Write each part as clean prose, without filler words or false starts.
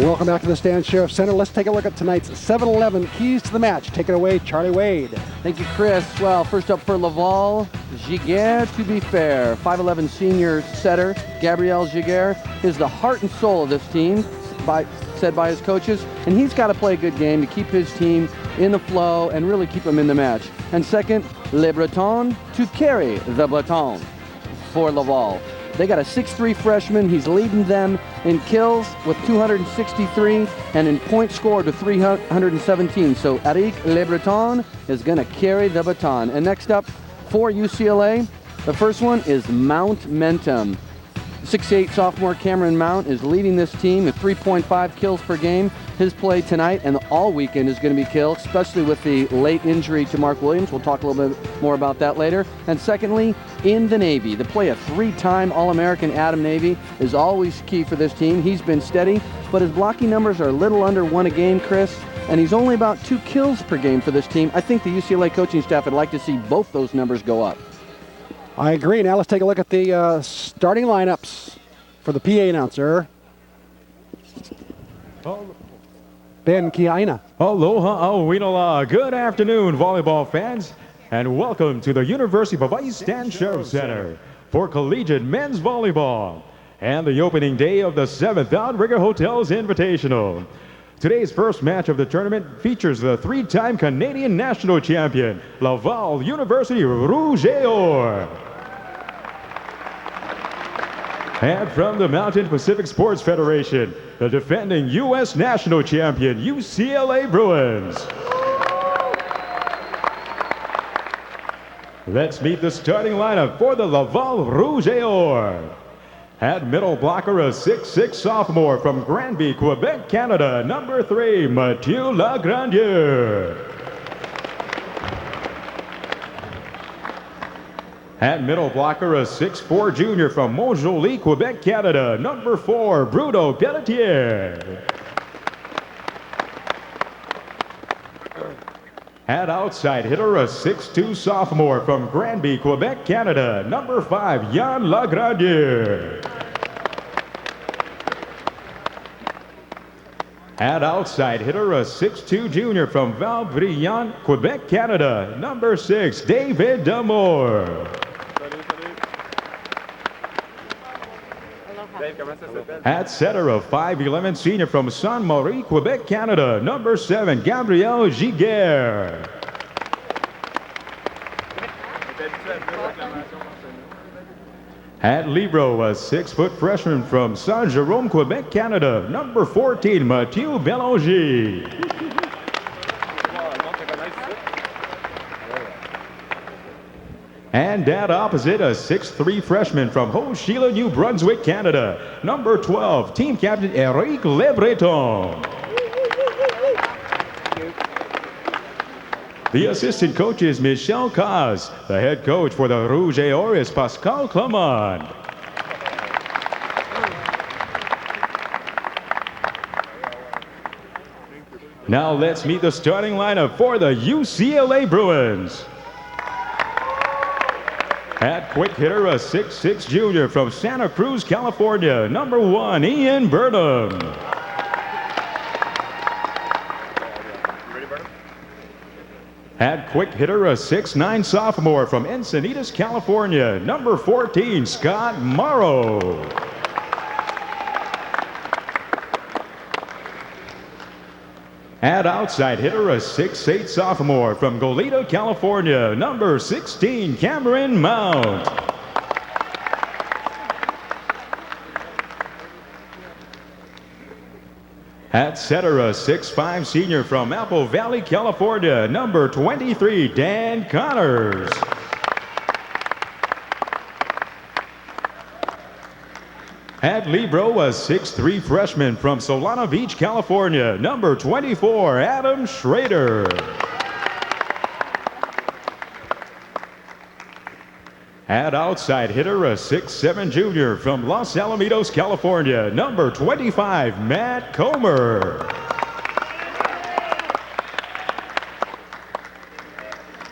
Welcome back to the Stan Sheriff Center. Let's take a look at tonight's 7-11 keys to the match. Take it away, Charlie Wade. Thank you, Chris. Well, first up for Laval, Giguère, to be fair. 5'11 senior setter, Gabriel Giguère, is the heart and soul of this team, said by his coaches, and he's got to play a good game to keep his team in the flow and really keep them in the match. And second, Lebreton to carry the baton for Laval. They got a 6'3 freshman. He's leading them in kills with 263 and in points scored with 317. So Éric Lebreton is going to carry the baton. And next up for UCLA, the first one is Mount Mentum. 6'8 sophomore Cameron Mount is leading this team with 3.5 kills per game. His play tonight and all weekend is going to be killed, especially with the late injury to Mark Williams. We'll talk a little bit more about that later. And secondly, in the Navy, the play of 3-time All-American Adam Navy is always key for this team. He's been steady, but his blocking numbers are a little under 1 a game, Chris, and he's only about 2 kills per game for this team. I think the UCLA coaching staff would like to see both those numbers go up. I agree. Now let's take a look at the starting lineups for the PA announcer, Ben Kiaina. Aloha, awinola. Good afternoon, volleyball fans, and welcome to the University of Hawaii Stan Sheriff Center for collegiate men's volleyball and the opening day of the 7th Outrigger Hotels Invitational. Today's first match of the tournament features the 3-time Canadian national champion, Laval University Rouge. And from the Mountain Pacific Sports Federation, the defending U.S. national champion, UCLA Bruins. Let's meet the starting lineup for the Laval Rouge. At middle blocker, a 6'6 sophomore from Granby, Quebec, Canada, number 3, Mathieu Lagrandeur. At middle blocker, a 6'4 junior from Montjoly, Quebec, Canada, number 4, Bruno Pelletier. At outside hitter, a 6'2 sophomore from Granby, Quebec, Canada, number 5, Yann Lagrandeur. At outside hitter, a 6'2 junior from Val-Brillant, Quebec, Canada, number 6, David Damour. At setter, a 5'11 senior from Saint-Marie, Quebec, Canada, number 7, Gabriel Giguère. At libero, a 6-foot freshman from Saint-Jérôme, Quebec, Canada, number 14, Mathieu Bélanger. And at opposite, a 6'3 freshman from Haute-Sheila, New Brunswick, Canada, number 12, team captain Éric Lebreton. The assistant coach is Michel Cazes. The head coach for the Rouge is Pascal Clement. Now let's meet the starting lineup for the UCLA Bruins. At quick hitter, a 6'6 junior from Santa Cruz, California, number 1, Ian Burnham. At quick hitter, a 6'9 sophomore from Encinitas, California, number 14, Scott Morrow. At outside hitter, a 6'8 sophomore from Goleta, California, number 16, Cameron Mount. At setter, a 6'5 senior from Apple Valley, California, number 23, Dan Connors. At libero, a 6'3 freshman from Solana Beach, California, number 24, Adam Schrader. At outside hitter, a 6'7 junior from Los Alamitos, California, number 25, Matt Comer.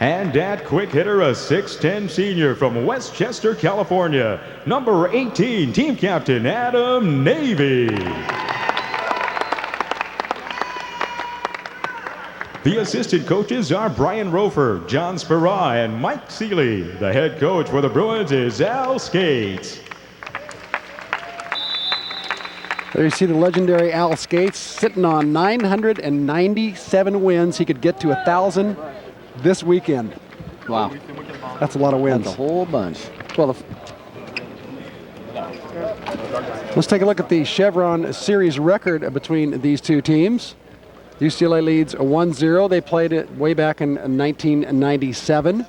And at quick hitter, a 6'10 senior from Westchester, California, number 18, team captain Adam Navy. The assistant coaches are Brian Rofer, John Spira, and Mike Seeley. The head coach for the Bruins is Al Skates. There you see the legendary Al Skates sitting on 997 wins. He could get to 1,000 this weekend. Wow. That's a lot of wins. That's a whole bunch. Well, let's take a look at the Chevron Series record between these two teams. UCLA leads 1-0. They played it way back in 1997.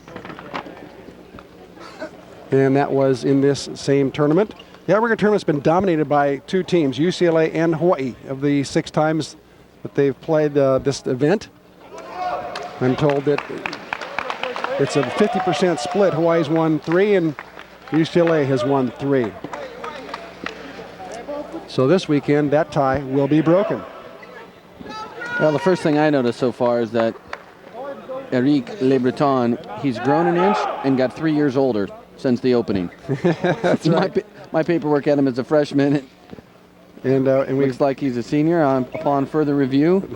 And that was in this same tournament. The Outrigger tournament's been dominated by two teams, UCLA and Hawaii, of the 6 times that they've played this event. I'm told that it's a 50% split. Hawaii's won 3 and UCLA has won 3. So this weekend, that tie will be broken. Well, the first thing I noticed so far is that Éric Lebreton, he's grown an inch and got 3 years older since the opening. That's right. My paperwork had him as a freshman. And looks like he's a senior upon further review. And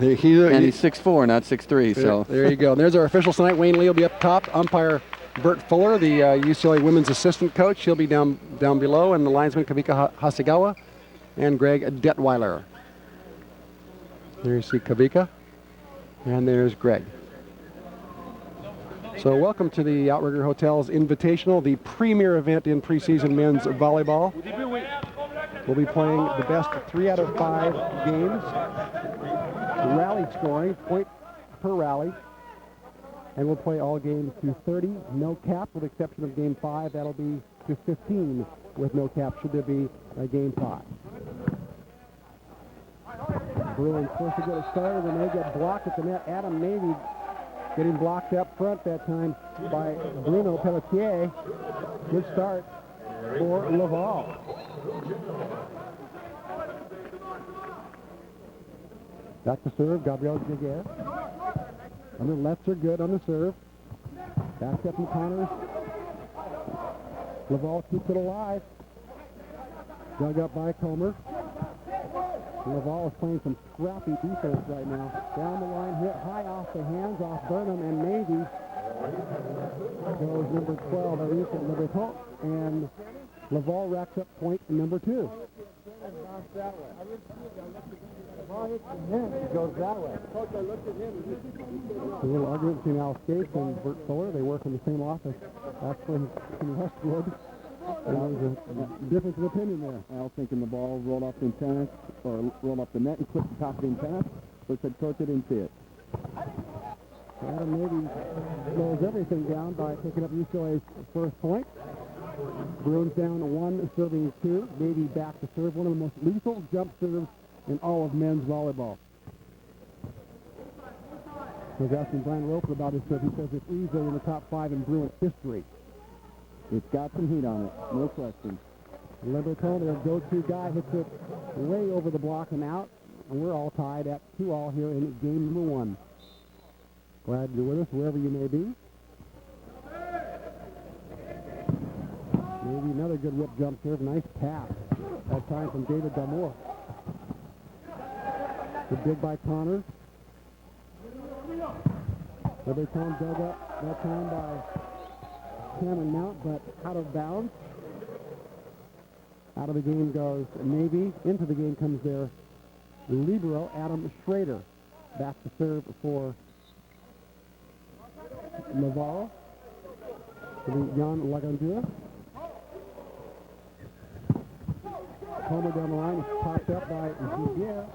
he's 6'4", not 6'3". So there you go. And there's our officials tonight. Wayne Lee will be up top. Umpire Bert Fuller, the UCLA women's assistant coach. He'll be down below. And the linesman Kavika Hasegawa and Greg Detweiler. There you see Kavika. And there's Greg. So welcome to the Outrigger Hotel's Invitational, the premier event in preseason men's volleyball. We'll be playing the best 3 out of 5 games. Rally scoring, point per rally. And we'll play all games to 30, no cap, with the exception of game 5. That'll be to 15 with no cap, should there be a game 5. Bruins first to get it started, and they get blocked at the net. Adam Navy getting blocked up front that time by Bruno Pelletier. Good start for Laval. Back to serve, Gabriel Giguère. And the lefts are good on the serve. Back up from Connors. Laval keeps it alive. Dug up by Comer. Laval is playing some scrappy defense right now. Down the line, hit high off the hands off Burnham and Navy. Goes number 12, Éric Lebreton, and Laval racks up point number 2. It goes that way. A little argument between Al Skates and Bert Fuller. They work in the same office. That's from Westwood. There's a difference of opinion there. I was thinking the ball rolled off the antenna, or rolled off the net and clipped the top of the antenna, but said coach, I didn't see it. Adam Navy slows everything down by picking up UCLA's first point. Bruins down 1, serving 2. Navy back to serve, one of the most lethal jump serves in all of men's volleyball. I was asking Brian Roper about his serve. He says it's easily in the top 5 in Bruins history. It's got some heat on it, no question. Lebreton, their go-to guy, hits it way over the block and out. And we're all tied at 2-2 here in game number 1. Glad you're with us, wherever you may be. Maybe another good whip jump serve. Nice pass. That time from David Damour. Good dig by Connors. Lebreton dug up that time by Cameron Mount, but out of bounds. Out of the game goes Navy. Into the game comes their libero, Adam Schrader. Back to serve for Laval. Jan Lagrandeur. Comer down the line is popped up by Giguère.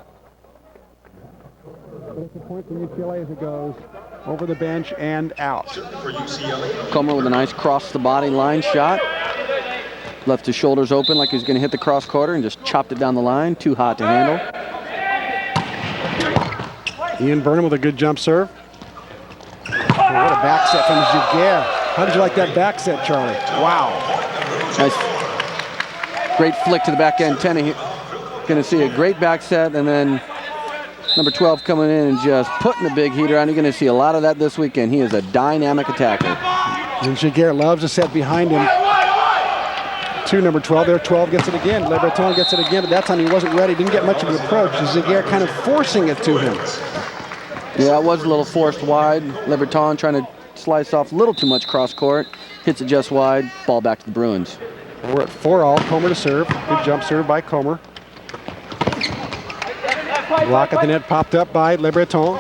But it's a point for UCLA as it goes over the bench and out. Comer with a nice cross-the-body line shot. Left his shoulders open like he's going to hit the cross quarter and just chopped it down the line. Too hot to handle. Ian Burnham with a good jump serve. Oh, what a back set from Giguère. How did you like that back set, Charlie? Wow. Nice. Great flick to the back end. Going to see a great back set, and then number 12 coming in and just putting a big heater on. You're going to see a lot of that this weekend. He is a dynamic attacker. And Giguère loves to set behind him. To number 12 there. 12 gets it again. Lebreton gets it again, but that time he wasn't ready. Didn't get much of an approach. Giguère kind of forcing it to him. Yeah, it was a little forced wide. Lebreton trying to slice off a little too much cross court. Hits it just wide. Ball back to the Bruins. We're at 4-all. Comer to serve. Good jump serve by Comer. Block at the net popped up by Lebreton.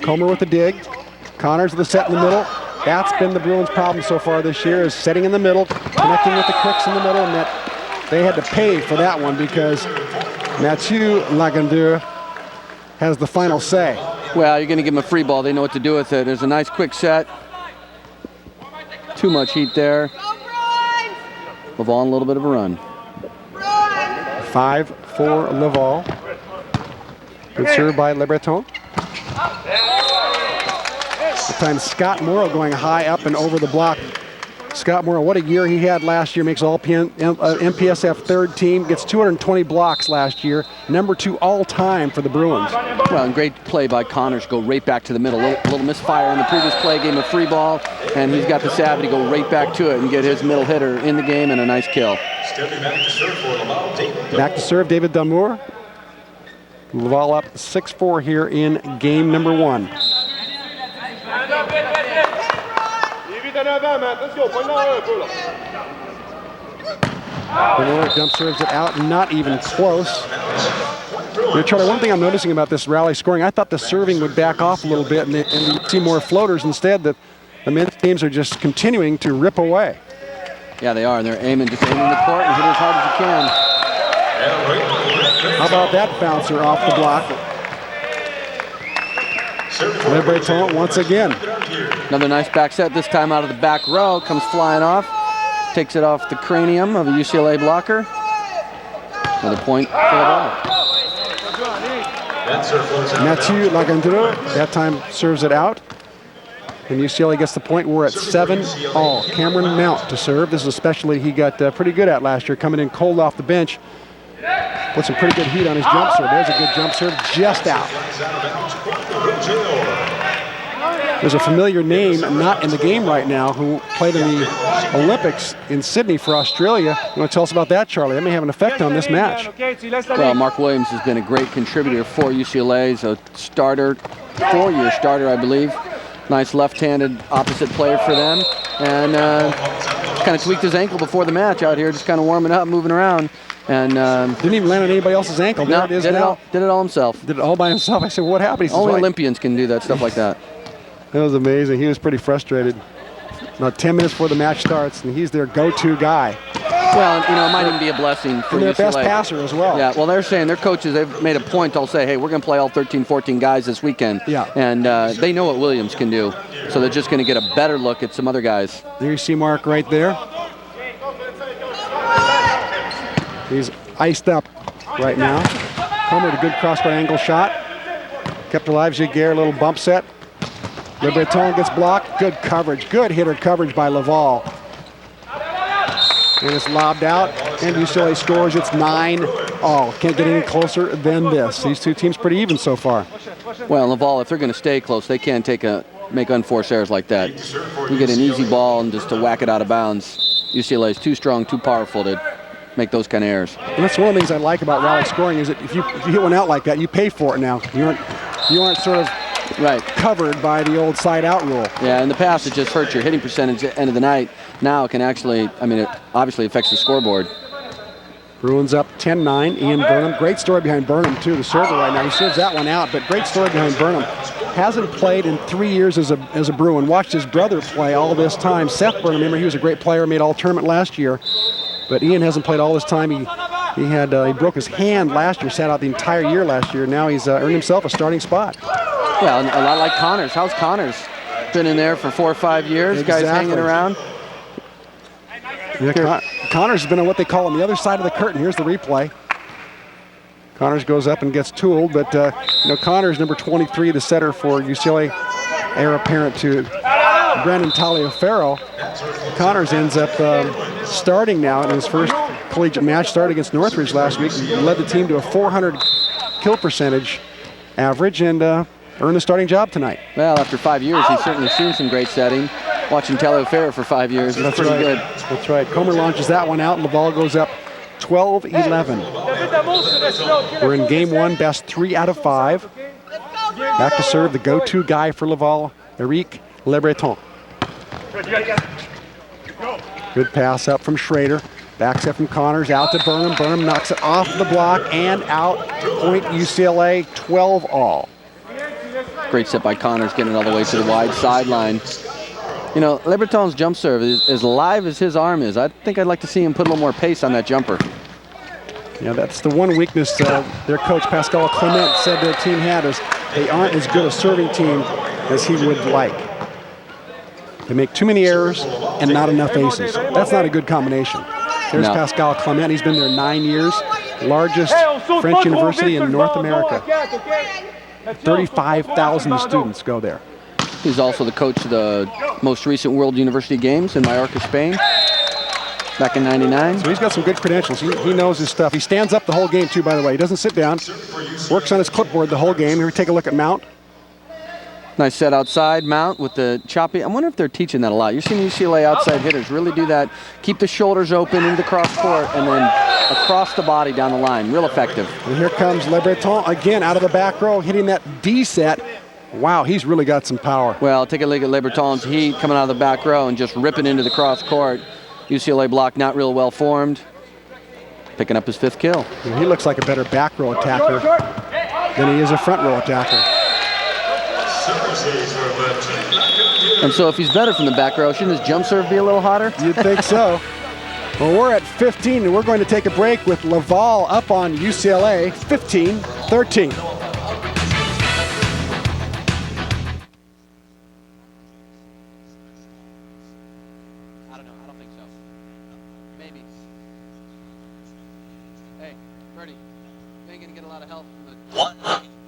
Comer with the dig. Connors with the set in the middle. That's been the Bruins' problem so far this year, is setting in the middle, connecting with the quicks in the middle, and that they had to pay for that one because Mathieu Lagrandeur has the final say. Well, you're going to give them a free ball. They know what to do with it. There's a nice quick set. Too much heat there. Laval, a little bit of a run. 5 for Laval. Good serve by Lebreton. This time Scott Morrow going high up and over the block. Scott Morrow, what a year he had last year. Makes all MPSF third team. Gets 220 blocks last year. Number 2 all time for the Bruins. Well, and great play by Connors. Go right back to the middle. A little misfire in the previous play, gave him a free ball, and he's got the savvy to go right back to it and get his middle hitter in the game and a nice kill. Back to serve, David Damour. Laval up 6-4 here in game number 1. Damour dump serves it out, not even close. Charlie, one thing I'm noticing about this rally scoring, I thought the serving would back off a little bit and you'd see more floaters. Instead, the men's teams are just continuing to rip away. Yeah, they are. They're just aiming the court and hit as hard as you can. How about that bouncer off the block? Lebreton once again. Another nice back set, this time out of the back row. Comes flying off. Takes it off the cranium of a UCLA blocker. Another point for the ball. Mathieu Lagrandeur that time serves it out. And UCLA gets the point. We're at 7-all. Cameron Mount to serve. This is especially he got pretty good at last year, coming in cold off the bench. Put some pretty good heat on his jump serve. There's a good jump serve, just out. There's a familiar name not in the game right now who played in the Olympics in Sydney for Australia. You want to tell us about that, Charlie? That may have an effect on this match. Well, Mark Williams has been a great contributor for UCLA. He's a starter, 4-year starter, I believe. Nice left-handed opposite player for them. And kind of tweaked his ankle before the match out here, just kind of warming up, moving around. And didn't even land on anybody else's ankle. No, did it all himself. Did it all by himself. I said, what happened? He says, only Olympians can do that, stuff like that. That was amazing. He was pretty frustrated. About 10 minutes before the match starts, and he's their go-to guy. Well, you know, it might even be a blessing for and their UCLA. best passer as well. Yeah, well, they're saying, their coaches, they've made a point. They'll say, hey, we're going to play all 13, 14 guys this weekend. Yeah. And they know what Williams can do. So they're just going to get a better look at some other guys. There you see Mark right there. He's iced up right now. Comer with a good cross-court angle shot. Kept alive, Giguère, a little bump set. Lebreton gets blocked. Good coverage. Good hitter coverage by Laval. And it's lobbed out. And UCLA scores. It's 9-all. Can't get any closer than this. These two teams pretty even so far. Well, Laval, if they're going to stay close, they can't make unforced errors like that. You get an easy ball and just to whack it out of bounds. UCLA is too strong, too powerful to make those kind of errors. And that's one of the things I like about rally scoring is that if you hit one out like that, you pay for it now. You aren't sort of covered by the old side-out rule. Yeah, in the past it just hurts your hitting percentage at the end of the night. Now it can actually, I mean, it obviously affects the scoreboard. Bruins up 10-9. Ian Burnham. Great story behind Burnham, too, the server right now. He serves that one out, but great story behind Burnham. Hasn't played in 3 years as a Bruin. Watched his brother play all this time. Seth Burnham, remember, he was a great player, made all-tournament last year. But Ian hasn't played all this time. He broke his hand last year, sat out the entire year last year. Now he's earned himself a starting spot. Well, a lot like Connors. How's Connors? Been in there for 4 or 5 years. Exactly. Guys hanging around. Yeah, Connors has been on what they call on the other side of the curtain. Here's the replay. Connors goes up and gets tooled, but Connors, number 23, the setter for UCLA, heir apparent to Brandon Taliaferro. Connors ends up starting now in his first collegiate match. Started against Northridge last week. He led the team to a 400 kill percentage average and earned the starting job tonight. Well, after 5 years, he's certainly seen some great setting. Watching Taliaferro for 5 years, that's pretty good. That's right. Comer launches that one out, and the ball goes up 12-11. We're in game 1, best 3 out of 5. Back to serve, the go-to guy for Laval, Éric Lebreton. Good pass up from Schrader. Backs up from Connors, out to Burnham. Burnham knocks it off the block and out. Point UCLA, 12 all. Great set by Connors, getting it all the way to the wide sideline. You know, Lebreton's jump serve is as live as his arm is. I think I'd like to see him put a little more pace on that jumper. Yeah, that's the one weakness their coach Pascal Clement said their team had, is they aren't as good a serving team as he would like. They make too many errors and not enough aces. That's not a good combination. There's Pascal Clement. He's been there 9 years. Largest French university in North America. 35,000 students go there. He's also the coach of the most recent World University Games in Mallorca, Spain, back in '99. So he's got some good credentials. He knows his stuff. He stands up the whole game, too, by the way. He doesn't sit down. Works on his clipboard the whole game. Here we take a look at Mount. Nice set outside, Mount with the choppy. I wonder if they're teaching that a lot. You're seeing UCLA outside hitters really do that. Keep the shoulders open into the cross court and then across the body down the line. Real effective. And here comes Lebreton again out of the back row, hitting that D set. Wow, he's really got some power. Well, take a look at Lebreton's heat coming out of the back row and just ripping into the cross court. UCLA block not real well formed. Picking up his 5th kill. And he looks like a better back row attacker than he is a front row attacker. And so if he's better from the back row, shouldn't his jump serve be a little hotter? You'd think so. Well, we're at 15, and we're going to take a break with Laval up on UCLA, 15-13.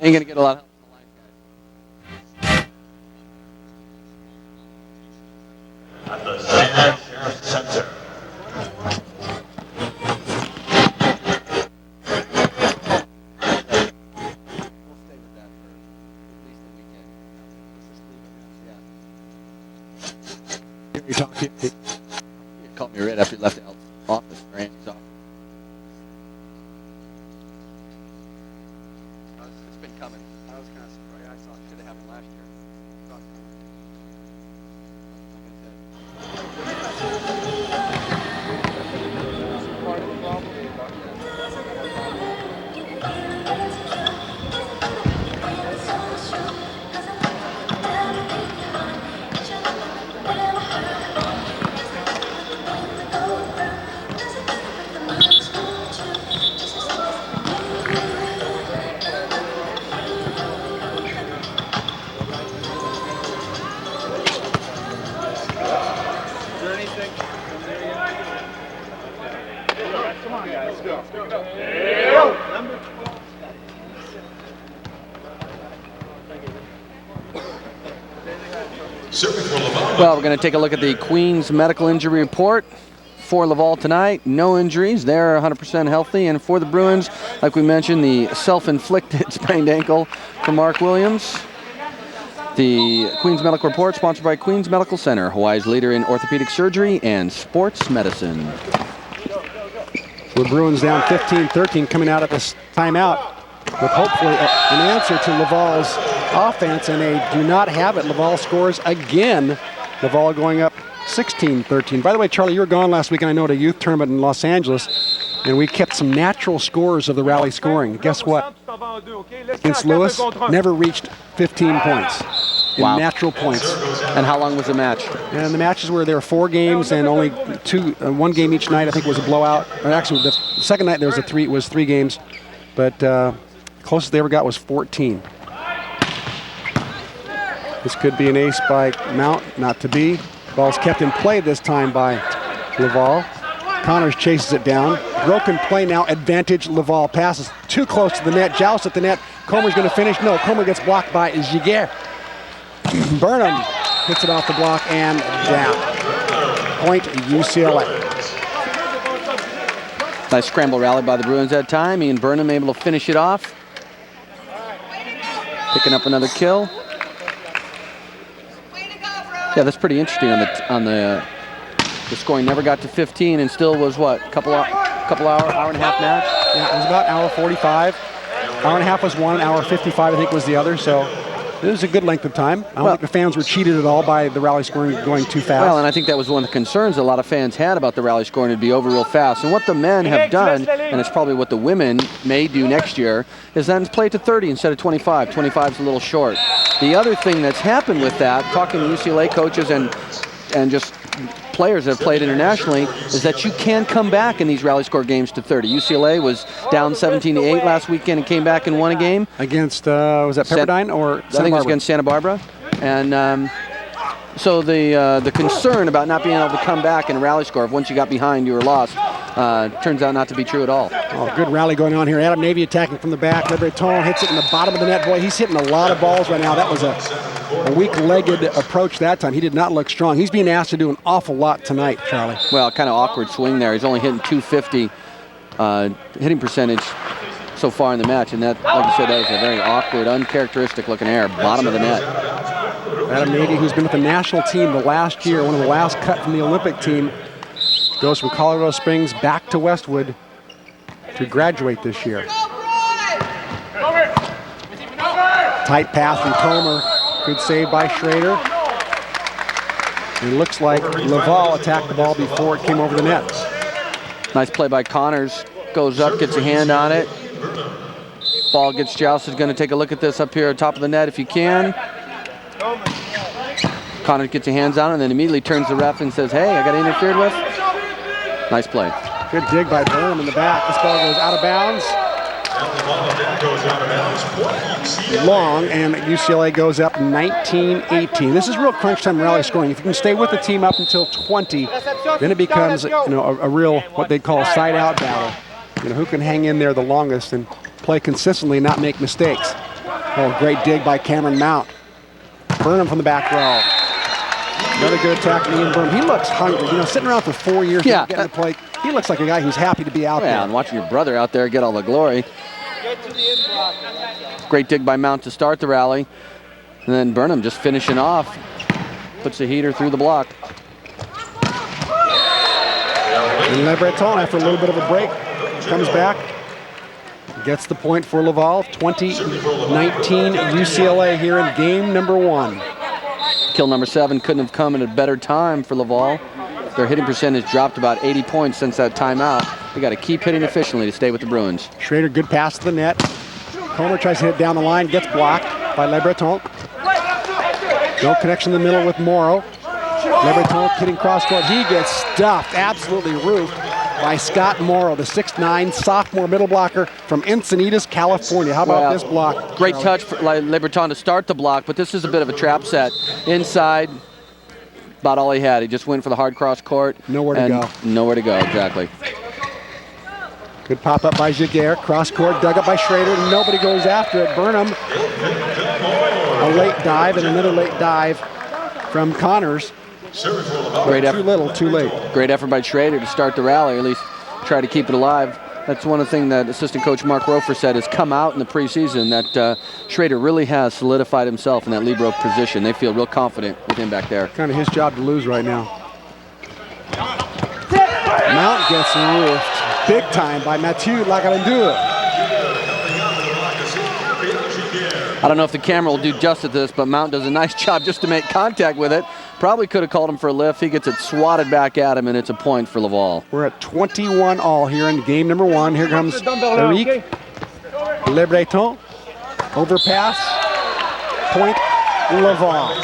Ain't gonna get a lot of help from the line guys. At the Senior Sheriff Center. We'll stay with that for at least the weekend. Let's just leave it. Yeah. You talking? You called me right after you left the office for Andy's office. Coming. I was kind of surprised. I saw it should have happened last year. Well, we're going to take a look at the Queen's medical injury report for Laval tonight. No injuries. They're 100% healthy. And for the Bruins, like we mentioned, the self-inflicted sprained ankle for Mark Williams. The Queen's Medical Report, sponsored by Queen's Medical Center, Hawaii's leader in orthopedic surgery and sports medicine. The Bruins down 15-13 coming out of this timeout with hopefully an answer to Laval's offense, and they do not have it. Laval scores again. Laval going up 16-13. By the way, Charlie, you were gone last week, and I know at a youth tournament in Los Angeles, and we kept some natural scores of the rally scoring. Guess what? Against Lewis, never reached 15 points in natural points. And how long was the match? And the matches were there were 4 games and only one game each night. I think was a blowout. Or actually, the second night there was 3 games, but closest they ever got was 14. This could be an ace by Mount, not to be. Ball's kept in play this time by Laval. Connors chases it down. Broken play now, advantage Laval. Passes too close to the net, jousts at the net. Comer's going to finish. No, Comer gets blocked by Giguère. Burnham hits it off the block and down. Point UCLA. Nice scramble rally by the Bruins that time. Ian Burnham able to finish it off. Picking up another kill. Yeah, that's pretty interesting on the scoring. Never got to 15 and still was what, hour and a half match? Yeah, it was about hour 45. Hour and a half was one, hour 55 I think was the other. So It was a good length of time. I don't think the fans were cheated at all by the rally scoring going too fast. Well, and I think that was one of the concerns a lot of fans had about the rally scoring. It'd be over real fast. And what the men have done, and it's probably what the women may do next year, is then play to 30 instead of 25. 25 is a little short. The other thing that's happened with that, talking to UCLA coaches and just players that have played internationally, is that you can come back in these rally score games to 30. UCLA was down 17-8 last weekend and came back and won a game. Against, was that Pepperdine or Santa I think it was Barbara? against Santa Barbara. And so the concern about not being able to come back and rally score, if once you got behind you were lost, turns out not to be true at all. Oh, good rally going on here. Adam Navy attacking from the back. Lebreton hits it in the bottom of the net. Boy, he's hitting a lot of balls right now. That was a weak-legged approach that time. He did not look strong. He's being asked to do an awful lot tonight, Charlie. Well, kind of awkward swing there. He's only hitting 250 hitting percentage so far in the match, and that, like I said, that was a very awkward, uncharacteristic looking air, bottom of the net. Adam Navy, who's been with the national team the last year, one of the last cut from the Olympic team, goes from Colorado Springs back to Westwood to graduate this year. Tight pass from Tomer. Good save by Schrader. It looks like Laval attacked the ball before it came over the net. Nice play by Connors. Goes up, gets a hand on it. Ball gets jousted. Going to take a look at this up here at top of the net if you can. Connors gets his hands on it and then immediately turns to the ref and says, hey, I got interfered with. Nice play. Good dig by Burnham in the back. This ball goes out of bounds. Long, and UCLA goes up 19-18. This is real crunch time rally scoring. If you can stay with the team up until 20, then it becomes a real, what they call a side-out battle. Who can hang in there the longest and play consistently and not make mistakes. Oh, great dig by Cameron Mount. Burnham from the back row. Another good attack from Ian Burnham. He looks hungry. Sitting around for 4 years, getting to play. He looks like a guy who's happy to be out there. And watching your brother out there get all the glory. Great dig by Mount to start the rally. And then Burnham just finishing off. Puts the heater through the block. And Lebreton, after a little bit of a break, comes back. Gets the point for Laval. 20-19 UCLA here in game number 1. Kill number 7 couldn't have come at a better time for Laval. Their hitting percentage dropped about 80 points since that timeout. They got to keep hitting efficiently to stay with the Bruins. Schrader, good pass to the net. Comer tries to hit down the line, gets blocked by Lebreton. No connection in the middle with Morrow. Lebreton hitting cross court. He gets stuffed, absolutely roofed by Scott Morrow, the 6'9" sophomore middle blocker from Encinitas, California. How about this block? Great touch for Lebreton to start the block, but this is a bit of a trap set. Inside, about all he had. He just went for the hard cross court. Nowhere to go. Nowhere to go, exactly. Good pop up by Giguère. Cross court dug up by Schrader. Nobody goes after it. Burnham, a late dive and another late dive from Connors. Great effort. Too little, too late. Great effort by Schrader to start the rally, or at least try to keep it alive. That's one of the things that assistant coach Mark Rofer said has come out in the preseason, that Schrader really has solidified himself in that libero position. They feel real confident with him back there. Kind of his job to lose right now. Mount gets roofed big time by Mathieu Lagrandeur. I don't know if the camera will do justice to this, but Mount does a nice job just to make contact with it. Probably could have called him for a lift. He gets it swatted back at him, and it's a point for Laval. We're at 21 all here in game number 1. Here comes Éric Lebreton. Overpass. Point Laval.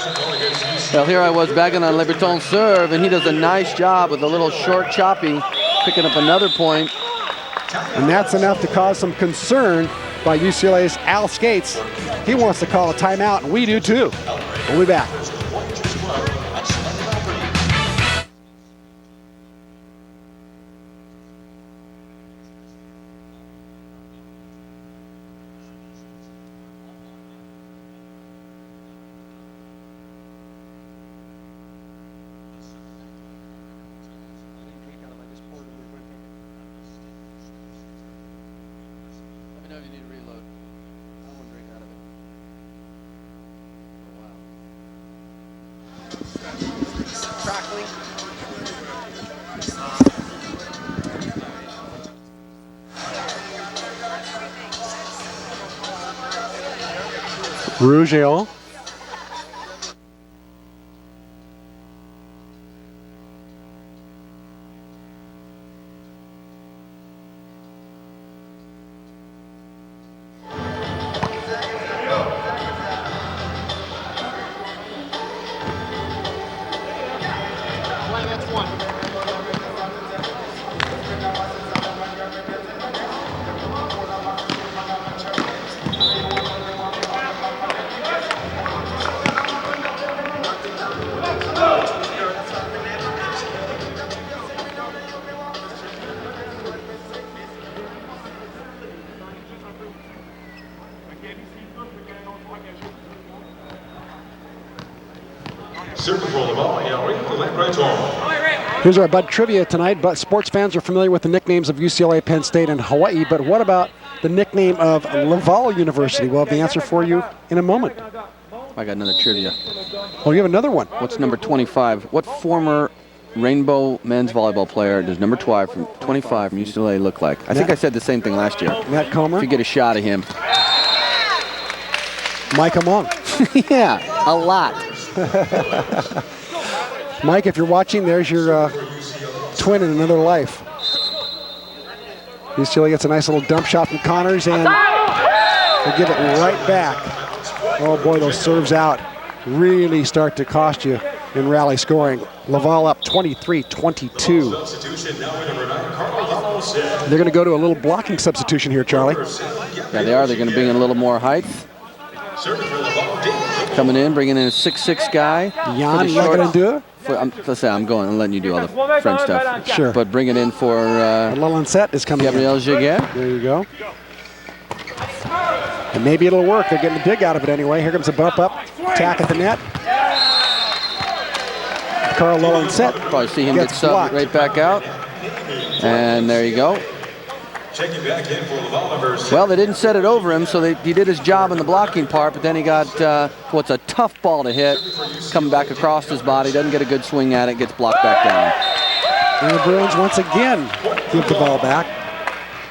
Well, here I was bagging on Lebreton's serve, and he does a nice job with a little short choppy, picking up another point. And that's enough to cause some concern by UCLA's Al Skates. He wants to call a timeout, and we do too. We'll be back. Rouge Service for Laval, Éric Lebreton. Here's our Bud Trivia tonight. But sports fans are familiar with the nicknames of UCLA, Penn State, and Hawaii. But what about the nickname of Laval University? We'll have the answer for you in a moment. I got another trivia. Oh, you have another one. What's number 25? What former Rainbow men's volleyball player does number 25 from UCLA look like? I think I said the same thing last year. Matt Comer. If you get a shot of him. Mike Among. Yeah, a lot. Mike, if you're watching, there's your twin in another life. UCLA gets a nice little dump shot from Connors, and they give it right back. Oh boy, those serves out really start to cost you in rally scoring. Laval up 23-22. They're going to go to a little blocking substitution here, Charlie. Yeah, they are. They're going to bring in a little more height. Coming in, bringing in a 6'6" guy. Jan Lagrandeur. I'm letting you do all the French stuff. Sure. But bring it in for Lancet is coming Gabriel Giguère. There you go. And maybe it'll work. They're getting a dig out of it anyway. Here comes a bump up. Tack at the net. Carl Lancet. Probably see him get subbed right back out. And there you go. Well, they didn't set it over him, so he did his job in the blocking part, but then he got what's a tough ball to hit, coming back across his body, doesn't get a good swing at it, gets blocked back down. And the Bruins once again give the ball back.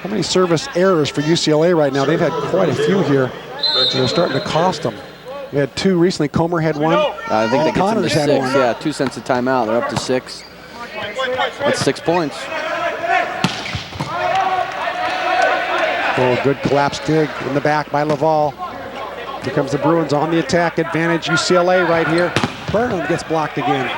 How many service errors for UCLA right now? They've had quite a few here. They're starting to cost them. We had two recently. Comer had one. I think they get Connors to 6. had one. Yeah, 2 cents a timeout. They're up to 6. That's 6 points. Oh, good collapse dig in the back by Laval. Here comes the Bruins on the attack. Advantage UCLA right here. Burnham gets blocked again.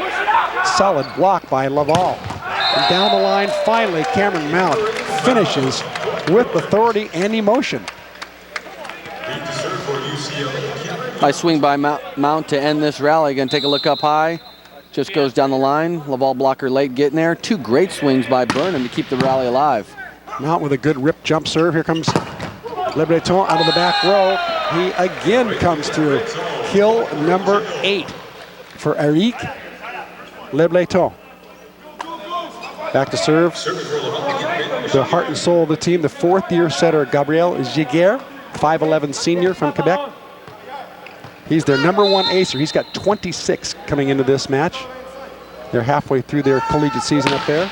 Solid block by Laval. And down the line, finally, Cameron Mount finishes with authority and emotion. Nice swing by Mount to end this rally. Again, take a look up high. Just goes down the line. Laval blocker late getting there. 2 great swings by Burnham to keep the rally alive. Mount with a good rip jump serve. Here comes Lebreton out of the back row. He again comes through. Kill number 8 for Éric Lebreton. Back to serve. The heart and soul of the team, the 4th-year setter, Gabriel Giguère, 5'11" senior from Quebec. He's their #1 acer. He's got 26 coming into this match. They're halfway through their collegiate season up there.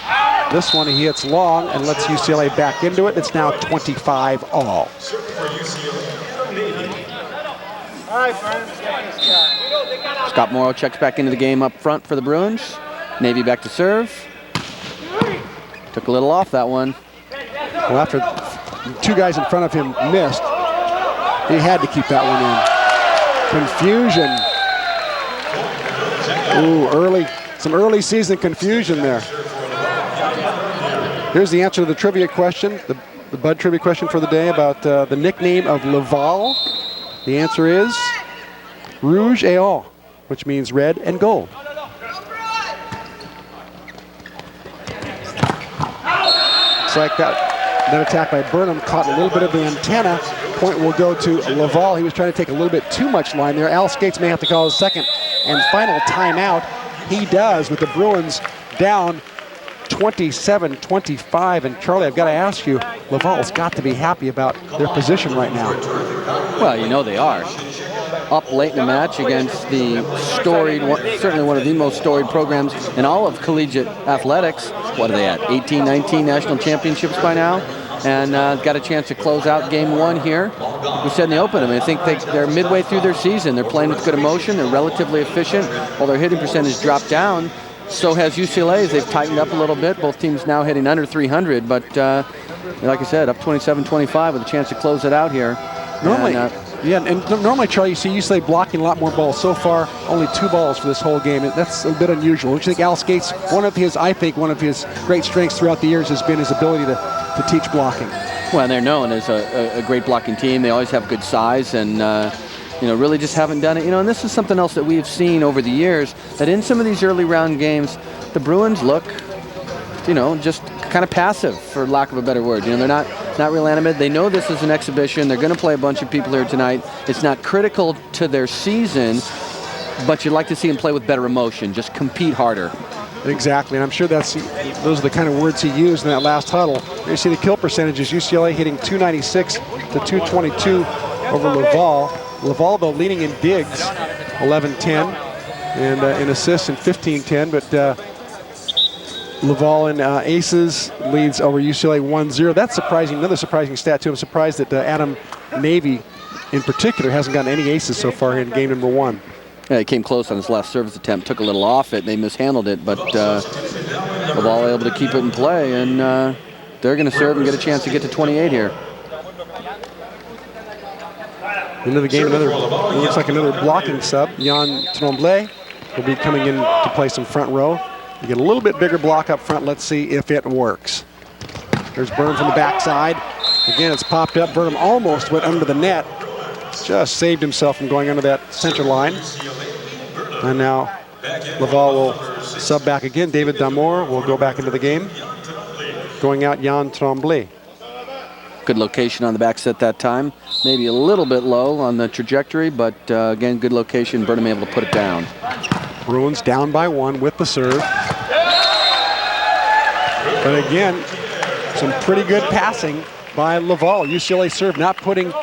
This one he hits long and lets UCLA back into it. It's now 25 all. Scott Morrow checks back into the game up front for the Bruins. Navy back to serve. Took a little off that one. Well, after 2 guys in front of him missed, he had to keep that one in. Confusion. Ooh, some early season confusion there. Here's the answer to the trivia question, the Bud trivia question for the day about the nickname of Laval. The answer is Rouge et or, which means red and gold. It's like that attack by Burnham caught a little bit of the antenna. Point will go to Laval. He was trying to take a little bit too much line there. Al Skates may have to call his second and final timeout. He does, with the Bruins down 27-25. And Charlie, I've got to ask you, Laval's got to be happy about their position right now. Well, you know they are. Up late in the match against the storied, certainly one of the most storied programs in all of collegiate athletics. What are they at? 18, 19 national championships by now. And got a chance to close out game 1 here. Like we said in the open, I think they're midway through their season. They're playing with good emotion. They're relatively efficient. While their hitting percentage dropped down, so has UCLA's. They've tightened up a little bit. Both teams now hitting under 300. But like I said, up 27-25 with a chance to close it out here. Normally, normally, Charlie, you see UCLA blocking a lot more balls. So far, only 2 balls for this whole game. That's a bit unusual. Don't you think Al Skates, one of his great strengths throughout the years has been his ability to teach blocking? Well, they're known as a great blocking team. They always have good size and, really just haven't done it. And this is something else that we've seen over the years, that in some of these early round games, the Bruins look, just kind of passive, for lack of a better word. They're not It's not real animated. They know this is an exhibition. They're going to play a bunch of people here tonight. It's not critical to their season, but you'd like to see them play with better emotion. Just compete harder. Exactly, and I'm sure those are the kind of words he used in that last huddle. You see the kill percentages, UCLA hitting 296 to 222 over Laval. Laval, though, leading in digs, 11-10, and in assists in 15-10, but Laval in aces leads over UCLA 1-0. That's surprising, another surprising stat, too. I'm surprised that Adam Navy, in particular, hasn't gotten any aces so far in game number 1. Yeah, he came close on his last service attempt, took a little off it, and they mishandled it, but Laval able to keep it in play, and they're going to serve and get a chance to get to 28 here. Into the game, looks like another blocking sub. Jan Tremblay will be coming in to play some front row. You get a little bit bigger block up front. Let's see if it works. There's Burnham from the backside. Again, it's popped up. Burnham almost went under the net. Just saved himself from going under that center line. And now Laval will sub back again. David Damour will go back into the game. Going out, Jan Tremblay. Good location on the back set that time. Maybe a little bit low on the trajectory, but again, good location. Burnham able to put it down. Bruins down by 1 with the serve. But again, some pretty good passing by Laval. UCLA serve not putting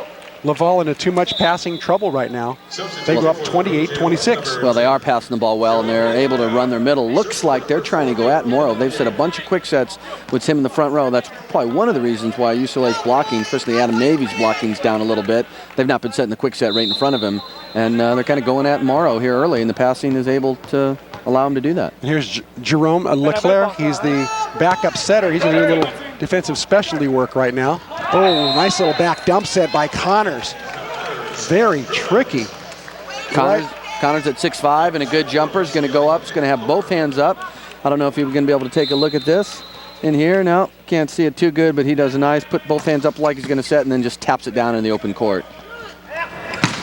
Laval into too much passing trouble right now. They go up 28-26. Well, they are passing the ball well, and they're able to run their middle. Looks like they're trying to go at Morrow. They've set a bunch of quick sets with him in the front row. That's probably one of the reasons why UCLA's blocking, especially Adam Navy's blocking's down a little bit. They've not been setting the quick set right in front of him, and they're kind of going at Morrow here early, and the passing is able to allow him to do that. And here's Jérôme Leclerc. He's the backup setter. He's going to do a little defensive specialty work right now. Oh, nice little back dump set by Connors. Very tricky. Connors at 6'5" and a good jumper. Is going to go up. He's going to have both hands up. I don't know if he's going to be able to take a look at this in here. No, can't see it too good, but he does a nice, put both hands up like he's going to set, and then just taps it down in the open court.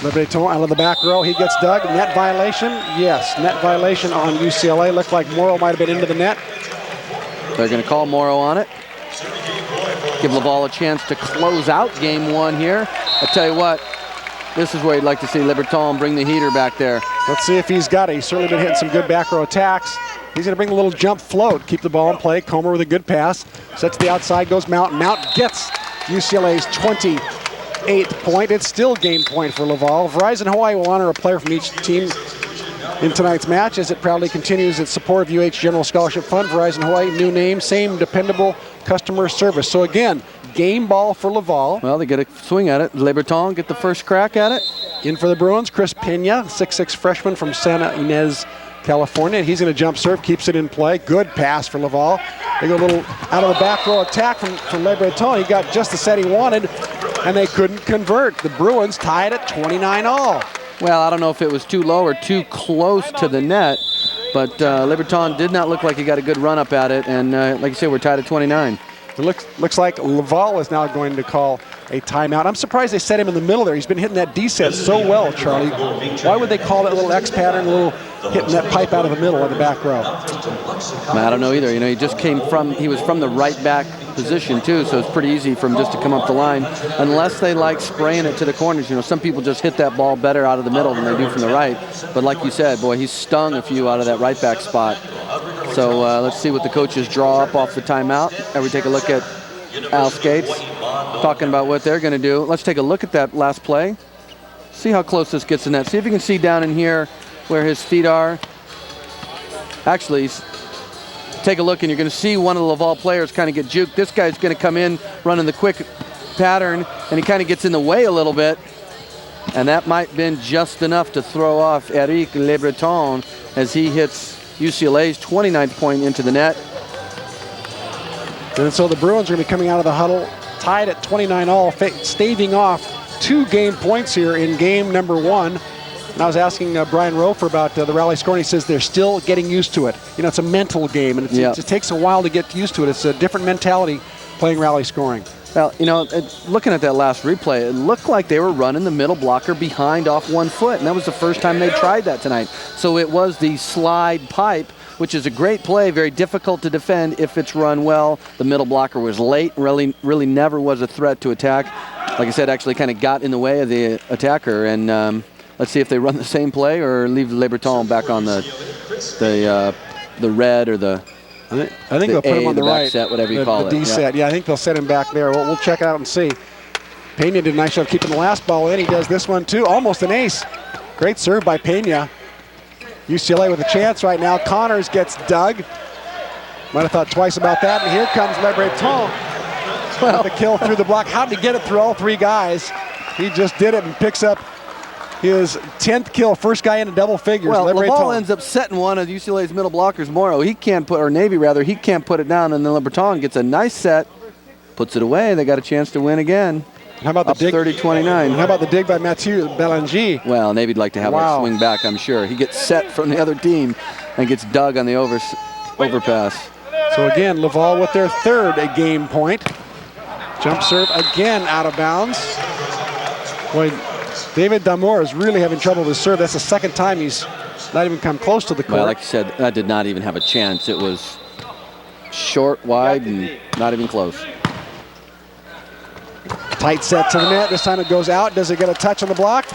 Lebreton out of the back row. He gets dug. Net violation? Yes, net violation on UCLA. Looked like Morrow might have been into the net. They're going to call Morrow on it. Give Laval a chance to close out game 1 here. I tell you what, this is where you'd like to see Lebreton bring the heater back there. Let's see if he's got it. He's certainly been hitting some good back row attacks. He's going to bring a little jump float, keep the ball in play. Comer with a good pass. Sets to the outside, goes Mount. Mount gets UCLA's 28th point. It's still game point for Laval. Verizon Hawaii will honor a player from each team in tonight's match as it proudly continues its support of UH General Scholarship Fund. Verizon Hawaii, new name, same dependable customer service. So again, game ball for Laval. Well, they get a swing at it. Lebreton get the first crack at it. In for the Bruins, Chris Pena, 6'6" freshman from Santa Ynez, California. He's going to jump serve, keeps it in play. Good pass for Laval. They go a little out of the back row attack from Lebreton. He got just the set he wanted, and they couldn't convert. The Bruins tied at 29-all. Well, I don't know if it was too low or too close to the net, but Lebreton did not look like he got a good run up at it, and like you said, we're tied at 29. It looks like Laval is now going to call a timeout. I'm surprised they set him in the middle there. He's been hitting that D set so well, Charlie. Why would they call that little X pattern, a little hitting that pipe out of the middle of the back row? I don't know either. You know, he was from the right back position too, so it's pretty easy for him just to come up the line, unless they like spraying it to the corners. You know, some people just hit that ball better out of the middle than they do from the right. But like you said, boy, he's stung a few out of that right back spot. So let's see what the coaches draw up off the timeout. And we take a look at Al Skates talking about what they're going to do. Let's take a look at that last play. See how close this gets in that. See if you can see down in here where his feet are. Actually, take a look and you're going to see one of the Laval players kind of get juked. This guy's going to come in running the quick pattern, and he kind of gets in the way a little bit. And that might have been just enough to throw off Éric Lebreton as he hits UCLA's 29th point into the net. And so the Bruins are going to be coming out of the huddle tied at 29-all, staving off 2 game points here in game number 1. And I was asking Brian Rofer about the rally scoring. He says they're still getting used to it. You know, it's a mental game, and it takes a while to get used to it. It's a different mentality playing rally scoring. Well, you know, looking at that last replay, it looked like they were running the middle blocker behind off 1 foot, and that was the first time they tried that tonight. So it was the slide pipe which is a great play, very difficult to defend if it's run well. The middle blocker was late, really never was a threat to attack. Like I said, actually kind of got in the way of the attacker. And let's see if they run the same play or leave Lebreton back on the red or the I think they'll put him on the right set, whatever you call it. The D set. Yeah, I think they'll set him back there. We'll check it out and see. Pena did a nice job keeping the last ball in. He does this one too. Almost an ace. Great serve by Pena. UCLA with a chance right now. Connors gets dug. Might have thought twice about that. And here comes Lebreton. Well, the kill through the block. How did he get it through all three guys? He just did it and picks up his 10th kill. First guy into double figures. Well, Laval ends up setting one of UCLA's middle blockers, Morrow. He can't put, or Navy rather, he can't put it down, and then Lebreton gets a nice set, puts it away. They got a chance to win again. How about the dig? 30-29. How about the dig by Mathieu Bélanger? Well, Navy'd like to have a swing back, I'm sure. He gets set from the other team and gets dug on the overpass. So again, Laval with their third game point. Jump serve again out of bounds. Boy, David Damour is really having trouble with his serve. That's the second time he's not even come close to the court. Well, like you said, that did not even have a chance. It was short, wide, and not even close. Tight set to the net. This time it goes out. Does it get a touch on the block?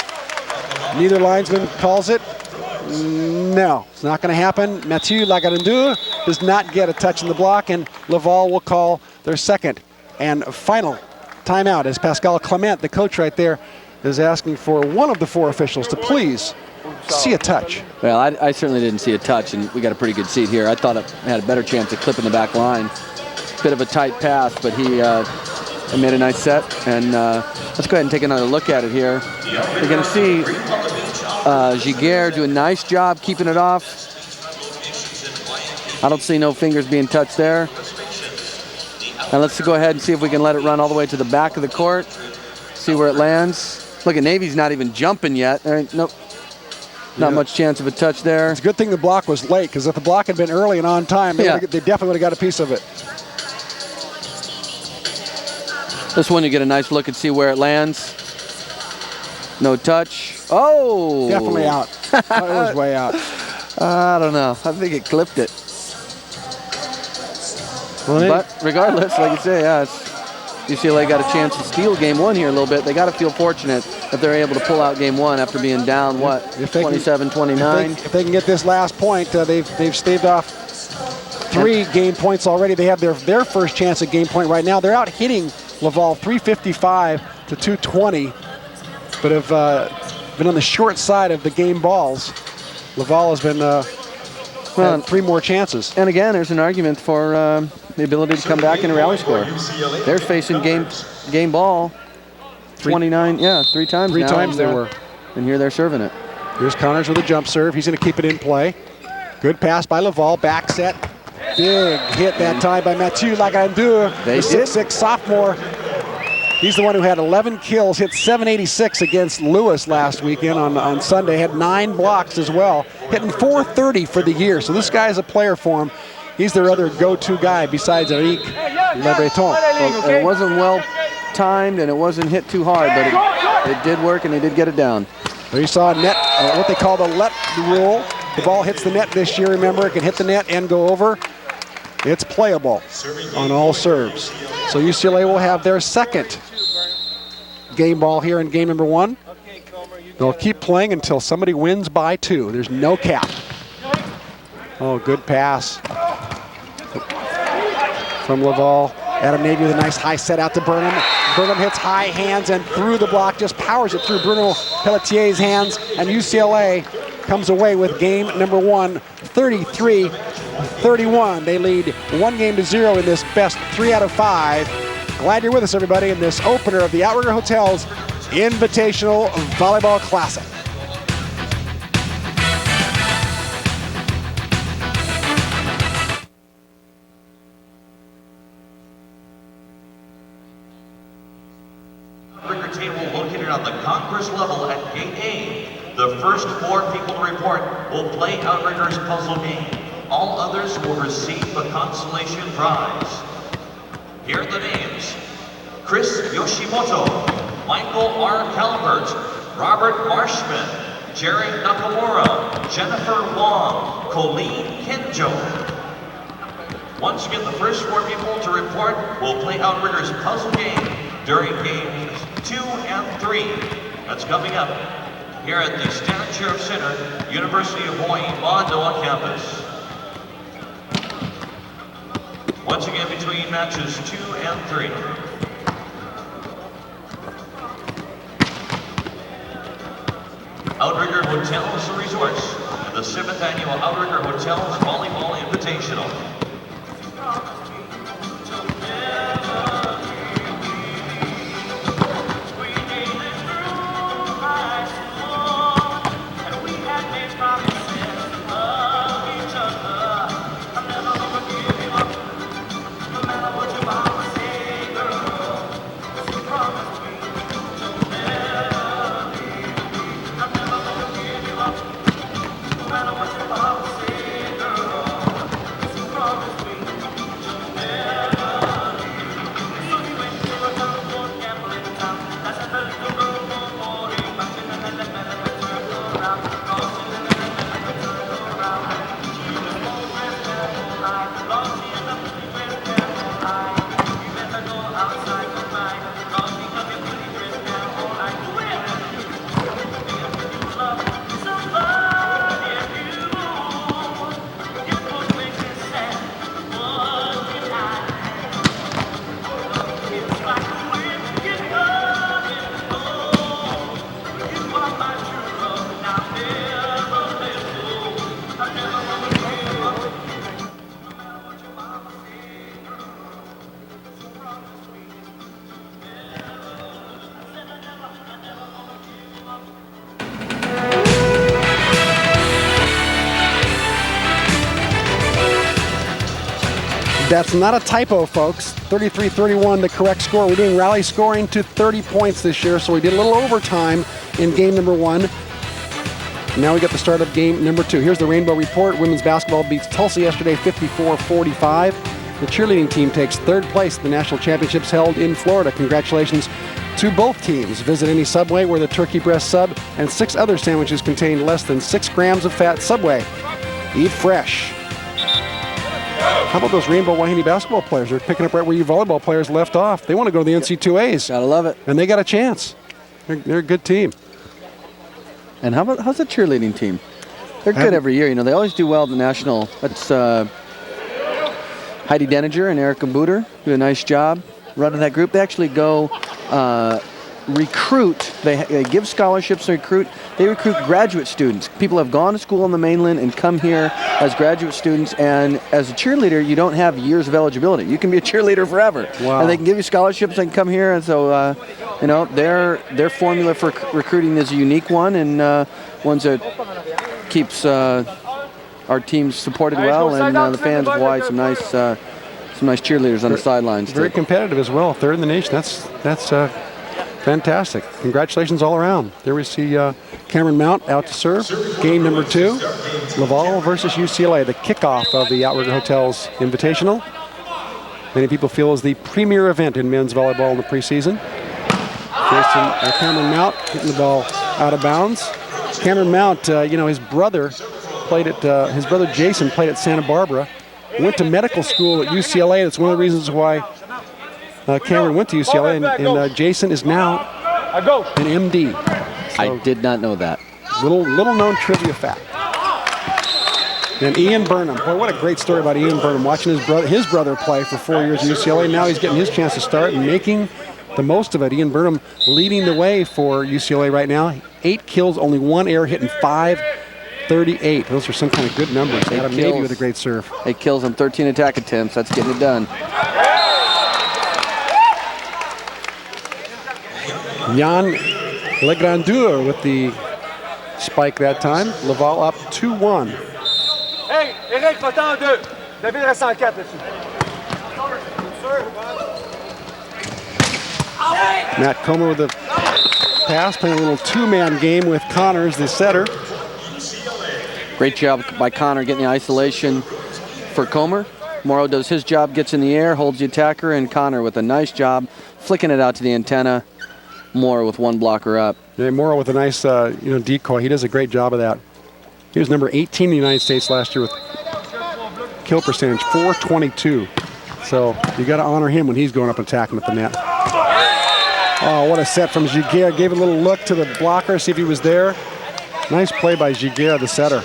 Neither linesman calls it. No, it's not going to happen. Mathieu Lagrandeur does not get a touch on the block, and Laval will call their second and final timeout as Pascal Clement, the coach right there, is asking for one of the four officials to please see a touch. Well, I certainly didn't see a touch, and we got a pretty good seat here. I thought it had a better chance of clipping the back line. Bit of a tight pass, but he made a nice set. And let's go ahead and take another look at it here. We're going to see Giguère do a nice job keeping it off. I don't see no fingers being touched there. And let's go ahead and see if we can let it run all the way to the back of the court. See where it lands. Look at Navy's not even jumping yet. Nope. Not much chance of a touch there. It's a good thing the block was late, because if the block had been early and on time, they definitely would have got a piece of it. This one you get a nice look and see where it lands. No touch. Oh! Definitely out. It was way out. I don't know. I think it clipped it. Well, but regardless, like you say, UCLA got a chance to steal game one here a little bit. They got to feel fortunate if they're able to pull out game one after being down, 27-29. If they can get this last point, they've staved off 3 game points already. They have their first chance at game point right now. They're out hitting Laval 355 to 220, but have been on the short side of the game balls. Laval has been had 3 more chances. And again, there's an argument for the ability to come back in a rally score. They're facing game ball 29, 3 times 3 now, times they were. And here they're serving it. Here's Connors with a jump serve. He's going to keep it in play. Good pass by Laval. Back set. Big hit that time by Mathieu Lagrandeur, the 6'6" sophomore. He's the one who had 11 kills, hit 786 against Lewis last weekend on Sunday. Had 9 blocks as well, hitting .430 for the year. So this guy is a player for him. He's their other go-to guy besides Éric Lebreton. Well, it wasn't well timed and it wasn't hit too hard, but it did work and he did get it down. There you saw a net, what they call the let rule. The ball hits the net this year, remember, it can hit the net and go over. It's playable on all serves. So UCLA will have their second game ball here in game number 1. They'll keep playing until somebody wins by 2. There's no cap. Oh, good pass from Laval. Adam Navy with a nice high set out to Burnham. Burnham hits high hands and through the block, just powers it through Bruno Pelletier's hands, and UCLA comes away with game number 1, 33-31. They lead 1-0 in this best 3 out of 5. Glad you're with us, everybody, in this opener of the Outrigger Hotel's Invitational Volleyball Classic. Outrigger table located on the concourse level at Gate A. The first 4 people to report will play Outrigger's puzzle game. All others will receive a consolation prize. Here are the names: Chris Yoshimoto, Michael R. Calvert, Robert Marshman, Jerry Nakamura, Jennifer Wong, Colleen Kenjo. Once again, the first 4 people to report will play Outrigger's puzzle game during games 2 and 3. That's coming up here at the Stan Sheriff Center, University of Hawaii, Manoa campus. Once again, between matches 2 and 3. Outrigger Hotels Resorts, the 7th annual Outrigger Hotels Volleyball Invitational. That's not a typo, folks. 33-31, the correct score. We're doing rally scoring to 30 points this year, so we did a little overtime in game number 1. Now we got the start of game number 2. Here's the Rainbow Report. Women's basketball beats Tulsa yesterday 54-45. The cheerleading team takes 3rd place at the national championships held in Florida. Congratulations to both teams. Visit any Subway where the turkey breast sub and 6 other sandwiches contain less than 6 grams of fat. Subway. Eat fresh. How about those Rainbow Wahine basketball players? They're picking up right where you volleyball players left off. They want to go to the NC2As. Gotta love it. And they got a chance. They're a good team. And how's the cheerleading team? They're good every year. You know, they always do well at the national. That's Heidi Denninger and Erica Booter do a nice job running that group. They actually go recruit. They give scholarships and recruit. They recruit graduate students. People have gone to school on the mainland and come here as graduate students. And as a cheerleader, you don't have years of eligibility. You can be a cheerleader forever. Wow. And they can give you scholarships and come here. And so, you know, their formula for recruiting is a unique one, and ones that keeps our teams supported well, and the fans of Hawaii some nice cheerleaders on the sidelines. Very competitive as well. 3rd in the nation. That's fantastic. Congratulations all around. There we see Cameron Mount out to serve. Game number 2, Laval versus UCLA, the kickoff of the Outrigger Hotels Invitational. Many people feel is the premier event in men's volleyball in the preseason. Cameron Mount hitting the ball out of bounds. Cameron Mount, you know, his brother Jason played at Santa Barbara, went to medical school at UCLA. That's one of the reasons why Cameron went to UCLA, and Jason is now an MD. So I did not know that. Little known trivia fact. And Ian Burnham, boy, what a great story about Ian Burnham, watching his brother play for 4 years at UCLA. Now he's getting his chance to start and making the most of it. Ian Burnham leading the way for UCLA right now. 8 kills, only 1 error, hitting .538. Those are some kind of good numbers. They had a maybe with a great serve. 8 kills on 13 attack attempts. That's getting it done. Jan Legrandeur with the spike that time. Laval up 2-1. Hey, Éric, va-t'en en 2. David reste en 4 dessus. Matt Comer with the pass, playing a little 2-man game with Connors, the setter. Great job by Connor getting the isolation for Comer. Morrow does his job, gets in the air, holds the attacker, and Connor with a nice job flicking it out to the antenna. Morrow with one blocker up. Yeah, Morrow with a nice decoy. He does a great job of that. He was number 18 in the United States last year with kill percentage, 422. So you got to honor him when he's going up and attacking at the net. Oh, what a set from Giguère. Gave a little look to the blocker, see if he was there. Nice play by Giguère, the setter.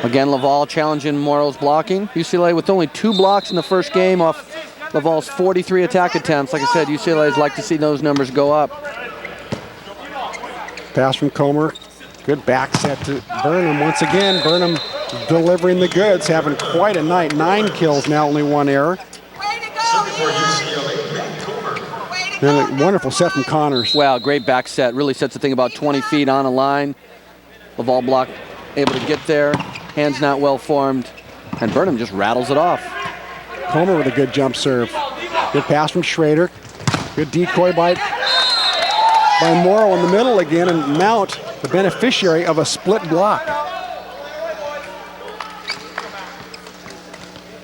Again, Laval challenging Morrow's blocking. UCLA with only 2 blocks in the first game off Laval's 43 attack attempts. Like I said, UCLA's like to see those numbers go up. Pass from Comer. Good back set to Burnham once again. Burnham delivering the goods, having quite a night. 9 kills now, only 1 error. And a wonderful set from Connors. Wow, great back set. Really sets the thing about 20 feet on a line. Laval block able to get there. Hands not well formed. And Burnham just rattles it off. Comer with a good jump serve. Good pass from Schrader. Good decoy by Morrow in the middle again, and Mount, the beneficiary of a split block.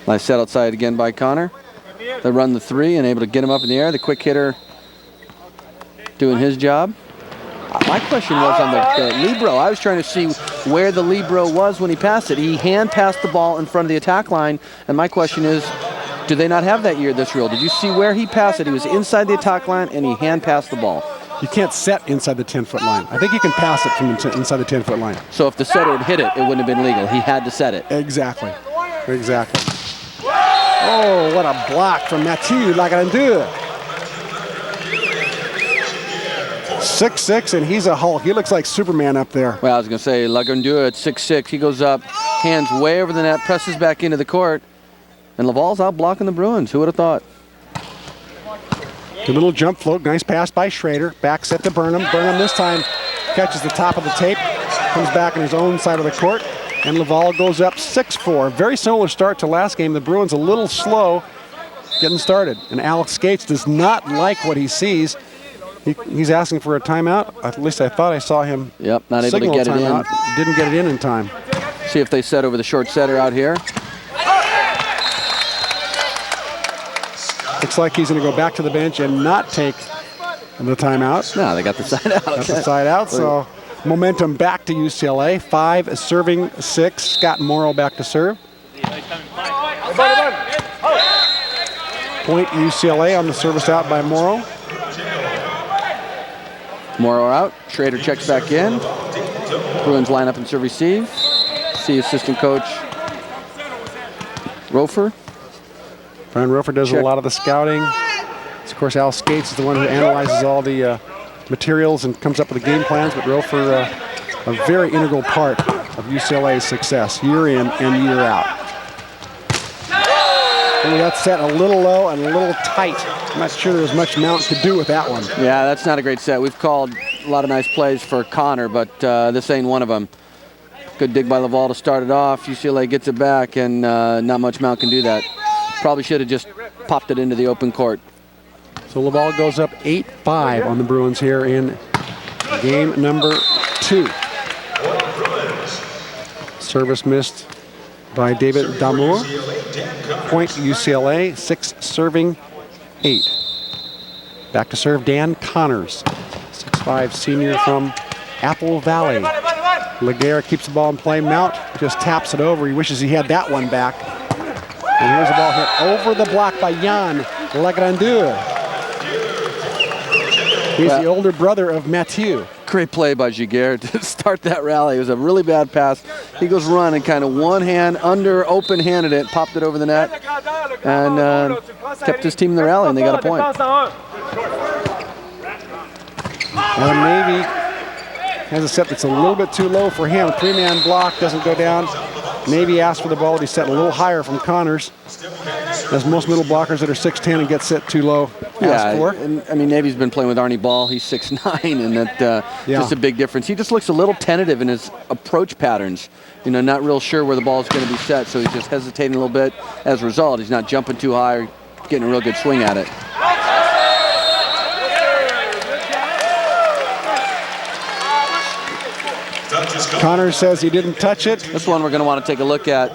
Nice set outside again by Connor. They run the 3 and able to get him up in the air. The quick hitter doing his job. My question was on the libero. I was trying to see where the libero was when he passed it. He hand passed the ball in front of the attack line, and my question is, do they not have that year this rule? Did you see where he passed it? He was inside the attack line and he hand passed the ball. You can't set inside the 10-foot line. I think you can pass it from inside the 10-foot line. So if the setter had hit it, it wouldn't have been legal. He had to set it. Exactly. Exactly. Oh, what a block from Mathieu Lagrandeur. 6'6", and he's a Hulk. He looks like Superman up there. Well, I was going to say, Lagrandeur at 6'6", he goes up, hands way over the net, presses back into the court, and Laval's out blocking the Bruins. Who would have thought? Good little jump float. Nice pass by Schrader. Back set to Burnham. Burnham this time catches the top of the tape, comes back on his own side of the court, and Laval goes up 6-4. Very similar start to last game. The Bruins a little slow getting started, and Alex Skates does not like what he sees. He's asking for a timeout. At least I thought I saw him. Yep, not able to get it in. Didn't get it in time. See if they set over the short setter out here. Looks like he's going to go back to the bench and not take the timeout. No, they got the side out. Got the side out, so momentum back to UCLA. 5 serving 6. Scott Morrow back to serve. Point UCLA on the service out by Morrow. Morrow out. Schrader checks back in. Bruins line up and serve receive. See assistant coach Rofer. Brian Rofer does a lot of the scouting. Of course, Al Skates is the one who analyzes all the materials and comes up with the game plans, but Rofer, a very integral part of UCLA's success, year in and year out. And that's set a little low and a little tight. I'm not sure there's much Mount could do with that one. Yeah, that's not a great set. We've called a lot of nice plays for Connor, but this ain't one of them. Good dig by Laval to start it off. UCLA gets it back, and not much Mount can do that. Probably should have just popped it into the open court. So Laval goes up 8-5 on the Bruins here in game number 2. Service missed by David Damour. Point UCLA, 6 serving 8. Back to serve Dan Connors, 6'5" senior from Apple Valley. Laguerre keeps the ball in play. Mount just taps it over. He wishes he had that one back. And here's the ball hit over the block by Yann Lagrandeur. He's the older brother of Mathieu. Great play by Giguère to start that rally. It was a really bad pass. He goes run and kind of one hand under, open-handed it, popped it over the net, and kept his team in the rally, and they got a point. And Navy has a set that's a little bit too low for him. 3-man block doesn't go down. Navy asked for the ball. He's set a little higher from Connors, as most middle blockers that are 6'10" and get set too low ask for. And, I mean, Navy's been playing with Arnie Ball. He's 6'9", and that just a big difference. He just looks a little tentative in his approach patterns. You know, not real sure where the ball is going to be set, so he's just hesitating a little bit. As a result, he's not jumping too high or getting a real good swing at it. Connor says he didn't touch it. This one we're going to want to take a look at.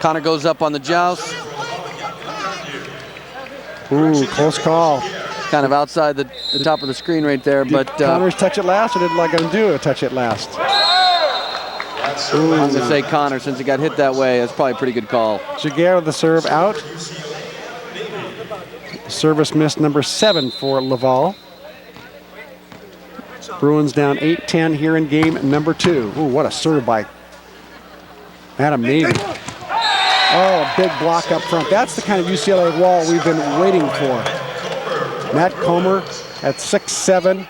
Connor goes up on the joust. Ooh, close call. kind of outside the top of the screen right there. Did but Connors touch it last, or did Lagrandeur touch it last? I'm going to say Connor, since he got hit that way. That's probably a pretty good call. Giguère with the serve out. Service miss number 7 for Laval. Bruins down 8-10 here in game number 2. Ooh, what a serve by Adam Navy. Oh, big block up front. That's the kind of UCLA wall we've been waiting for. Matt Comer at 6'7".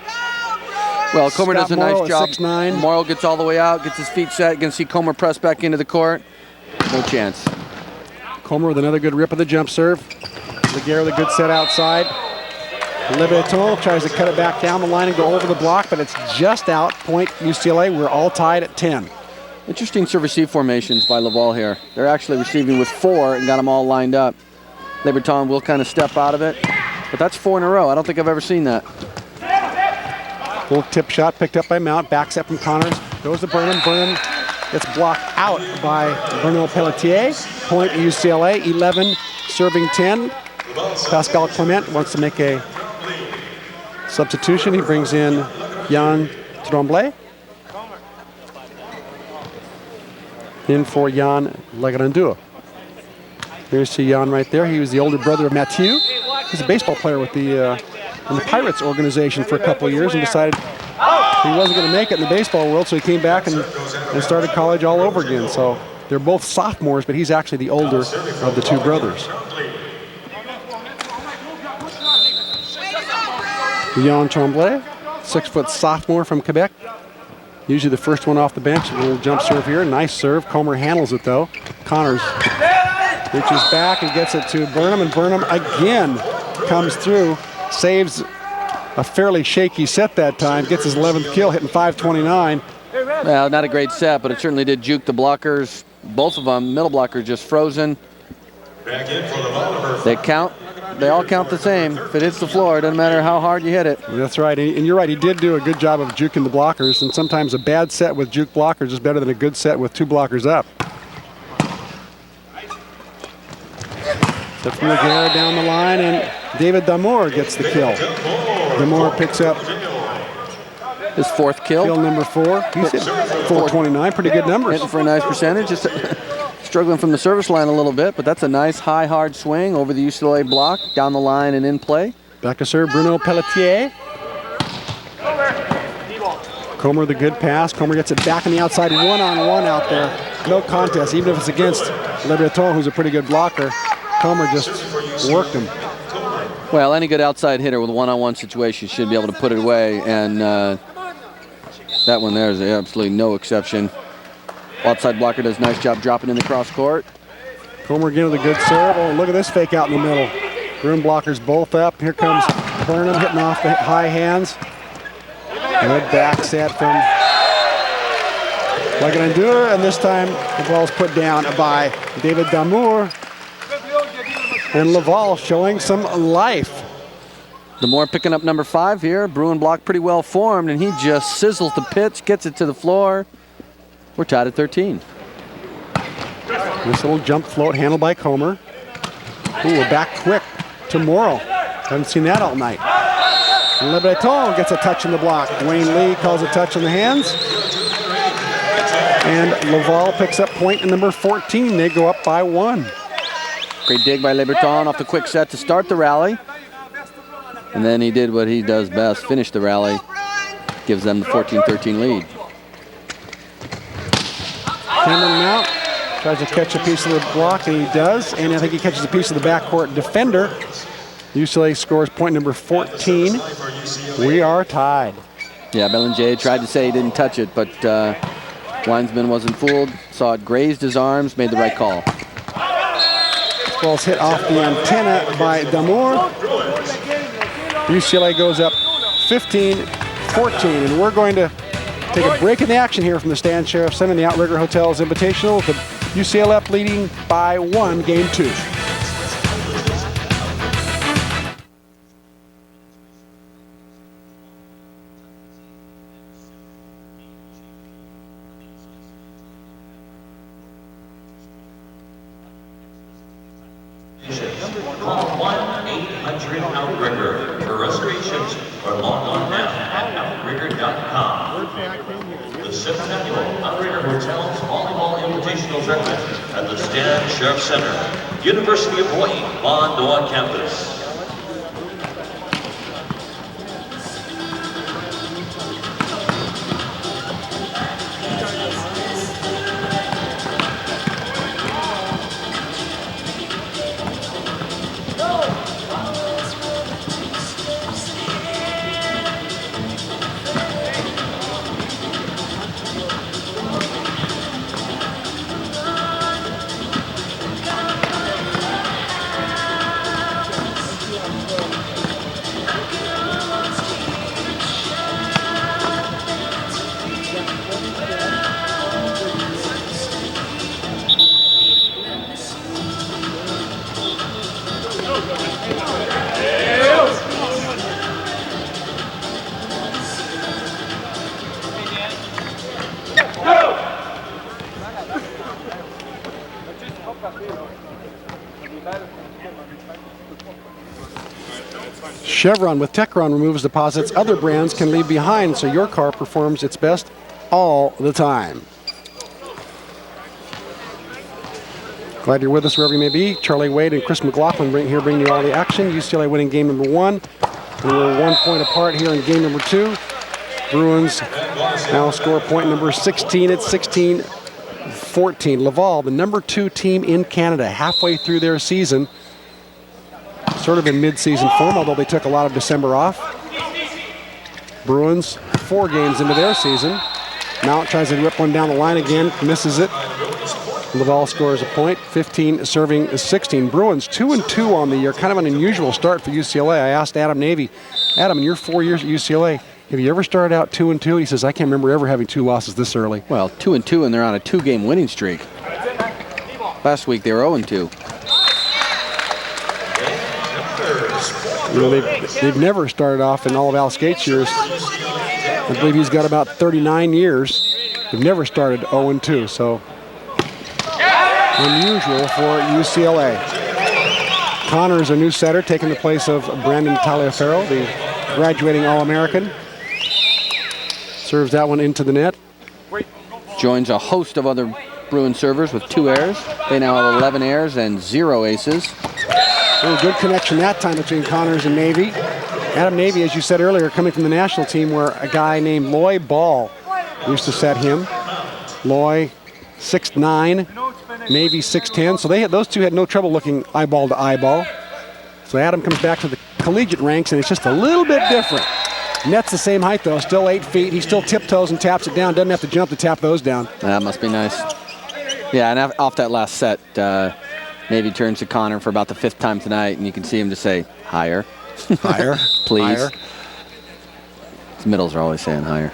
Well, Comer does a nice job. 6'9". Morrow gets all the way out, gets his feet set. You can see Comer press back into the court. No chance. Comer with another good rip of the jump serve. Giguère with a good set outside. Lebreton tries to cut it back down the line and go over the block, but it's just out. Point UCLA. We're all tied at 10. Interesting serve-receive formations by Laval here. They're actually receiving with 4 and got them all lined up. Lebreton will kind of step out of it, but that's 4 in a row. I don't think I've ever seen that. Full tip shot picked up by Mount. Back set from Connors. Goes to Burnham. Burnham gets blocked out by Bruno Pelletier. Point UCLA. 11 serving 10. Pascal Clement wants to make a substitution. He brings in Jan Tremblay. In for Jan Lagrandeur. Here's Jan right there. He was the older brother of Mathieu. He's a baseball player with the in the Pirates organization for a couple of years and decided he wasn't going to make it in the baseball world, so he came back and started college all over again. So they're both sophomores, but he's actually the older of the 2 brothers. Jan Tremblay, 6-foot sophomore from Quebec. Usually the first one off the bench. A little jump serve here. Nice serve. Comer handles it, though. Connors reaches back and gets it to Burnham, and Burnham again comes through. Saves a fairly shaky set that time. Gets his 11th kill, hitting .529. Well, not a great set, but it certainly did juke the blockers. Both of them, middle blocker just frozen. They count. They all count the same. If it hits the floor, it doesn't matter how hard you hit it. That's right, and you're right. He did do a good job of juking the blockers, and sometimes a bad set with juke blockers is better than a good set with 2 blockers up. Set from Giguère down the line, and David Damour gets the kill. Damour picks up his 4th kill. Kill number 4. He's hit .429, pretty good numbers. Hitting for a nice percentage. Just struggling from the service line a little bit, but that's a nice high, hard swing over the UCLA block, down the line and in play. Back to serve, Bruno Pelletier. Comer the good pass. Comer gets it back on the outside, one-on-one out there. No contest, even if it's against Lebreton, who's a pretty good blocker. Comer just worked him. Well, any good outside hitter with a one-on-one situation should be able to put it away, and that one there is absolutely no exception. Outside blocker does a nice job dropping in the cross court. Comer again with a good serve. Oh, look at this fake out in the middle. Room blockers both up. Here comes Burnham hitting off the high hands. Good back set from Lagrandeur, and this time the ball's put down by David Damour. And Laval showing some life. Damour picking up number 5 here. Bruin block pretty well formed, and he just sizzles the pitch, gets it to the floor. We're tied at 13. This little jump float handled by Comer. Ooh, we're back quick to Morrow. Haven't seen that all night. Lebreton gets a touch in the block. Wayne Lee calls a touch in the hands. And Laval picks up point in number 14. They go up by 1. Great dig by Lebreton off the quick set to start the rally. And then he did what he does best, finish the rally. Gives them the 14-13 lead. Cameron Mount tries to catch a piece of the block, and he does. And I think he catches a piece of the backcourt defender. UCLA scores point number 14. We are tied. Yeah, Bélanger tried to say he didn't touch it, but linesman wasn't fooled. Saw it grazed his arms, made the right call. This ball's hit off the antenna by Damour. UCLA goes up 15-14, and we're going to take a break in the action here from the Stan Sheriff Center in the Outrigger Hotel's Invitational. The UCLA leading by 1, game 2. Call 1-800-OUTRIGGER. For reservations or log on now at outrigger.com. The 7th Annual Outrigger Hotels Volleyball Invitational Tournament at the Stan Sheriff Center, University of Hawaii, Manoa campus. Chevron with Techron removes deposits other brands can leave behind, so your car performs its best all the time. Glad you're with us wherever you may be. Charlie Wade and Chris McLaughlin bring you all the action. UCLA winning game number 1. And we're 1 point apart here in game number 2. Bruins now score point number 16 at 16-14. Laval, the number 2 team in Canada, halfway through their season. Sort of in mid-season form, although they took a lot of December off. Bruins 4 games into their season. Mount tries to rip one down the line again, misses it. Laval scores a point, 15 serving 16. Bruins 2-2 on the year, kind of an unusual start for UCLA. I asked Adam Navy, Adam, in your 4 years at UCLA, have you ever started out 2-2? He says, I can't remember ever having 2 losses this early. Well, 2-2, and they're on a 2-game winning streak. Last week they were 0-2. You know, they've never started off in all of Al Skate's years. I believe he's got about 39 years. They've never started 0-2, so unusual for UCLA. Connor is a new setter, taking the place of Brandon Taliaferro, the graduating All-American. Serves that one into the net. Joins a host of other Bruin servers with 2 errors. They now have 11 errors and 0 aces. Good connection that time between Connors and Navy. Adam Navy, as you said earlier, coming from the national team where a guy named Loy Ball used to set him. Loy, 6'9", Navy 6'10", so those two had no trouble looking eyeball to eyeball. So Adam comes back to the collegiate ranks, and it's just a little bit different. Net's the same height, though, still 8 feet. He still tiptoes and taps it down, doesn't have to jump to tap those down. That must be nice. Yeah, and off that last set, Navy turns to Connor for about the 5th time tonight, and you can see him just say, higher. Higher. Please. Higher. His middles are always saying higher.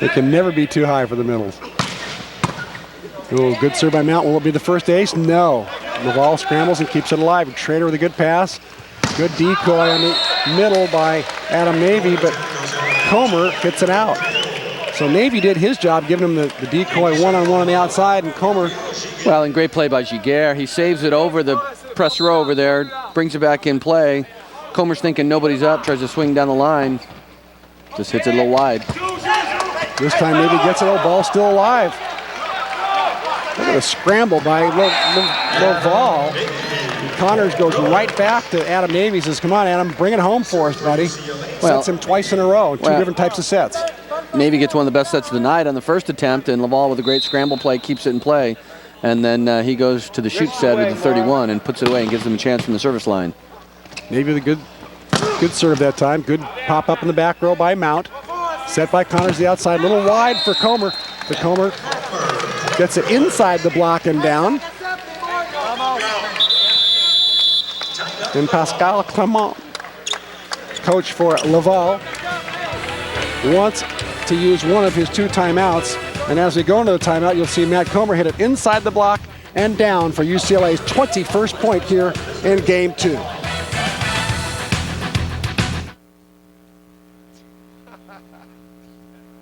It can never be too high for the middles. Ooh, good serve by Mount. Will it be the first ace? No. Laval scrambles and keeps it alive. Trader with a good pass. Good decoy on the middle by Adam Navy, but Comer hits it out. So Navy did his job, giving him the decoy one-on-one on the outside, and Comer. Well, and great play by Giguère. He saves it over the press row over there, brings it back in play. Comer's thinking nobody's up, tries to swing down the line. Just hits it a little wide. This time Navy gets it, ball still alive. Look at a scramble by Laval. Connors goes right back to Adam Navy, says, come on, Adam, bring it home for us, buddy. Sets him twice in a row, two different types of sets. Navy gets one of the best sets of the night on the first attempt, and Laval with a great scramble play keeps it in play. And then he goes to the shoot set at the 31 and puts it away and gives them a chance from the service line. Navy with a good serve that time. Good pop up in the back row by Mount. Set by Connors the outside, a little wide for Comer. But Comer gets it inside the block and down. And Pascal Clement, coach for Laval, wants to use one of his 2 timeouts. And as we go into the timeout, you'll see Matt Comer hit it inside the block and down for UCLA's 21st point here in game 2.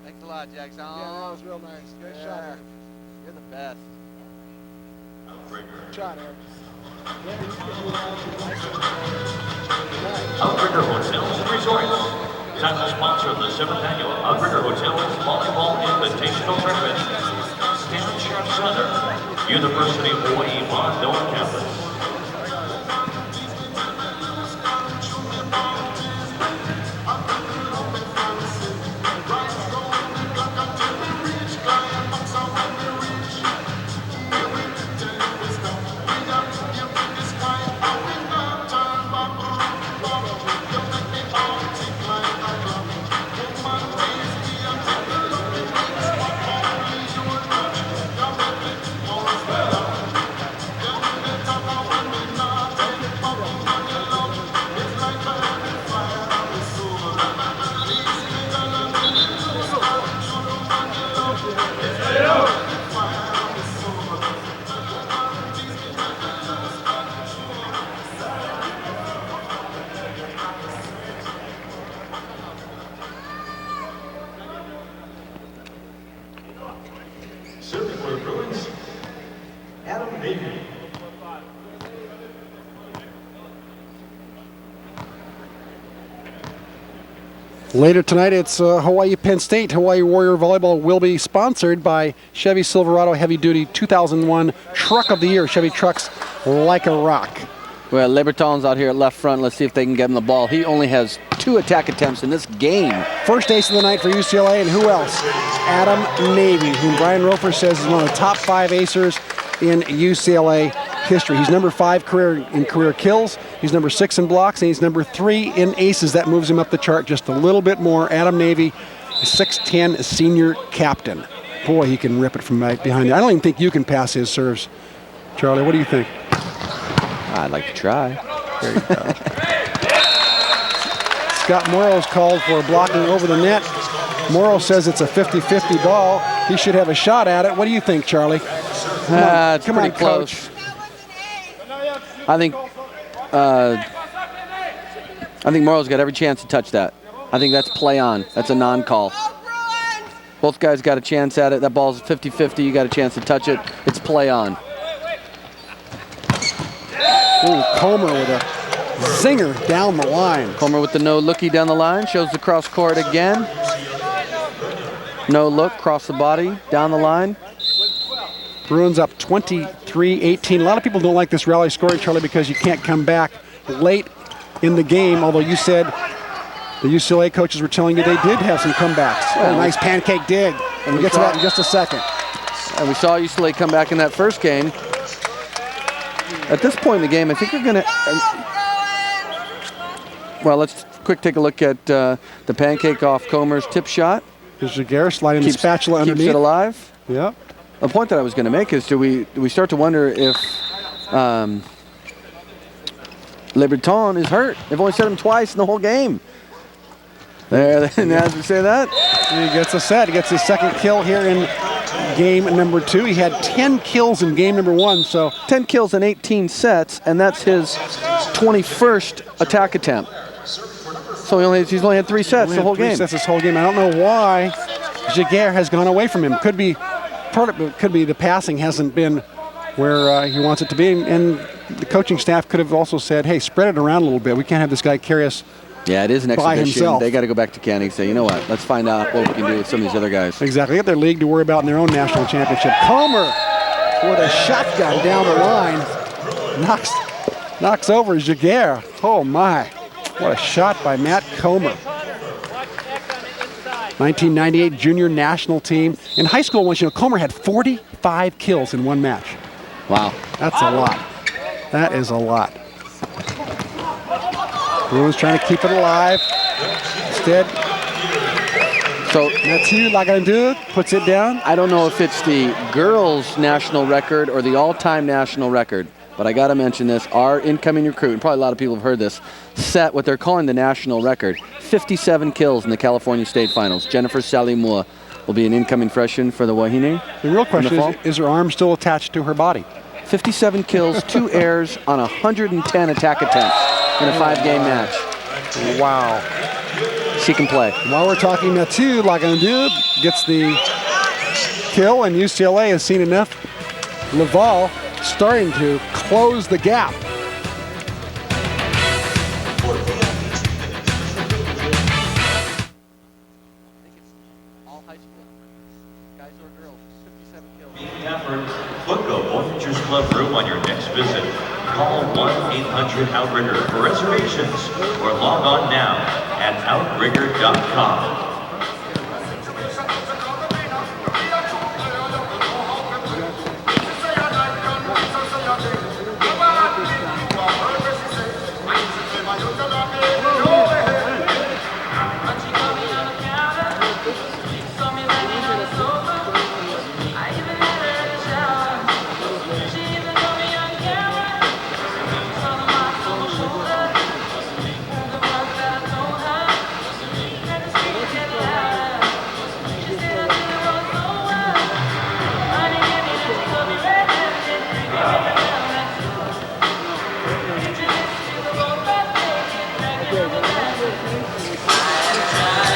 Thanks a lot, Jackson. Yeah, that was real nice. Great shot. You're the best. Outrigger Hotels and Resorts. Title sponsor of the 7th annual Outrigger Hotels Volleyball Invitational Tournament. Stan Sharp Center, University of Hawaii Mondale Campus. Serving for the Bruins, Adam Navy. Later tonight, it's Hawaii Penn State. Hawaii Warrior Volleyball will be sponsored by Chevy Silverado Heavy Duty 2001 Truck of the Year. Chevy trucks like a rock. Well, Lebreton's out here at left front. Let's see if they can get him the ball. He only has 2 attack attempts in this game. First ace of the night for UCLA, and who else? Adam Navy, whom Brian Roper says is one of the top 5 acers in UCLA history. He's number 5 in career kills, he's number 6 in blocks, and he's number 3 in aces. That moves him up the chart just a little bit more. Adam Navy, 6'10", senior captain. Boy, he can rip it from right behind there. I don't even think you can pass his serves. Charlie, what do you think? I'd like to try. There you go. Scott Morrow's called for blocking over the net. Morrow says it's a 50-50 ball. He should have a shot at it. What do you think, Charlie? It's pretty close. I think Morrow's got every chance to touch that. I think that's play on. That's a non-call. Both guys got a chance at it. That ball's 50-50. You got a chance to touch it. It's play on. Ooh, Comer with a zinger down the line. Comer with the no-looky down the line. Shows the cross court again. No look, cross the body, down the line. Bruins up 23-18. A lot of people don't like this rally scoring, Charlie, because you can't come back late in the game, although you said the UCLA coaches were telling you they did have some comebacks. Oh, nice pancake dig. And we'll get to that in just a second. And we saw UCLA come back in that first game. At this point in the game, I think you're going to... well, let's quick take a look at the pancake off Comer's tip shot. There's Giguère sliding the spatula underneath. Keeps it alive. Yep. A point that I was going to make is do we start to wonder if Lebreton is hurt? They've only set him twice in the whole game. There, as we say that. He gets a set. He gets his second kill here in game number 2. He had 10 kills in game number 1, so 10 kills in 18 sets, and that's his 21st attack attempt. So he's only had 3 sets the whole game. 3 sets this whole game. I don't know why Giguère has gone away from him. Could be the passing hasn't been where he wants it to be, and the coaching staff could have also said, hey, spread it around a little bit. We can't have this guy carry us. Yeah, it is an by exhibition. himself. They got to go back to Canning and say, you know what, let's find out what we can do with some of these other guys. Exactly. They have their league to worry about in their own national championship. Comer with a shotgun down the line. Knocks over Giguère. Oh, my. What a shot by Matt Comer. 1998 junior national team. In high school, once Comer had 45 kills in 1 match. Wow. That's a lot. That is a lot. Bruins trying to keep it alive. Instead, so Mathieu Lagrandeur puts it down. I don't know if it's the girls' national record or the all-time national record, but I got to mention this. Our incoming recruit, and probably a lot of people have heard this, set what they're calling the national record. 57 kills in the California State Finals. Jennifer Salimua will be an incoming freshman for the Wahine. The real question is her arm still attached to her body? 57 kills, 2 errors on 110 attack attempts in a 5-game match. Wow. She can play. While we're talking, Mathieu Lagrandeur gets the kill, and UCLA has seen enough. Laval starting to close the gap. Book a Voyagers Club room on your next visit. Call 1-800-OUTRIGGER for reservations or log on now at outrigger.com.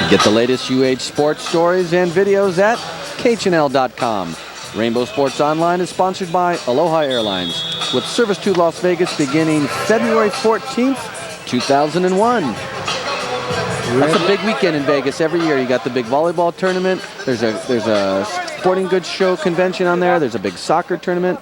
Get the latest UH sports stories and videos at KHNL.com. Rainbow Sports Online is sponsored by Aloha Airlines, with service to Las Vegas beginning February 14th, 2001. That's a big weekend in Vegas every year. You got the big volleyball tournament. There's a sporting goods show convention on there. There's a big soccer tournament,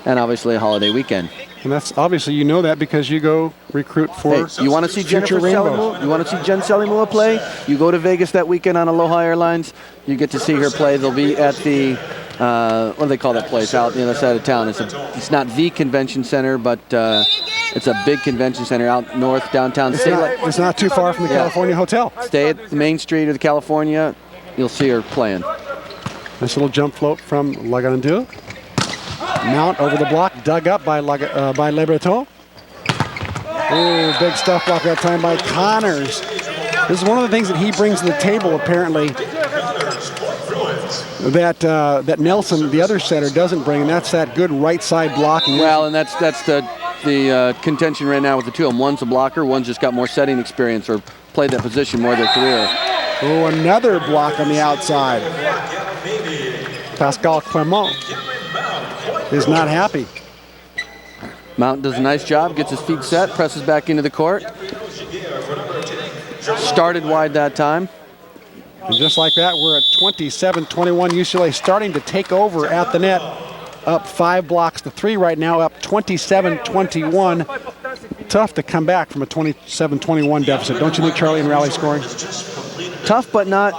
and obviously a holiday weekend. And that's obviously, you know that because you go recruit for. Hey, you want to see Jennifer Salimua? You want to see Jen Salimua play? You go to Vegas that weekend on Aloha Airlines. You get to see her play. They'll be at the what do they call that place out on the other side of town? It's not the convention center, but it's a big convention center out north downtown. It's not too far from the California Hotel. Stay at the main street of the California. You'll see her playing. Nice little jump float from Lagrandeur. Mount over the block, dug up by Lebreton. Oh, big stuff block that time by Connors. This is one of the things that he brings to the table, apparently, that Nelson, the other setter, doesn't bring, and that's that good right side blocking. Well, and that's the contention right now with the two of them. One's a blocker, one's just got more setting experience or played that position more their career. Oh, another block on the outside. Pascal Clement is not happy. Mount does a nice job, gets his feet set, presses back into the court. Started wide that time. And just like that, we're at 27-21. UCLA starting to take over at the net. Up 5 blocks to 3 right now, up 27-21. Tough to come back from a 27-21 deficit. Don't you think, Charlie, in rally scoring? Tough, but not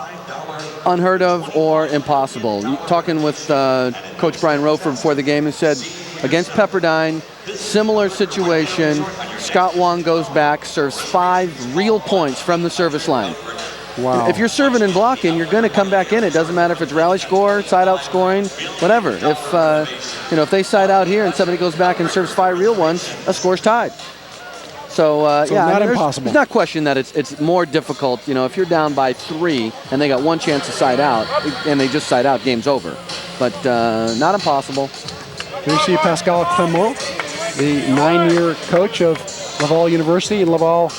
unheard of or impossible. Talking with Coach Brian Rofer before the game, and said against Pepperdine, similar situation. Scott Wong goes back, serves 5 real points from the service line. Wow. If you're serving and blocking, you're going to come back in. It doesn't matter if it's rally score, side out scoring, whatever. If they side out here and somebody goes back and serves 5 real ones, a score's tied. So not impossible. There's not question that it's more difficult. If you're down by 3 and they got 1 chance to side out and they just side out, game's over. But not impossible. Here you see Pascal Clement, the 9-year coach of Laval University. And Laval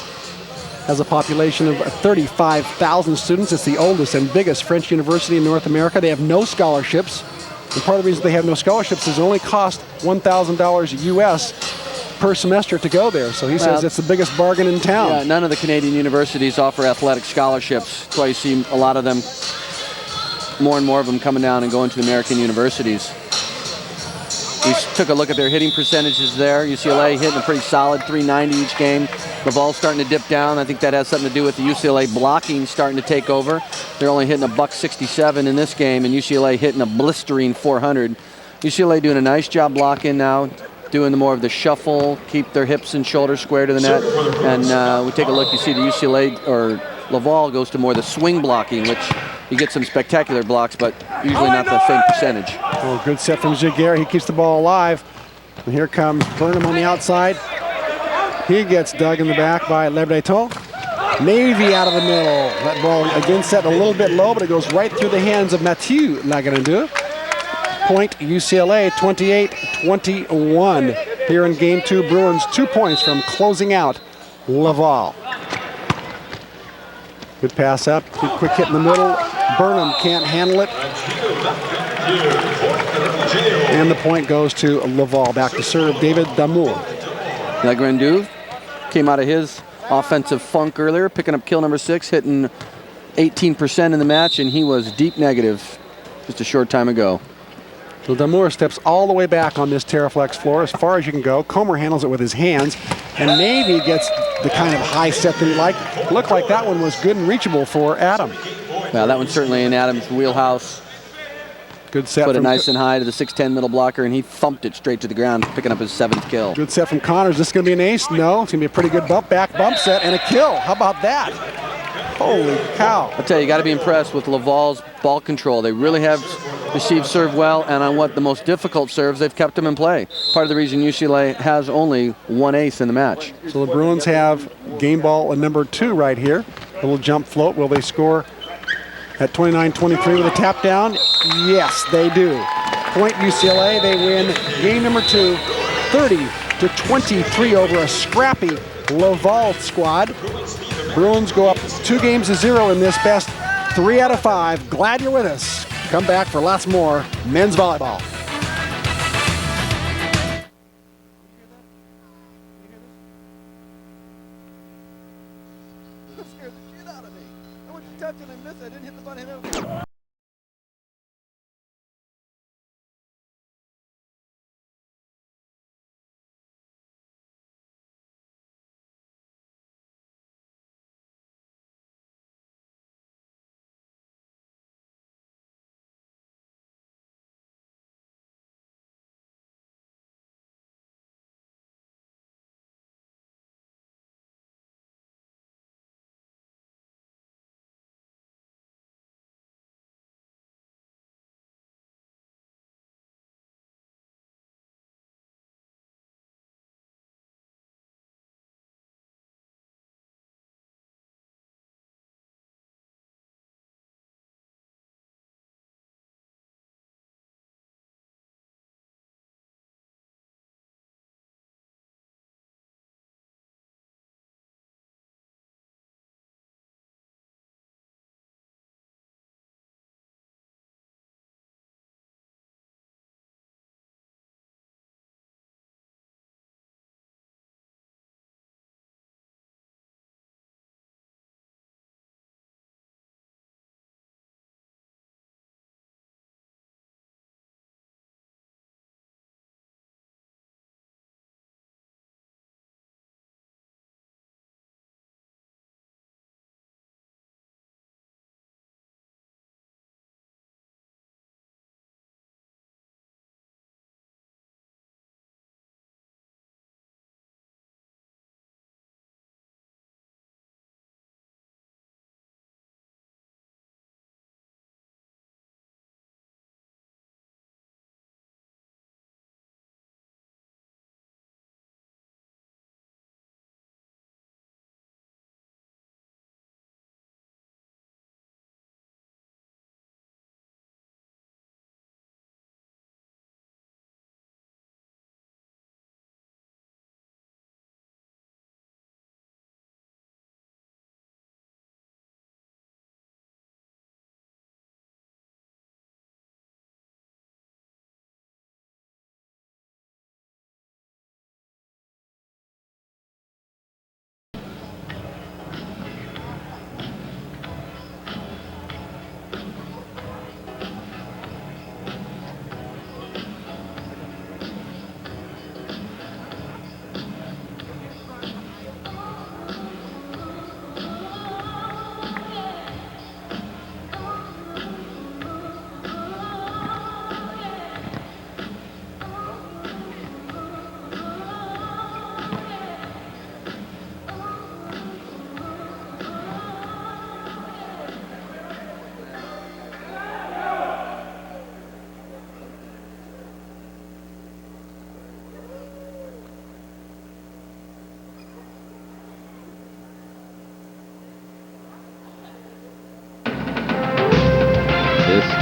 has a population of 35,000 students. It's the oldest and biggest French university in North America. They have no scholarships. And part of the reason they have no scholarships is it only cost $1,000 US per semester to go there. So he says it's the biggest bargain in town. Yeah, none of the Canadian universities offer athletic scholarships. That's why you see a lot of them, more and more of them coming down and going to the American universities. We took a look at their hitting percentages there. UCLA hitting a pretty solid 390 each game. Laval's starting to dip down. I think that has something to do with the UCLA blocking starting to take over. They're only hitting a $167 in this game, and UCLA hitting a blistering 400. UCLA doing a nice job blocking now, doing more of the shuffle, keep their hips and shoulders square to the net. And we take a look, you see the UCLA, or Laval goes to more the swing blocking, which you get some spectacular blocks, but usually not the same percentage. Oh, good set from Giguère. He keeps the ball alive. And here comes Burnham on the outside. He gets dug in the back by Lebreton. Navy out of the middle. That ball again set a little bit low, but it goes right through the hands of Mathieu Lagrandeur. Point UCLA 28-21. Here in game 2, Bruins 2 points from closing out Laval. Good pass up, good quick hit in the middle. Burnham can't handle it. And the point goes to Laval. Back to serve David Damour. Lagrandeur came out of his offensive funk earlier, picking up kill number 6, hitting 18% in the match, and he was deep negative just a short time ago. So Damour steps all the way back on this Terraflex floor as far as you can go. Comer handles it with his hands, and maybe gets the kind of high set that he liked. Looked like that one was good and reachable for Adam. Well, that one's certainly in Adam's wheelhouse. Good set. Put it nice and high to the 6'10" middle blocker, and he thumped it straight to the ground, picking up his 7th kill. Good set from Connors. This is going to be an ace? No, it's going to be a pretty good back bump set and a kill. How about that? Holy cow. I'll tell you, you got to be impressed with Laval's ball control. They really have received serve well, and on what the most difficult serves, they've kept them in play. Part of the reason UCLA has only 1 ace in the match. So the Bruins have game ball number 2 right here. Little jump float. Will they score at 29-23 with a tap down? Yes, they do. Point UCLA. They win game number 2, 30-23 over a scrappy Laval squad. Bruins go up 2-0 in this best 3 out of 5. Glad you're with us. Come back for lots more men's volleyball. That scared the shit out of me. I went to touch it and miss it. I didn't hit the button.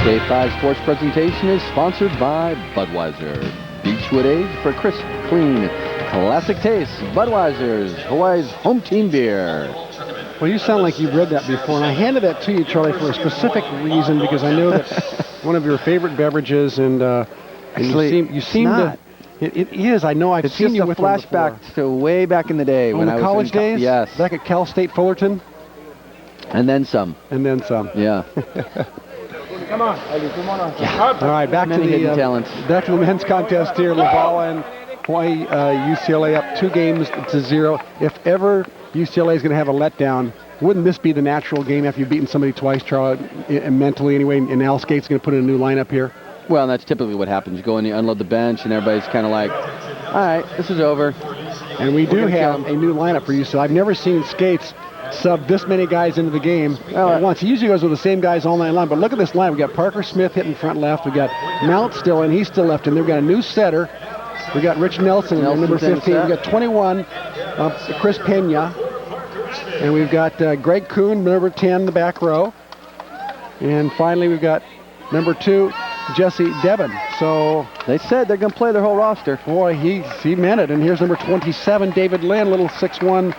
K5 Sports presentation is sponsored by Budweiser. Beechwood Age for crisp, clean, classic taste. Budweiser's Hawaii's home team beer. Well, you sound like you've read that before, and I handed that to you, Charlie, for a specific reason, because I know that one of your favorite beverages, and And Actually, you seem to. not. It is. I know. I've It's seen just you a with them before. flashback to way back in the day Oh, when the I was college in days. Yes. Back at Cal State Fullerton, And then some. and then some. Yeah. Come on. All right, back Many to hidden the talents. back to the men's contest here. Laval and Hawaii, UCLA up 2-0. If ever UCLA is going to have a letdown, wouldn't this be the natural game after you've beaten somebody twice, Charlie, mentally anyway? And Al Skate's going to put in a new lineup here. Well, and that's typically what happens. You go in, you unload the bench, and everybody's kind of like, all right, this is over. And we do gonna have kill a new lineup for UCLA. I've never seen Skates sub this many guys into the game at once. He usually goes with the same guys all night long. But look at this line. We've got Parker Smith hitting front left. We've got Mount still in. He's still left in there. We've got a new setter. We've got Rich Nelson in there, number 15. We've got 21, Chris Pena. And we've got Greg Kuhn, number 10, in the back row. And finally, we've got number 2, Jesse Devon. So They said they're going to play their whole roster. boy, he meant it. And here's number 27, David Lynn, little 6'1"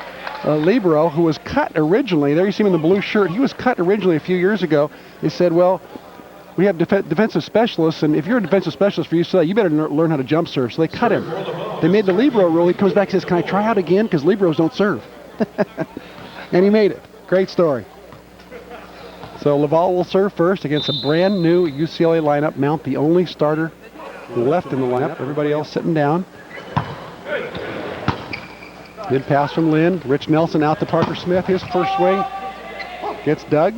libero, who was cut originally. There you see him in the blue shirt. He was cut originally a few years ago. They said, well, we have defensive specialists, and if you're a defensive specialist for UCLA, you better learn how to jump serve. So they cut him. They made the libero rule. He comes back and says, can I try out again? Because liberos don't serve. And he made it. Great story. So Laval will serve first against a brand new UCLA lineup. Mount, the only starter left in the lineup. Everybody else sitting down. Good pass from Lynn. Rich Nelson out to Parker Smith. His first swing gets dug.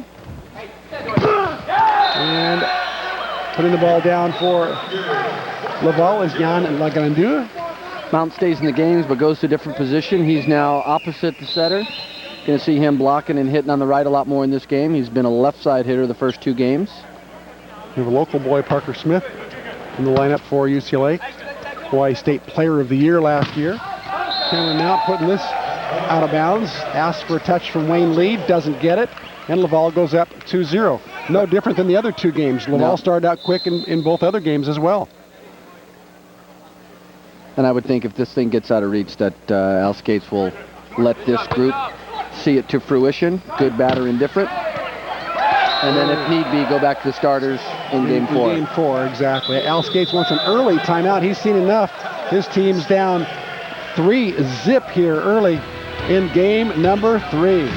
And putting the ball down for Laval is Jan Lagrandeur. Mount stays in the games but goes to a different position. He's now opposite the setter. Going to see him blocking and hitting on the right a lot more in this game. He's been a left side hitter the first 2 games. We have a local boy, Parker Smith, in the lineup for UCLA. Hawaii State Player of the Year last year. Cameron Mount putting this out of bounds. Asks for a touch from Wayne Lee, doesn't get it. And Laval goes up 2-0. No different than the other 2 games. Laval started out quick in both other games as well. And I would think if this thing gets out of reach that Al Skates will let this group see it to fruition. Good, bad, or indifferent. And then if need be, go back to the starters in game 4. In game 4, exactly. Al Skates wants an early timeout. He's seen enough. His team's down 3-0 here early in game number 3.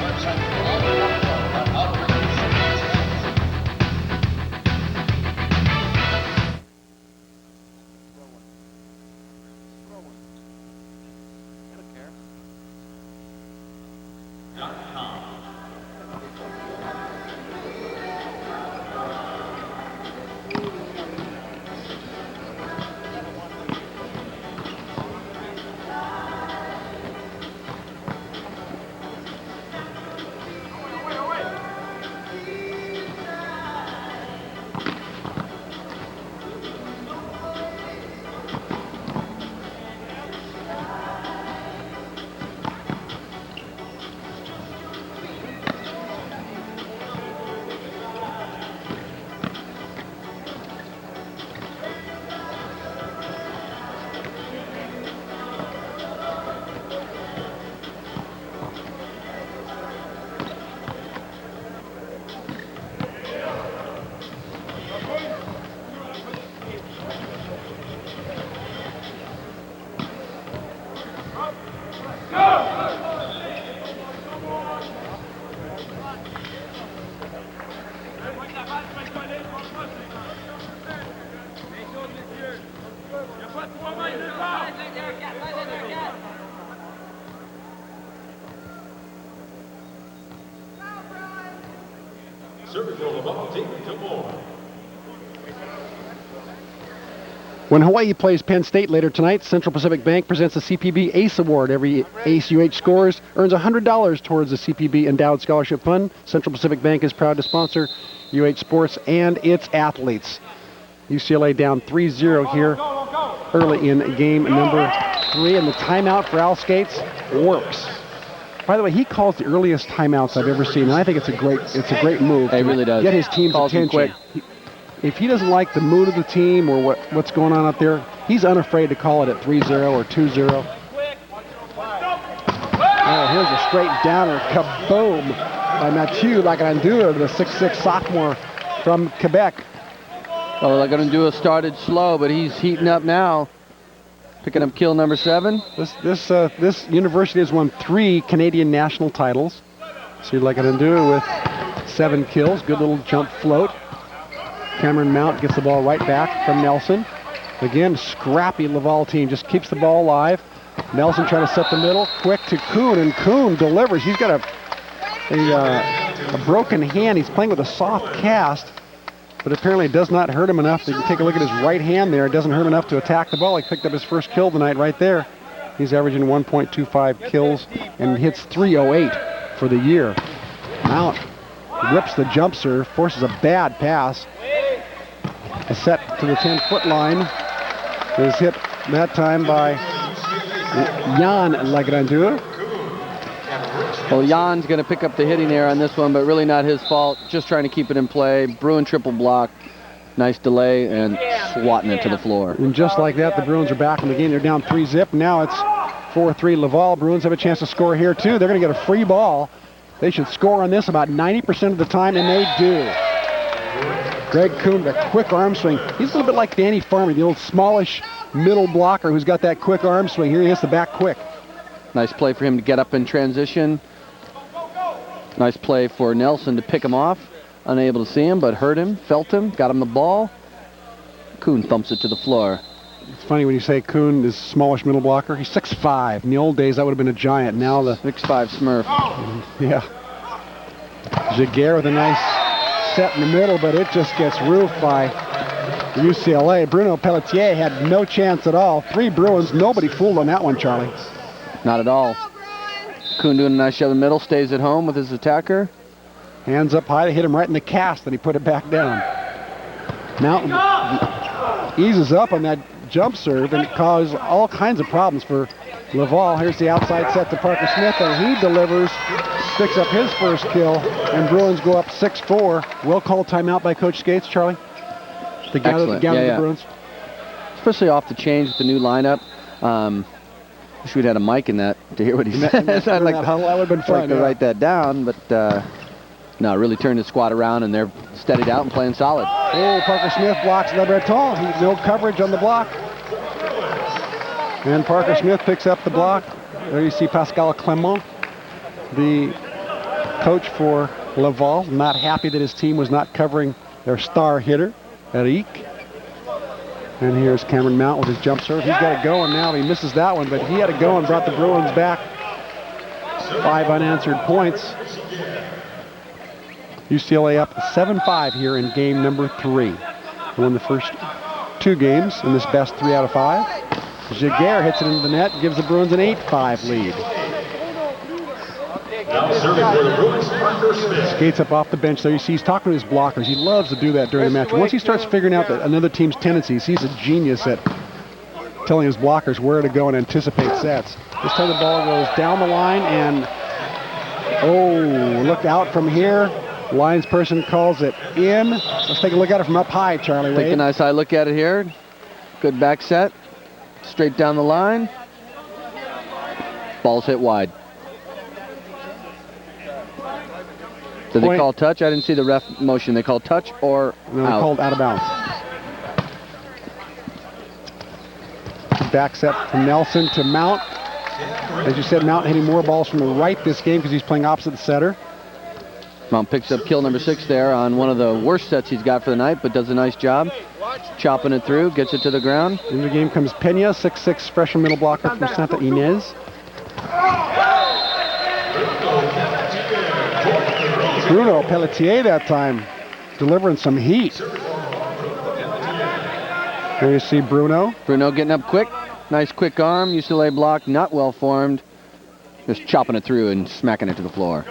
Serving for Laval, taking to Moore. When Hawaii plays Penn State later tonight, Central Pacific Bank presents the CPB ACE Award. Every ACE UH scores earns $100 towards the CPB Endowed Scholarship Fund. Central Pacific Bank is proud to sponsor UH sports and its athletes. UCLA down 3-0 here early in game number 3, and the timeout for Al Skates works. By the way, he calls the earliest timeouts I've ever seen, and I think it's a great move. He really does. Get his team's Calls them attention. quick. If he doesn't like the mood of the team or what's going on out there, he's unafraid to call it at 3-0 or 2-0. Oh, here's a straight downer, kaboom, by Mathieu Lagrandeur, the 6'6" sophomore from Quebec. Well, they're going to do a started slow, but he's heating up now. Picking up kill number 7. This university has won 3 Canadian national titles. See what I can do with 7 kills. Good little jump float. Cameron Mount gets the ball right back from Nelson. Again, scrappy Laval team just keeps the ball alive. Nelson trying to set the middle. Quick to Kuhn, and Kuhn delivers. He's got a broken hand. He's playing with a soft cast, but apparently it does not hurt him enough. You can take a look at his right hand there. It doesn't hurt him enough to attack the ball. He picked up his first kill tonight right there. He's averaging 1.25 kills and hits .308 for the year. Mount rips the jump serve, forces a bad pass. A set to the 10-foot line is hit that time by Jan Lagrandeur. Well, Jan's going to pick up the hitting there on this one, but really not his fault. Just trying to keep it in play. Bruin triple block. Nice delay and swatting it to the floor. And just like that, the Bruins are back in the game. They're down 3-zip. Now it's 4-3 Laval. Bruins have a chance to score here, too. They're going to get a free ball. They should score on this about 90% of the time, and they do. Greg Kuhn, the quick arm swing. He's a little bit like Danny Farmer, the old smallish middle blocker who's got that quick arm swing. Here he hits the back quick. Nice play for him to get up in transition. Nice play for Nelson to pick him off. Unable to see him, but heard him, felt him, got him the ball. Kuhn thumps it to the floor. It's funny when you say Kuhn is smallish middle blocker. He's 6'5". In the old days, that would have been a giant. Now the 6'5" Smurf. Yeah. Giguère with a nice set in the middle, but it just gets roofed by UCLA. Bruno Pelletier had no chance at all. 3 Bruins, nobody fooled on that one, Charlie. Not at all. Kuhn doing a nice shove in the middle, stays at home with his attacker. Hands up high, they hit him right in the cast, and he put it back down. Mountain eases up on that jump serve and caused all kinds of problems for Laval. Here's the outside set to Parker Smith, and he delivers, picks up his first kill, and Bruins go up 6-4. Well called timeout by Coach Skates, Charlie. To gather the Bruins. Especially off the change with the new lineup. Wish we'd had a mic in that to hear what he said. That would have been fun. I'd like to write that down, but no, really turned the squad around, and they're steadied out and playing solid. Oh, Parker Smith blocks Lebreton. He's no coverage on the block. And Parker Smith picks up the block. There you see Pascal Clement, the coach for Laval, not happy that his team was not covering their star hitter, Éric. And here's Cameron Mount with his jump serve. He's got it going now. He misses that one, but he had it go and brought the Bruins back 5 unanswered points. UCLA up 7-5 here in game number 3. They won the first 2 games in this best 3 out of 5. Giguère hits it into the net, gives the Bruins an 8-5 lead. Now serving for the Bruins, Parker Smith. Skates up off the bench there. You see he's talking to his blockers. He loves to do that during the match. Once he starts figuring out that another team's tendencies, he's a genius at telling his blockers where to go and anticipate sets. This time the ball goes down the line, and oh, look out from here. Linesperson calls it in. Let's take a look at it from up high, Charlie. Take a nice eye look at it here. Good back set. Straight down the line. Ball's hit wide. Did they call touch? I didn't see the ref motion. They called touch or no, they called out of bounds. Back set from Nelson to Mount. As you said, Mount hitting more balls from the right this game because he's playing opposite the setter. Mount picks up kill number 6 there on one of the worst sets he's got for the night, but does a nice job chopping it through, gets it to the ground. In the game comes Pena, 6'6" freshman middle blocker from Santa Ynez. Bruno Pelletier that time, delivering some heat. There you see Bruno. Bruno getting up quick. Nice quick arm. UCLA block, not well formed. Just chopping it through and smacking it to the floor.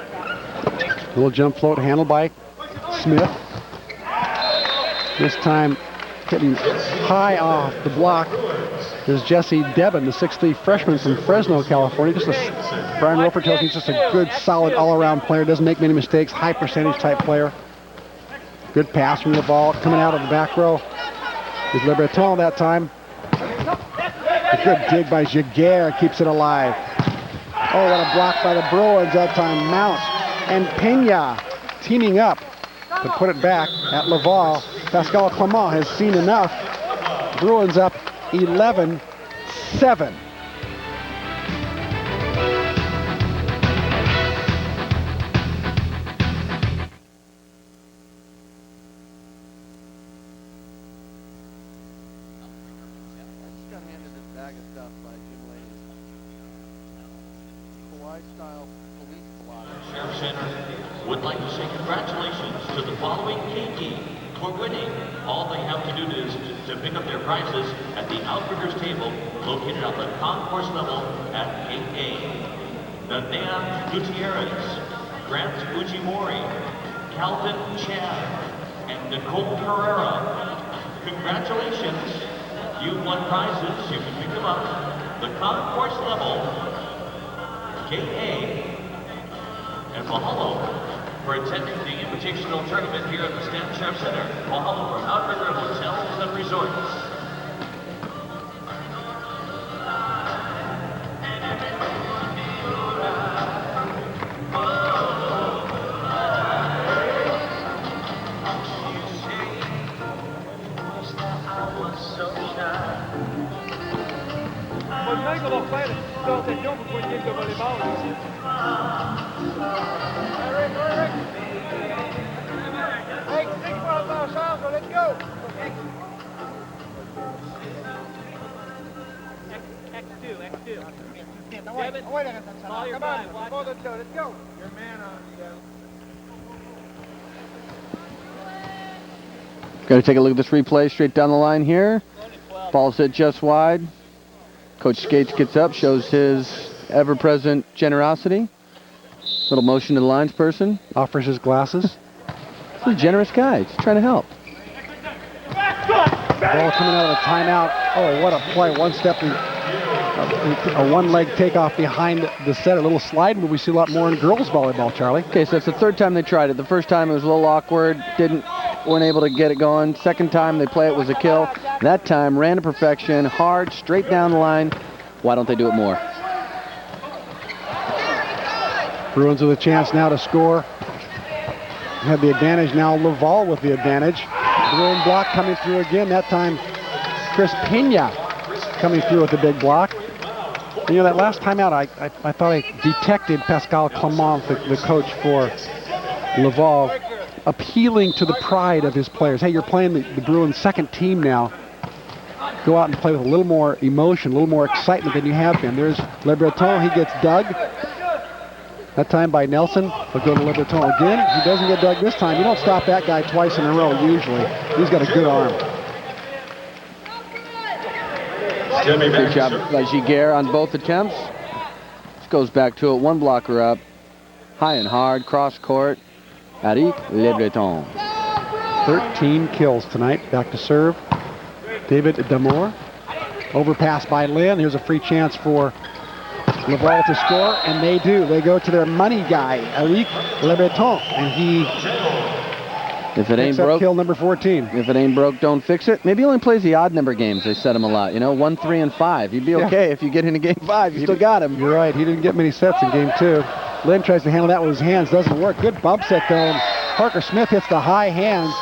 Little jump float handled by Smith. This time hitting high off the block is Jesse Devin, the 6'3" freshman from Fresno, California. Brian Roper tells me he's just a good, solid, all-around player. Doesn't make many mistakes. High percentage type player. Good pass from the ball. Coming out of the back row is Lebreton that time. A good dig by Giguère keeps it alive. Oh, what a block by the Bruins that time. Mount and Pena teaming up to put it back at Laval. Pascal Clement has seen enough. Bruins up 11-7. Sheriff Center would like to say congratulations to the following KT for winning. All they have to do is to pick up their prizes at the Outriggers table located on the concourse level at Gate A. Nadean Gutierrez, Grant Ujimori, Calvin Chan, and Nicole Pereira. Congratulations. You've won prizes. You can pick them up. The concourse level, Gate A. And mahalo for attending the invitational tournament here at the Stan Sheriff Center. Mahalo from Outrigger Hotels and Resorts. Got to take a look at this replay straight down the line here. Ball's hit just wide. Coach Skates gets up, shows his ever-present generosity. Little motion to the lines person. Offers his glasses. He's a generous guy. He's trying to help. Ball coming out of a timeout. Oh, what a play. One step, a one-leg takeoff behind the set. A little slide move we see a lot more in girls volleyball, Charlie. Okay, so it's the third time they tried it. The first time it was a little awkward. Weren't able to get it going. Second time they play it was a kill. That time ran to perfection, hard, straight down the line. Why don't they do it more? Bruins with a chance now to score. Have the advantage now. Laval with the advantage. Bruin block coming through again. That time Chris Pena coming through with the big block. And, you know, that last time out, I thought I detected Pascal Clement, the coach for Laval, appealing to the pride of his players. Hey, you're playing the Bruins' second team now. Go out and play with a little more emotion, a little more excitement than you have been. There's Lebreton. He gets dug. That time by Nelson. We'll go to Lebreton again. He doesn't get dug this time. You don't stop that guy twice in a row usually. He's got a good arm. Good job by Giguère on both attempts. This goes back to it. One blocker up. High and hard. Cross court. Éric Lebreton. 13 kills tonight. Back to serve. David Damour. Overpass by Lynn. Here's a free chance for Laval to score, and they do. They go to their money guy, Éric Lebreton, and he if it ain't broke, kill number 14. If it ain't broke, don't fix it. Maybe he only plays the odd number games. They set him a lot. You know, 1, 3, and 5. You'd be okay if you get into game 5. You still got him. You're right. He didn't get many sets in game 2. Lynn tries to handle that with his hands. Doesn't work. Good bump set, though. And Parker Smith hits the high hands.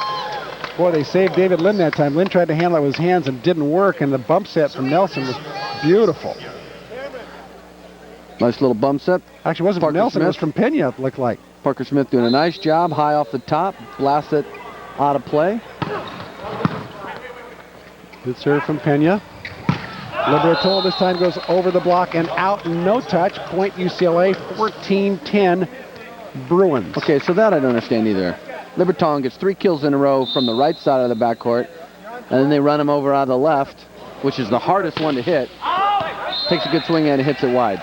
Boy, they saved David Lynn that time. Lynn tried to handle it with his hands and didn't work, and the bump set from Nelson was beautiful. Nice little bump set. Actually, it wasn't from Nelson. It was from Pena, it looked like. Parker Smith doing a nice job. High off the top. Blast it out of play. Good serve from Pena. Lebreton this time goes over the block and out. No touch. Point UCLA. 14-10 Bruins. Okay, so that I don't understand either. Lebreton gets 3 kills in a row from the right side of the backcourt, and then they run him over out of the left, which is the hardest one to hit. Takes a good swing and hits it wide.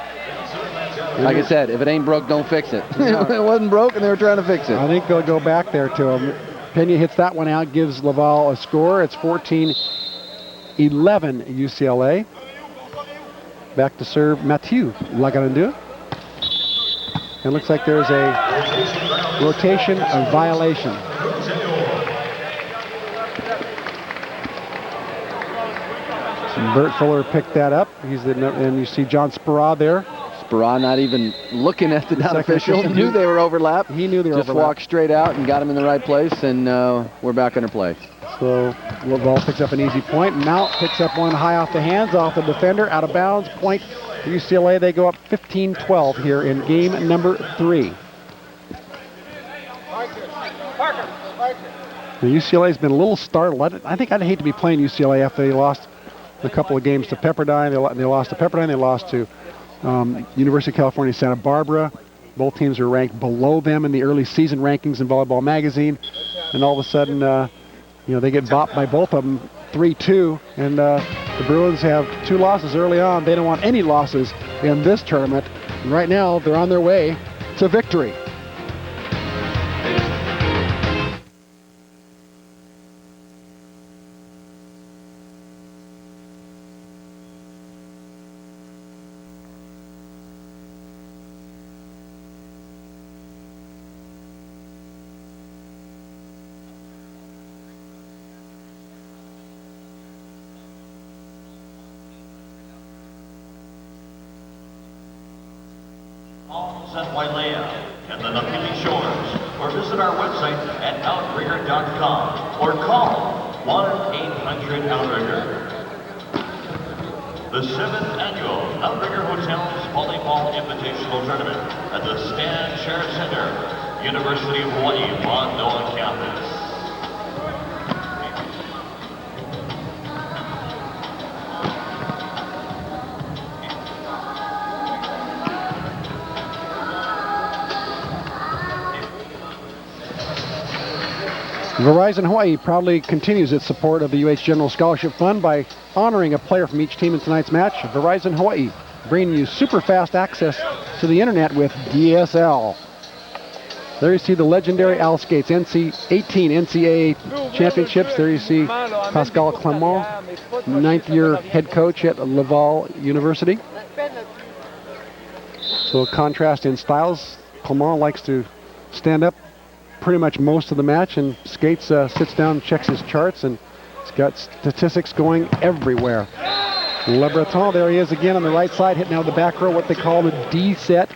Like I said, if it ain't broke, don't fix it. It wasn't broke, and they were trying to fix it. I think they'll go back there to him. Pena hits that one out, gives Laval a score. It's 14-11 UCLA. Back to serve Mathieu Lagrandeur. It looks like there's a rotation of violation. Bert Fuller picked that up. And you see John Spera there. Spera not even looking at the down official. Knew they were overlapped. He knew they were overlapped. Just walked straight out and got him in the right place, and we're back under play. So Laval picks up an easy point. Mount picks up one high off the hands, off the defender, out of bounds. Point UCLA. They go up 15-12 here in game number 3. The UCLA's been a little startled. I think I'd hate to be playing UCLA after they lost a couple of games to Pepperdine. They lost to Pepperdine. They lost to University of California, Santa Barbara. Both teams are ranked below them in the early season rankings in Volleyball Magazine. And all of a sudden, they get bopped by both of them 3-2. And the Bruins have 2 losses early on. They don't want any losses in this tournament. And right now, they're on their way to victory. At Wailea and the Nittany Shores, or visit our website at outrigger.com or call 1-800-OUTRIGGER. The 7th annual Outrigger Hotels Volleyball Invitational Tournament at the Stan Sheriff Center, University of Hawaii, Manoa campus. Verizon Hawaii proudly continues its support of the UH General Scholarship Fund by honoring a player from each team in tonight's match. Verizon Hawaii, bringing you super fast access to the internet with DSL. There you see the legendary Al Skates, 18 NCAA championships. There you see Pascal Clement, 9th year head coach at Laval University. So a contrast in styles. Clement likes to stand up pretty much most of the match, and Skates sits down, checks his charts, and he's got statistics going everywhere. Lebreton, there he is again on the right side, hitting out of the back row, what they call the D set,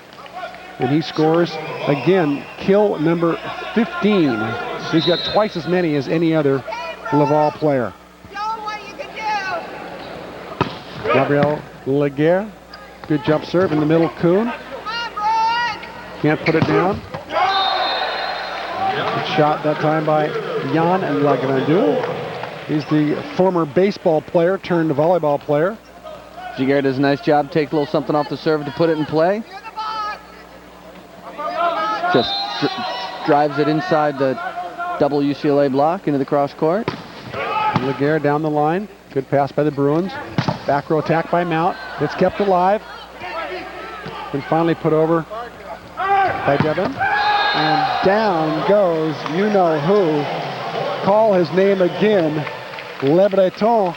and he scores again, kill number 15. He's got twice as many as any other Laval player. Gabriel Giguère, good jump serve in the middle, Kuhn. Can't put it down. Good shot that time by Jan Lagrandeur. He's the former baseball player turned volleyball player. Giguère does a nice job, take a little something off the serve to put it in play. Just drives it inside the double UCLA block into the cross court. Giguère down the line. Good pass by the Bruins. Back row attack by Mount. It's kept alive. And finally put over by Devin. And down goes you-know-who. Call his name again, Lebreton.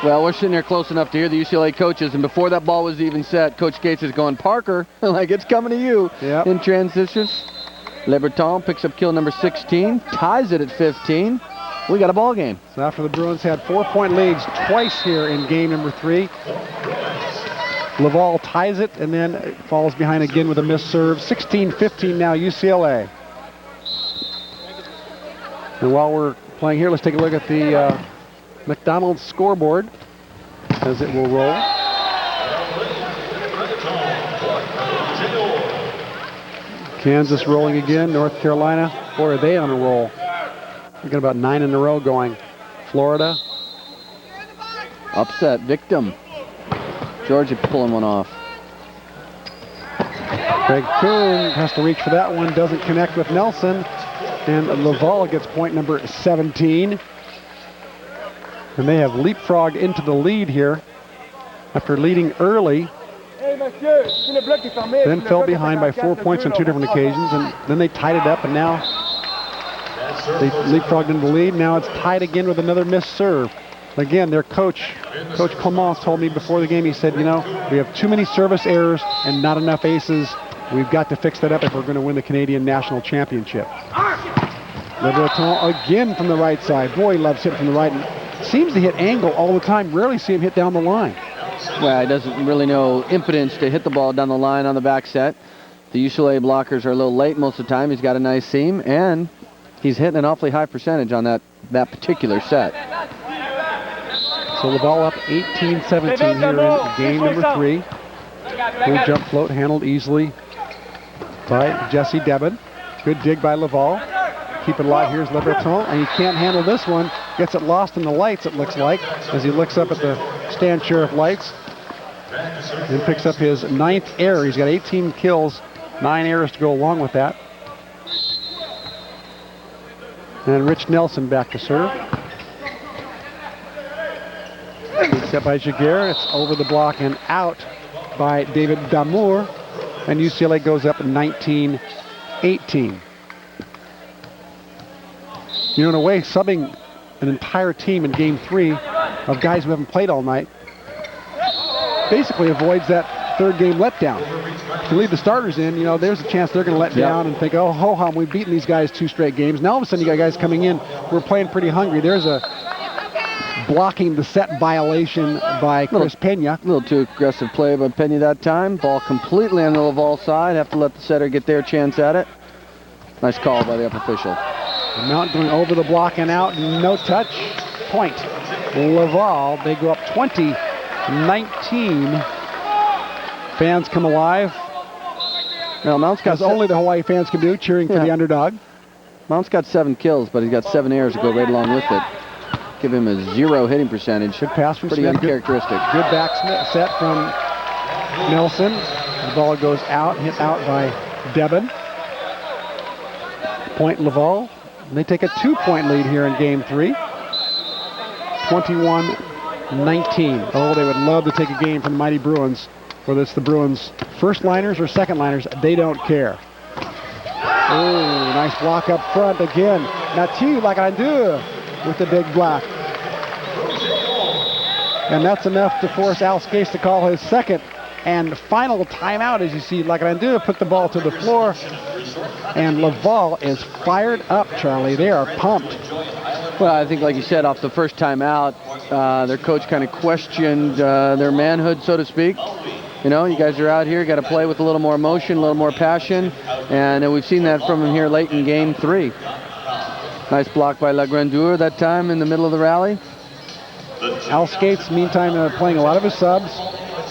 Well, we're sitting here close enough to hear the UCLA coaches, and before that ball was even set, Coach Gates is going, Parker, like it's coming to you. Yep. In transition. Lebreton picks up kill number 16, ties it at 15. We got a ball game. So after the Bruins had 4-point leads twice here in game number 3, Laval ties it and then falls behind again with a missed serve. 16-15 now, UCLA. And while we're playing here, let's take a look at the McDonald's scoreboard as it will roll. Kansas rolling again. North Carolina, boy, are they on a roll. We've got about 9 in a row going. Florida. Upset victim. Georgia pulling one off. Craig Kuhn has to reach for that one. Doesn't connect with Nelson. And Laval gets point number 17. And they have leapfrogged into the lead here after leading early. Then fell behind by 4 points on 2 different occasions. And then they tied it up, and now they leapfrogged into the lead. Now it's tied again with another missed serve. Again, their coach, Coach Clemence, told me before the game, he said, you know, we have too many service errors and not enough aces. We've got to fix that up if we're going to win the Canadian National Championship. Lebreton again from the right side. Boy, he loves hitting from the right. And seems to hit angle all the time. Rarely see him hit down the line. Well, he doesn't really know impotence to hit the ball down the line on the back set. The UCLA blockers are a little late most of the time. He's got a nice seam, and he's hitting an awfully high percentage on that particular set. So Laval up 18-17 here in game number 3. Full jump float handled easily by Jesse Devon. Good dig by Laval. Keep it alive. Here's Lebreton, and he can't handle this one. Gets it lost in the lights, it looks like, as he looks up at the stand sheriff lights and picks up his 9th error. He's got 18 kills, 9 errors to go along with that. And Rich Nelson back to serve. Good set by Giguère. It's over the block and out by David Damour. And UCLA goes up 19-18. You know, in a way, subbing an entire team in game 3 of guys who haven't played all night basically avoids that third game letdown. If you leave the starters in, you know, there's a chance they're going to let down and think, oh, ho-hum, we've beaten these guys 2 straight games. Now all of a sudden you got guys coming in who are playing pretty hungry. There's a blocking the set violation by Chris Pena. A little too aggressive play by Pena that time. Ball completely on the Laval side. Have to let the setter get their chance at it. Nice call by the up official. Mount going over the block and out. No touch. Point. Laval. They go up 20-19. Fans come alive. Now Mount's got as only the Hawaii fans can do, cheering for the underdog. Mount's got 7 kills, but he's got 7 errors to go right along with it. Give him a 0 hitting percentage. Good pass from Pretty Smith. uncharacteristic. Good back set from Nelson. The ball goes out, hit out by Devon. Point Laval. They take a 2-point lead here in game 3. 21-19. Oh, they would love to take a game from the mighty Bruins. Whether it's the Bruins first liners or second liners, they don't care. Oh, nice block up front again. Mathieu Lagrandeur with the big block. And that's enough to force Al Skase to call his second and final timeout. As you see, Lagrandeur put the ball to the floor. And Laval is fired up, Charlie. They are pumped. Well, I think, like you said, off the first time out, their coach kind of questioned their manhood, so to speak. You know, you guys are out here, got to play with a little more emotion, a little more passion. And we've seen that from him here late in game 3. Nice block by Lagrandeur that time in the middle of the rally. Al Skase, meantime, playing a lot of his subs.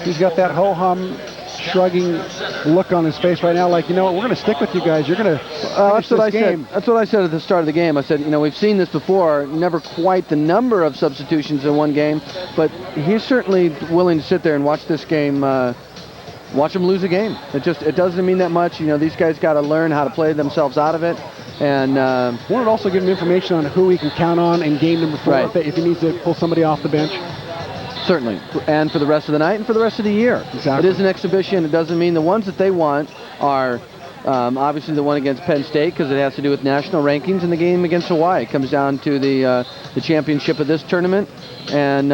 He's got that ho-hum, shrugging look on his face right now, like, you know what, we're going to stick with you guys. You're going to finish this game. That's what I said at the start of the game. I said, you know, we've seen this before, never quite the number of substitutions in one game, but he's certainly willing to sit there and watch this game, watch them lose a game. It doesn't mean that much. You know, these guys got to learn how to play themselves out of it. And wanted to also give him information on who he can count on in game number 4 if he needs to pull somebody off the bench. Certainly, and for the rest of the night and for the rest of the year. Exactly. It is an exhibition. It doesn't mean the ones that they want are obviously the one against Penn State, because it has to do with national rankings, and the game against Hawaii. It comes down to the championship of this tournament, and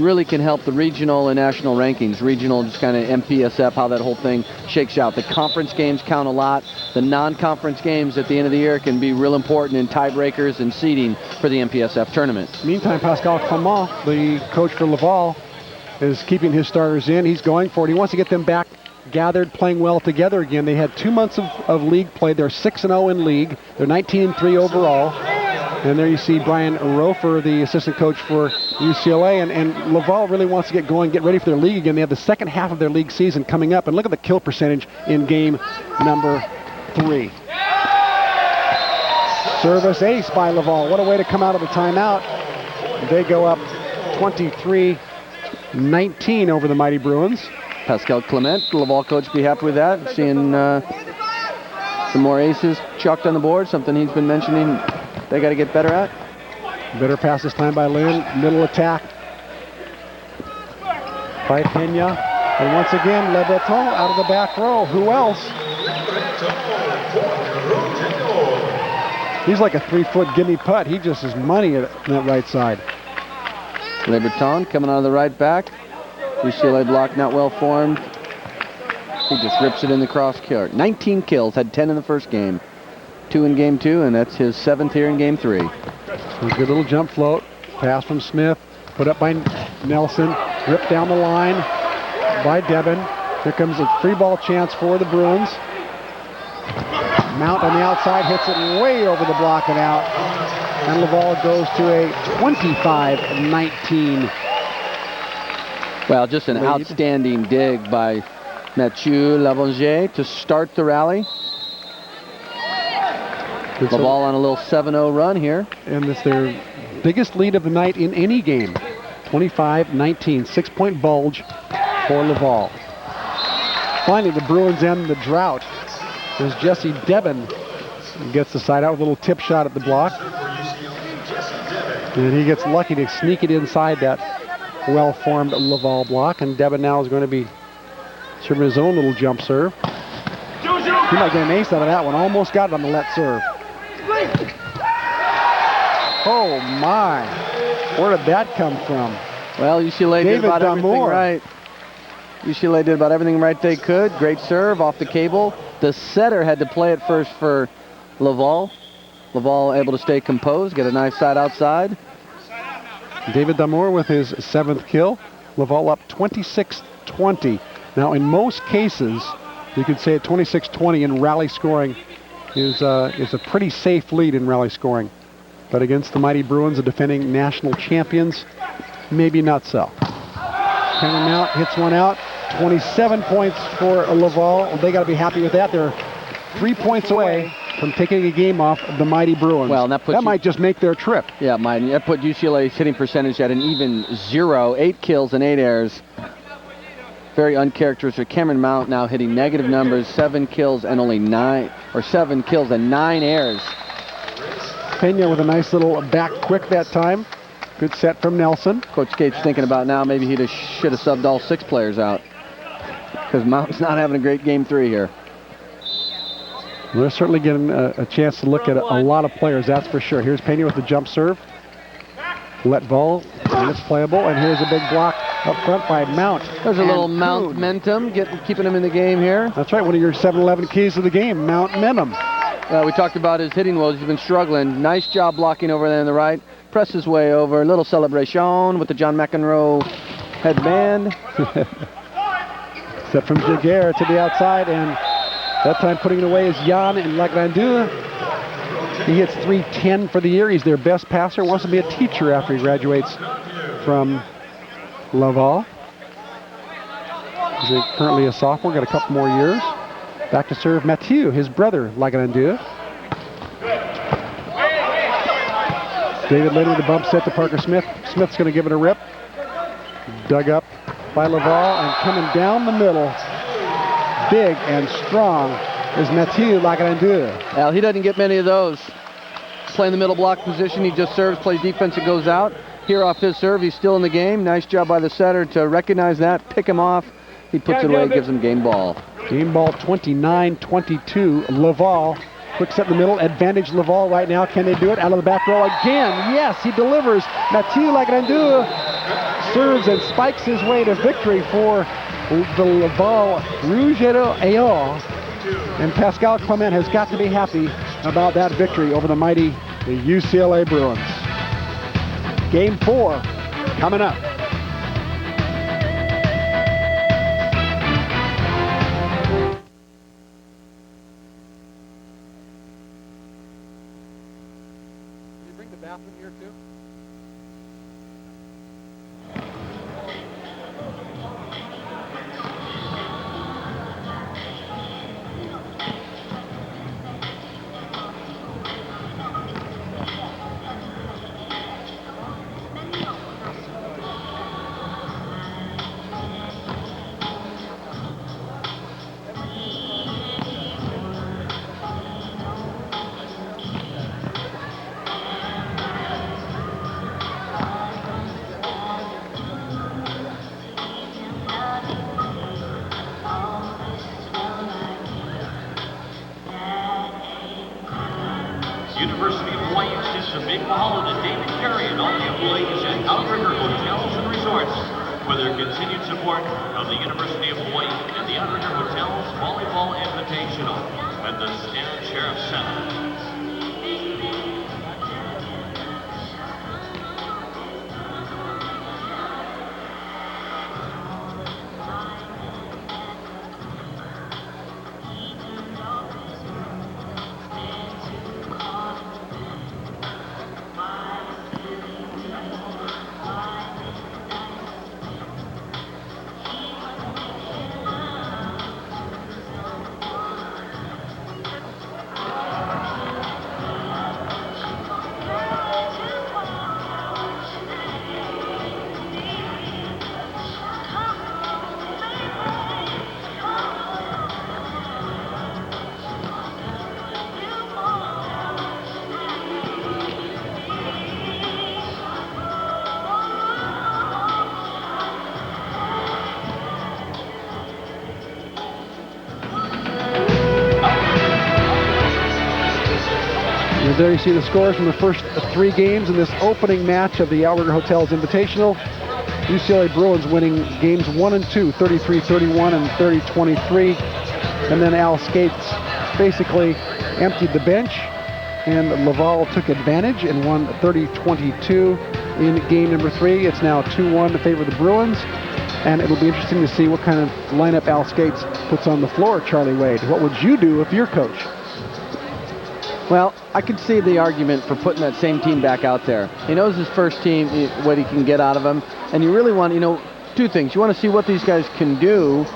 really can help the regional and national rankings. Regional, just kind of MPSF, how that whole thing shakes out. The conference games count a lot. The non-conference games at the end of the year can be real important in tiebreakers and seeding for the MPSF tournament. Meantime, Pascal Clement, the coach for Laval, is keeping his starters in. He's going for it. He wants to get them back gathered, playing well together again. They had 2 months of league play. They're 6-0 in league. They're 19-3 overall. And there you see Brian Rofer, the assistant coach for UCLA. And Laval really wants to get going, get ready for their league again. They have the second half of their league season coming up. And look at the kill percentage in game number 3. Service ace by Laval. What a way to come out of the timeout. They go up 23-19 over the mighty Bruins. Pascal Clement, the Laval coach, be happy with that. Seeing some more aces chalked on the board, something he's been mentioning they got to get better at. Better pass this time by Lynn. Middle attack by Pena. And once again, Lebreton out of the back row. Who else? He's like a 3-foot gimme putt. He just is money on that right side. Lebreton coming out of the right back. UCLA block not well formed. He just rips it in the cross court. 19 kills, had 10 in the first game. 2 in game 2, and that's his 7th here in game 3. A good little jump float. Pass from Smith. Put up by Nelson. Ripped down the line by Devon. Here comes a free ball chance for the Bruins. Mount on the outside hits it way over the block and out. And Laval goes to a 25-19. Well, just an outstanding dig by Mathieu Lagrandeur to start the rally. Laval on a little 7-0 run here. And it's their biggest lead of the night in any game. 25-19, 6-point bulge for Laval. Finally, the Bruins end the drought as Jesse Devin gets the side out with a little tip shot at the block. And he gets lucky to sneak it inside that well-formed Laval block. And Devin now is going to be serving his own little jump serve. He might get an ace out of that one. Almost got it on the let serve. Oh my, where did that come from? Well, UCLA did about everything right. UCLA did about everything right they could. Great serve off the cable. The setter had to play it first for Laval. Laval able to stay composed, get a nice side outside. David Damour with his 7th kill. Laval up 26-20. Now, in most cases, you could say at 26-20 in rally scoring is a pretty safe lead in rally scoring. But against the mighty Bruins, the defending national champions, maybe not so. Cameron Mount hits one out. 27 points for Laval. They got to be happy with that. They're 3 points away from taking a game off of the mighty Bruins. Well, that might just make their trip. Yeah, that put UCLA's hitting percentage at an even 0. 8 kills and 8 errors. Very uncharacteristic. Cameron Mount now hitting negative numbers, 7 kills and only 9 errors. Pena with a nice little back quick that time. Good set from Nelson. Coach Gates thinking about now maybe he should have subbed all 6 players out, because Mountain's not having a great game 3 here. They're certainly getting a chance to look at a lot of players, that's for sure. Here's Pena with the jump serve. Let ball, and it's playable. And here's a big block up front by Mount. There's a little Mount momentum, keeping him in the game here. That's right, one of your 7-11 keys of the game, Mount momentum. We talked about his hitting woes. He's been struggling. Nice job blocking over there on the right. Press his way over. A little celebration with the John McEnroe headband. Set from Giguère to the outside, and that time putting it away is Jan Lagrandeur. He hits .310 for the year. He's their best passer. Wants to be a teacher after he graduates from Laval. He's currently a sophomore, got a couple more years. Back to serve Mathieu, his brother, Lagrandeur. David Liddy with the bump set to Parker Smith. Smith's going to give it a rip. Dug up by Laval, and coming down the middle, big and strong, is Mathieu Lagrandeur. Well, he doesn't get many of those. Playing the middle block position, he just serves, plays defense, and goes out. Here off his serve, he's still in the game. Nice job by the setter to recognize that, pick him off. He puts it away, gives him game ball. Game ball 29-22, Laval. Quick set in the middle, advantage Laval right now. Can they do it? Out of the back row again. Yes, he delivers. Mathieu Lagrandeur serves and spikes his way to victory for the Laval Rouge et Or. And Pascal Clement has got to be happy about that victory over the mighty UCLA Bruins. Game 4 coming up. University of Hawaii extends a big mahalo to David Carey and all the employees at Outrigger Hotels and Resorts for their continued support of the University of Hawaii and the Outrigger Hotels Volleyball Invitational at the Stan Sheriff Center. And there you see the scores from the first 3 games in this opening match of the Outrigger Hotels Invitational. UCLA Bruins winning games 1 and 2, 33-31 and 30-23. And then Al Skates basically emptied the bench, and Laval took advantage and won 30-22 in game number 3. It's now 2-1 to favor the Bruins, and it'll be interesting to see what kind of lineup Al Skates puts on the floor, Charlie Wade. What would you do if you're coach? Well, I could see the argument for putting that same team back out there. He knows his first team, what he can get out of them, and you really want, 2 things. You want to see what these guys can do,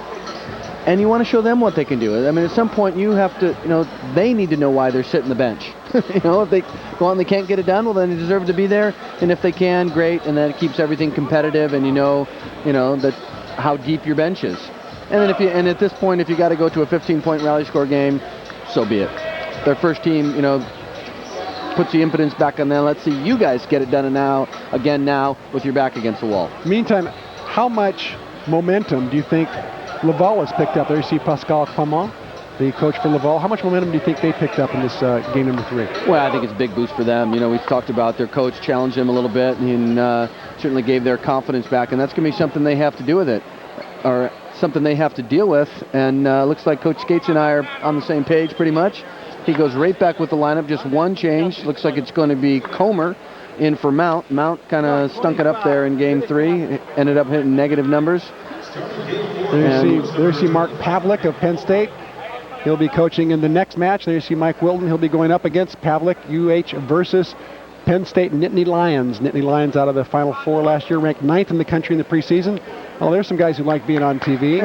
and you want to show them what they can do. I mean, at some point, you have to, they need to know why they're sitting the bench. If they go on and they can't get it done, well, then they deserve to be there. And if they can, great. And then it keeps everything competitive, and that how deep your bench is. And then and at this point, if you got to go to a 15-point rally score game, so be it. Their first team, puts the impotence back on them. Let's see you guys get it done now with your back against the wall. Meantime, how much momentum do you think Laval has picked up? There you see Pascal Clement, the coach for Laval. How much momentum do you think they picked up in this game number 3? Well, I think it's a big boost for them. We've talked about their coach challenged them a little bit and certainly gave their confidence back, and that's going to be something they have to do with it, or something they have to deal with. And looks like Coach Skates and I are on the same page pretty much. He goes right back with the lineup, just one change. Looks like it's going to be Comer in for Mount. Mount kind of stunk it up there in game 3, ended up hitting negative numbers. There you see Mark Pavlik of Penn State. He'll be coaching in the next match. There you see Mike Wilton. He'll be going up against Pavlik, UH versus Penn State Nittany Lions. Nittany Lions out of the Final Four last year, ranked 9th in the country in the preseason. Oh, there's some guys who like being on TV.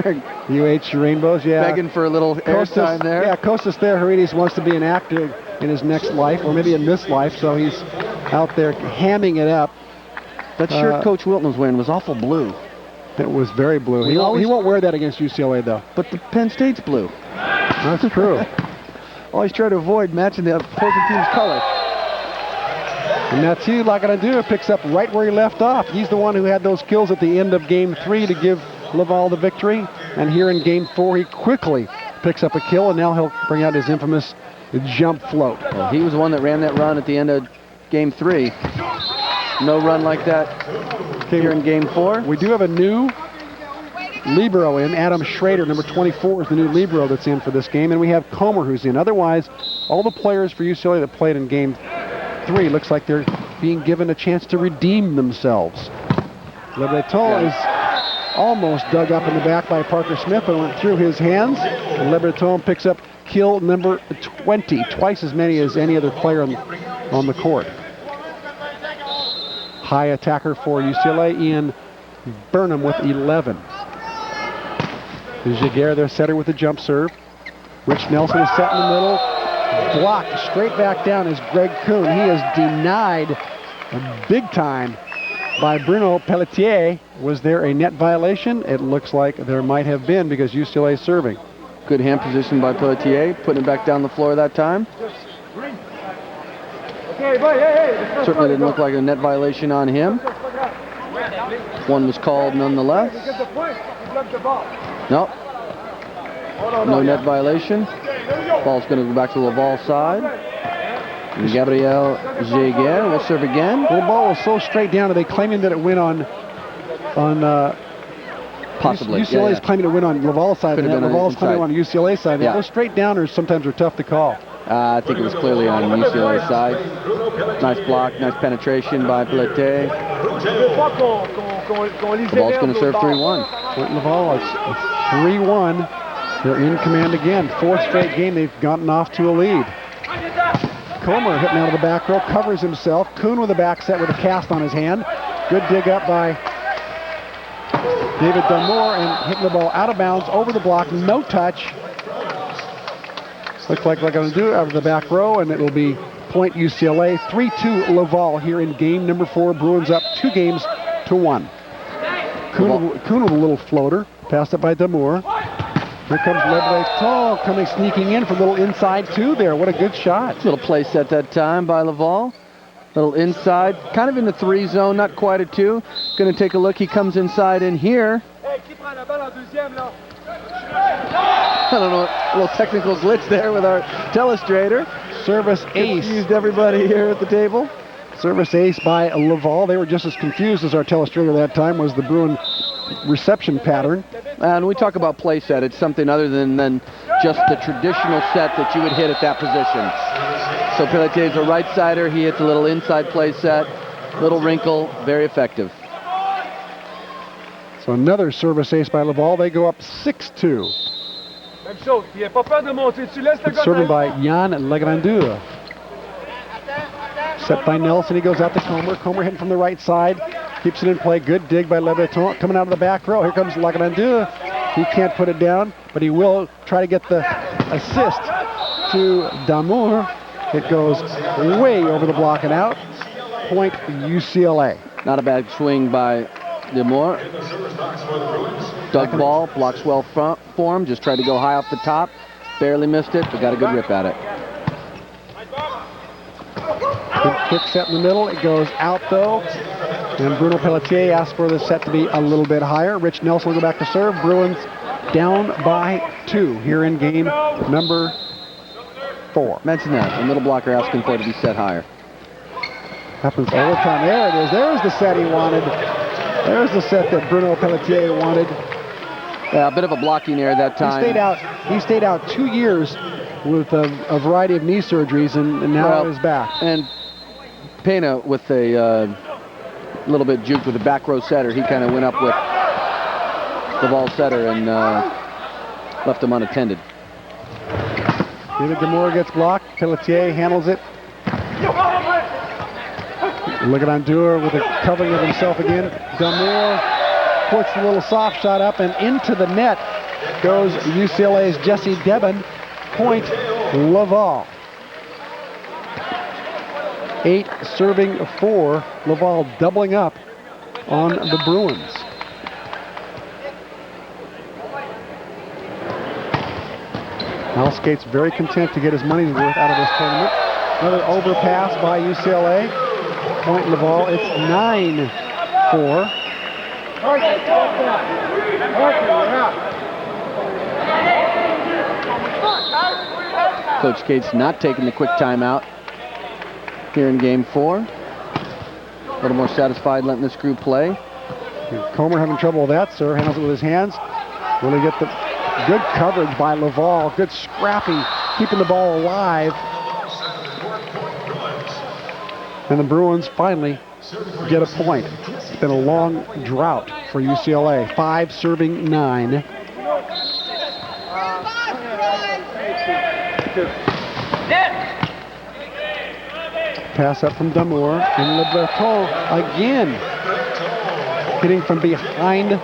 UH Rainbows, yeah. Begging for a little airtime there. Yeah, Kostas Theoharidis wants to be an actor in his next life, or maybe in this life, so he's out there hamming it up. That shirt Coach Wilton was wearing was awful blue. It was very blue. He won't wear that against UCLA, though. But the Penn State's blue. That's true. Always try to avoid matching the opposing team's color. And Mathieu Lagrandeur picks up right where he left off. He's the one who had those kills at the end of game 3 to give Laval the victory. And here in game 4, he quickly picks up a kill, and now he'll bring out his infamous jump float. Well, he was the one that ran that run at the end of game 3. No run like that here in game 4. We do have a new libero in. Adam Schrader, number 24, is the new libero that's in for this game. And we have Comer who's in. Otherwise, all the players for UCLA that played in game 3 looks like they're being given a chance to redeem themselves. Lebreton is almost dug up in the back by Parker Smith, but went through his hands. And Lebreton picks up kill number 20, twice as many as any other player on the court. High attacker for UCLA, Ian Burnham with 11. Giguère, their setter, with the jump serve. Rich Nelson is set in the middle. Blocked straight back down is Greg Kuhn. He is denied big time by Bruno Pelletier. Was there a net violation? It looks like there might have been, because UCLA is serving. Good hand position by Pelletier, putting it back down the floor that time. Certainly didn't look like a net violation on him. One was called nonetheless. No. No net violation. Ball's going to go back to Laval's side. And Gabriel Giguère will serve again. The ball was so straight down, are they claiming that it went on possibly. UCLA's claiming it went on Laval's side, and Laval's claiming on UCLA's side. Yeah. Those straight downers sometimes are tough to call. I think it was clearly on UCLA's side. Nice block, nice penetration by Pelletier. The ball's going to serve 3-1. Laval, it's 3-1. They're in command again. 4th straight game they've gotten off to a lead. Comer hitting out of the back row, covers himself. Kuhn with a back set with a cast on his hand. Good dig up by David Damour, and hitting the ball out of bounds over the block. No touch. Looks like they're going to do it out of the back row, and it will be point UCLA. 3-2 Laval here in game number 4. Bruins up 2-1. Kuhn with a little floater. Passed it by Damour. Here comes Lebreton coming sneaking in for a little inside 2 there. What a good shot. Little play set that time by Laval. Little inside, kind of in the 3 zone, not quite a 2. Going to take a look. He comes inside in here. I don't know, a little technical glitch there with our telestrator. service ace. Confused everybody here at the table. Service ace by Laval. They were just as confused as our telestrator that time was the Bruin reception pattern. And we talk about play set. It's something other than just the traditional set that you would hit at that position. So Pelletier's a right-sider. He hits a little inside play set, little wrinkle, very effective. So another service ace by Laval. They go up 6-2. Même chose, il n'a pas peur de monter. Tu laisses le It's gars serving tranquille. by Yann Lagrandeur. Set by Nelson. He goes out to Comer. Comer hitting from the right side. Keeps it in play. Good dig by Lebreton. Coming out of the back row. Here comes Lagrandeur. He can't put it down, but he will try to get the assist to Damour. It goes way over the block and out. Point UCLA. Not a bad swing by Damour. Dug ball, blocks well form. Just tried to go high off the top. Barely missed it, but got a good rip at it. Good quick set in the middle. It goes out though. And Bruno Pelletier asked for the set to be a little bit higher. Rich Nelson will go back to serve. Bruins down by 2 here in game number 4. Mention that. The middle blocker asking for it to be set higher. Happens all the time. There it is. There's the set he wanted. There's the set that Bruno Pelletier wanted. Yeah, a bit of a blocking error that time. He stayed out 2 years with a variety of knee surgeries, and now he's back. And Pena with a little bit juked with a back row setter. He kind of went up with the ball setter and left him unattended. David Damour gets blocked. Pelletier handles it. Lagrandeur with a covering of himself again. Damour puts the little soft shot up, and into the net goes UCLA's Jesse Debon. Point Laval. 8 serving 4. Laval doubling up on the Bruins. Al Skate's very content to get his money's worth out of this tournament. Another overpass by UCLA. Point Laval. It's 9-4. Coach Cates not taking the quick timeout here in game 4. A little more satisfied letting this group play. Comer having trouble with that, sir. Handles it with his hands. Will he get the good coverage by Laval? Good scrappy, keeping the ball alive. And the Bruins finally get a point. It's been a long drought for UCLA. 5 serving 9. Pass up from Damour, and Lebreton again hitting from behind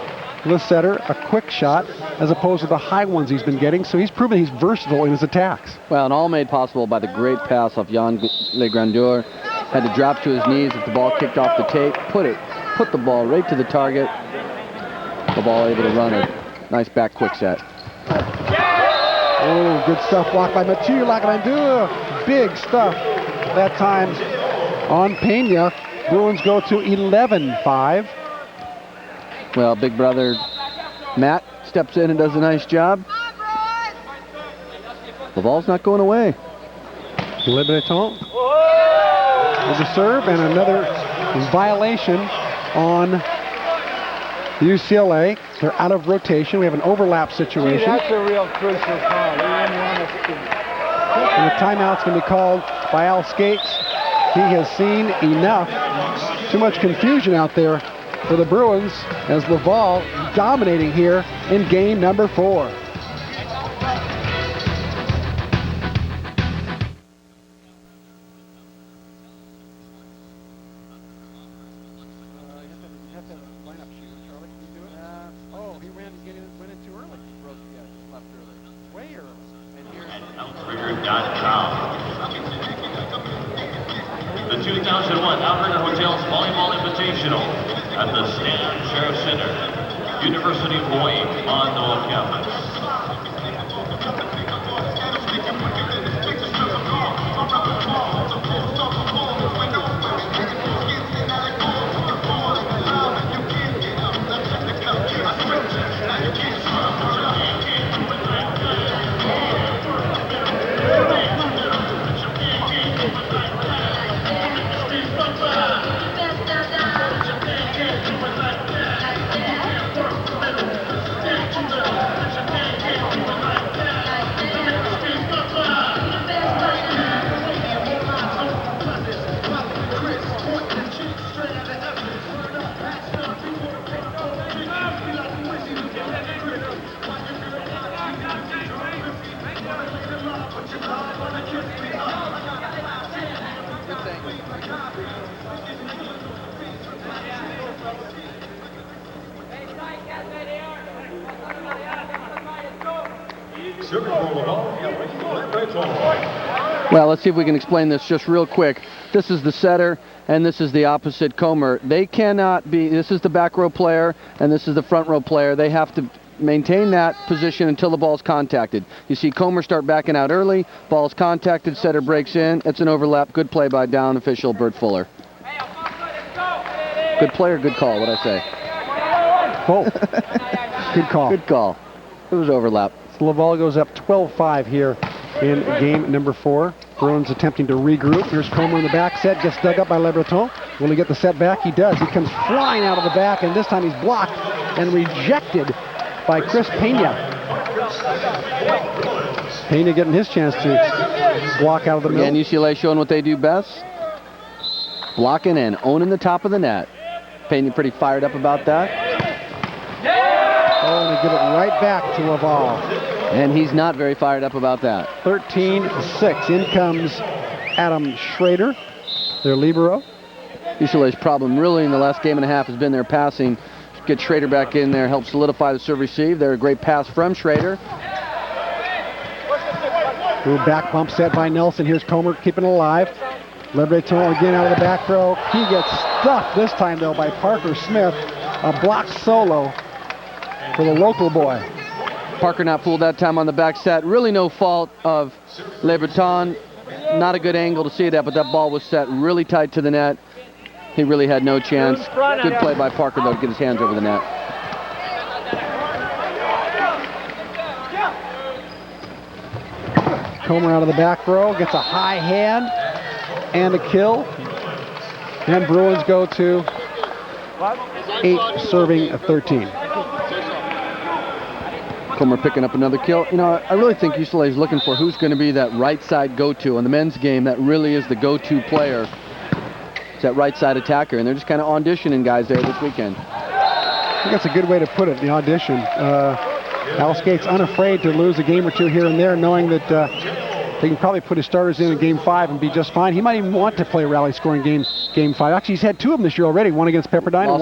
the setter, a quick shot as opposed to the high ones he's been getting, so he's proven he's versatile in his attacks. Well, and all made possible by the great pass off Yann Lagrandeur. Had to drop to his knees if the ball kicked off the tape, put the ball right to the target. The ball able to run a nice back quick set. Oh, good stuff blocked by Mathieu Lagrandeur. Big stuff that time on Pena. Bruins go to 11-5. Well, big brother Matt steps in and does a nice job. The ball's not going away. Lebreton with the serve, and another violation on UCLA. They're out of rotation. We have an overlap situation. That's a real crucial call. And the timeout's going to be called by Al Skates. He has seen enough. Too much confusion out there for the Bruins as Laval dominating here in game number 4. The 2001 Outrigger Hotels Volleyball Invitational at the Stan Sheriff Center, University of Hawaii, Manoa campus. Serving for Laval, Éric Lebreton. Well, let's see if we can explain this just real quick. This is the setter, and this is the opposite comer. They cannot be, this is the back row player, and this is the front row player. They have to maintain that position until the ball's contacted. You see comer start backing out early, ball's contacted, setter breaks in. It's an overlap. Good play by down official Bert Fuller. Good play or good call, what'd I say? Both. Good call. Good call. It was overlap. So Laval goes up 12-5 here in game number 4. Bruins attempting to regroup. Here's Comer in the back set, gets dug up by Lebreton. Will he get the set back? He does. He comes flying out of the back, and this time he's blocked and rejected by Chris Pena. Pena getting his chance to block out of the middle. Again, UCLA showing what they do best. Blocking and owning the top of the net. Pena pretty fired up about that. Oh, and they give it right back to Laval. And he's not very fired up about that. 13-6. In comes Adam Schrader, their libero. UCLA's problem really in the last game and a half has been their passing. Get Schrader back in there, help solidify the serve receive. They're a great pass from Schrader. Ooh, back bump set by Nelson. Here's Comer keeping it alive. Lebreton again out of the back row. He gets stuffed this time though by Parker Smith. A block solo for the local boy. Parker not fooled that time on the back set. Really no fault of Lebreton. Not a good angle to see that, but that ball was set really tight to the net. He really had no chance. Good play by Parker, though, to get his hands over the net. Comer out of the back row, gets a high hand and a kill. And Bruins go to 8 serving 13. Comer picking up another kill. You know, I really think UCLA is looking for who's going to be that right side go-to. In the men's game, that really is the go-to player. It's that right side attacker, and they're just kind of auditioning guys there this weekend. I think that's a good way to put it, the audition. Al Skate's unafraid to lose a game or two here and there, knowing that they can probably put his starters in game 5 and be just fine. He might even want to play a rally scoring game 5. Actually, he's had 2 of them this year already, one against Pepperdine and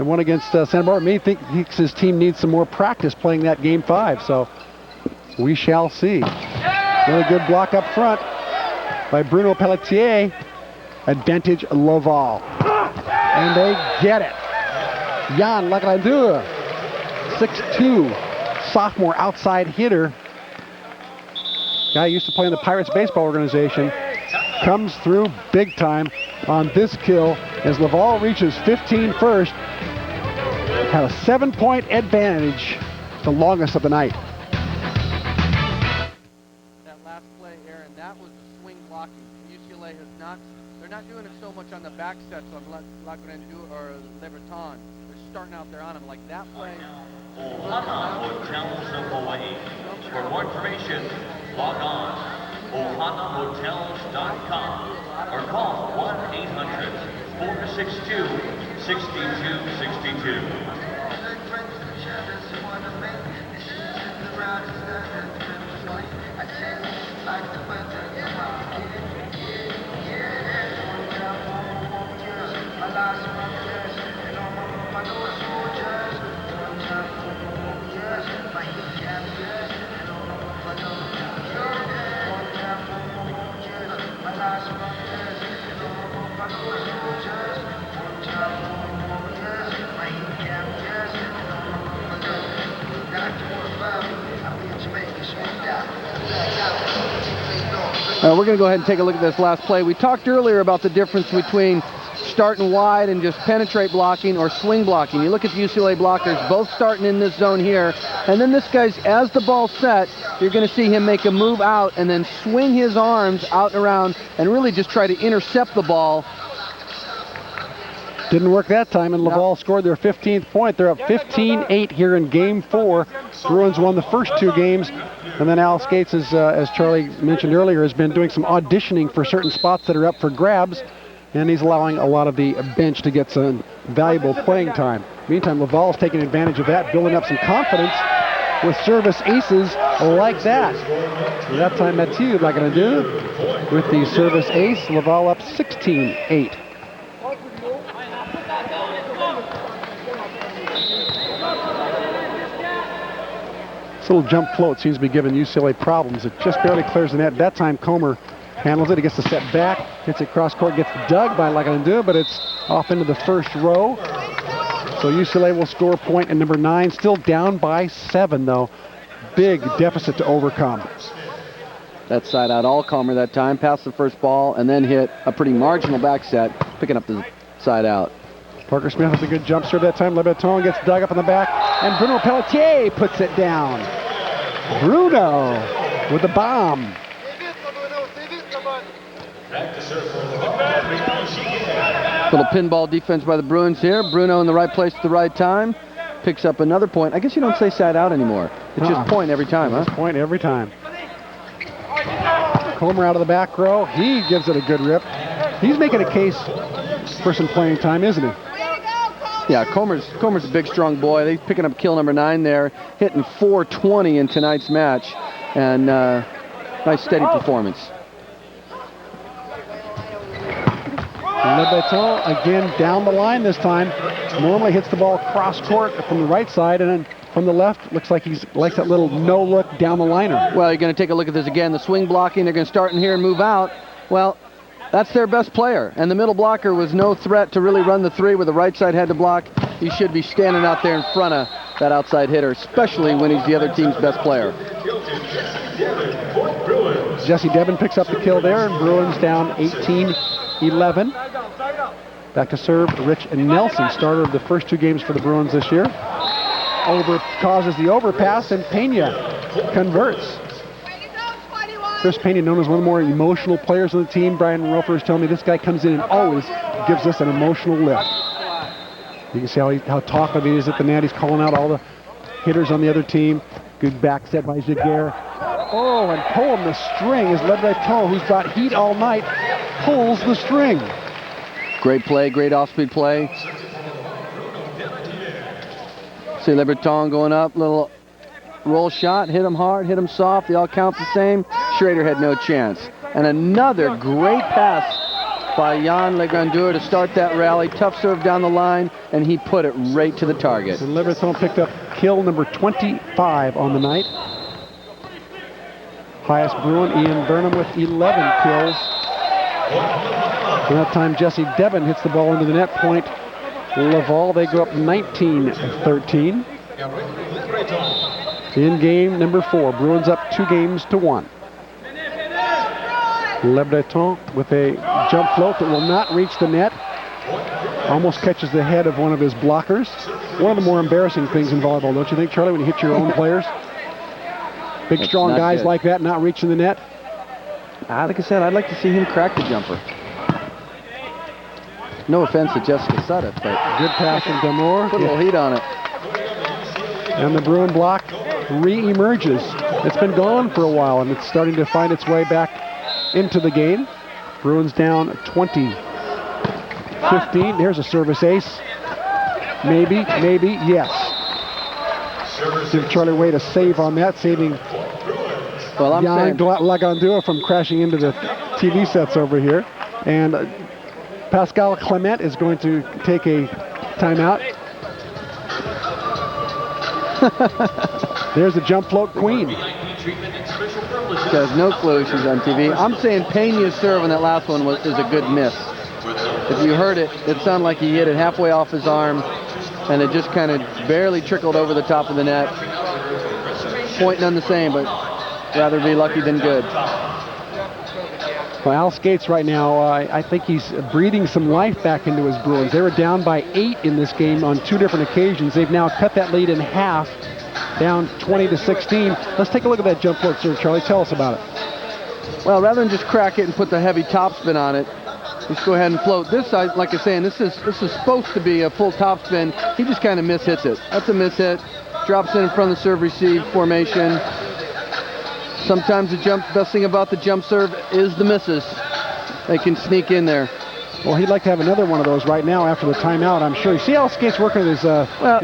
one against Santa Barbara. He thinks his team needs some more practice playing that game 5, so we shall see. Another good block up front by Bruno Pelletier. Advantage Laval. And they get it. Jan Lagrandeur, 6'2", sophomore outside hitter. Guy used to play in the Pirates baseball organization. Comes through big time on this kill as Laval reaches 15 first. Have a 7-point advantage, the longest of the night. That last play, Aaron, that was the swing blocking. UCLA has not, they're not doing it so much on the back sets of Lagrandeur or Lebreton. They're starting out there on him like that play. Ohana Hotels of Hawaii. For more information, log on ohanahotels.com or call 1-800-462-6262. We're going to go ahead and take a look at this last play. We talked earlier about the difference between starting wide and just penetrate blocking or swing blocking. You look at the UCLA blockers, both starting in this zone here. And then this guy's, as the ball's set, you're going to see him make a move out and then swing his arms out and around and really just try to intercept the ball. Didn't work that time, and Laval scored their 15th point. They're up 15-8 here in game 4. Bruins won the first 2 games. And then Al Skates, as Charlie mentioned earlier, has been doing some auditioning for certain spots that are up for grabs, and he's allowing a lot of the bench to get some valuable playing time. Meantime, Laval's taking advantage of that, building up some confidence with service aces like that. And that time Mathieu Lagrandeur with the service ace. Laval up 16-8. This little jump float seems to be giving UCLA problems. It just barely clears the net. That time Comer handles it. He gets the set back, hits it cross court, gets dug by Lagrandeur, but it's off into the first row. So UCLA will score a point at number 9, still down by 7 though. Big deficit to overcome. That side out all Comer that time, passed the first ball and then hit a pretty marginal back set, picking up the side out. Parker Smith with a good jump serve that time. Lebreton gets dug up in the back, and Bruno Pelletier puts it down. Bruno with the bomb. Little pinball defense by the Bruins here. Bruno in the right place at the right time. Picks up another point. I guess you don't say side out anymore. It's just point every time, huh? Point every time. Comer out of the back row. He gives it a good rip. He's making a case for some playing time, isn't he? Yeah, Comer's a big, strong boy. He's picking up kill number 9 there, hitting .420 in tonight's match, and nice steady performance. Lebreton again down the line this time. Normally hits the ball cross court from the right side, and then from the left, looks like he likes that little no look down the liner. Well, you're going to take a look at this again. The swing blocking, they're going to start in here and move out. Well, that's their best player, and the middle blocker was no threat to really run the 3 where the right side had to block. He should be standing out there in front of that outside hitter, especially when he's the other team's best player. Jesse Devin picks up the kill there, and Bruins down 18-11. Back to serve, Rich and Nelson, starter of the first 2 games for the Bruins this year. Causes the overpass, and Pena converts. Chris Pena, known as one of the more emotional players on the team. Brian Roper is telling me this guy comes in and always gives us an emotional lift. You can see how talkative he is at the net. He's calling out all the hitters on the other team. Good back set by Giguère. Oh, and pulling the string is Lebreton, who's got heat all night, pulls the string. Great play, great off-speed play. See Lebreton going up, little roll shot, hit him hard, hit him soft, they all count the same. Schrader had no chance. And another great pass by Jan Lagrandeur to start that rally. Tough serve down the line, and he put it right to the target. And Lebreton picked up kill number 25 on the night. Highest Bruin, Ian Burnham, with 11 kills. And that time Jesse Devin hits the ball into the net point. Laval, they go up 19-13. In game number 4, Bruins up 2-1. Lebreton with a jump float that will not reach the net. Almost catches the head of one of his blockers. One of the more embarrassing things in volleyball, don't you think, Charlie, when you hit your own players? Big, strong guys like that not reaching the net. Like I said, I'd like to see him crack the jumper. No offense to Jessica Sutter, but good pass from Damour. Put a little heat on it. And the Bruin block re-emerges. It's been gone for a while, and it's starting to find its way back into the game. Bruins down 20-15. There's a service ace. Maybe, yes. Give Charlie Way to save on that, saving Jan Lagrandeur from crashing into the TV sets over here. And Pascal Clement is going to take a timeout. There's the jump float queen. She has no clue she's on TV. I'm saying Pena's serve on that last one is a good miss. If you heard it, it sounded like he hit it halfway off his arm, and it just kind of barely trickled over the top of the net. Point none the same, but rather be lucky than good. Well, Al Skates right now, I think he's breathing some life back into his Bruins. They were down by 8 in this game on 2 different occasions. They've now cut that lead in half, down 20-16. Let's take a look at that jump float, sir. Charlie, tell us about it. Well, rather than just crack it and put the heavy topspin on it, just go ahead and float. This, like I'm saying, this is supposed to be a full topspin. He just kind of mishits it. That's a mishit. Drops in front of the serve-receive formation. Sometimes the best thing about the jump serve is the misses. They can sneak in there. Well, he'd like to have another one of those right now after the timeout, I'm sure. You see how Skates working his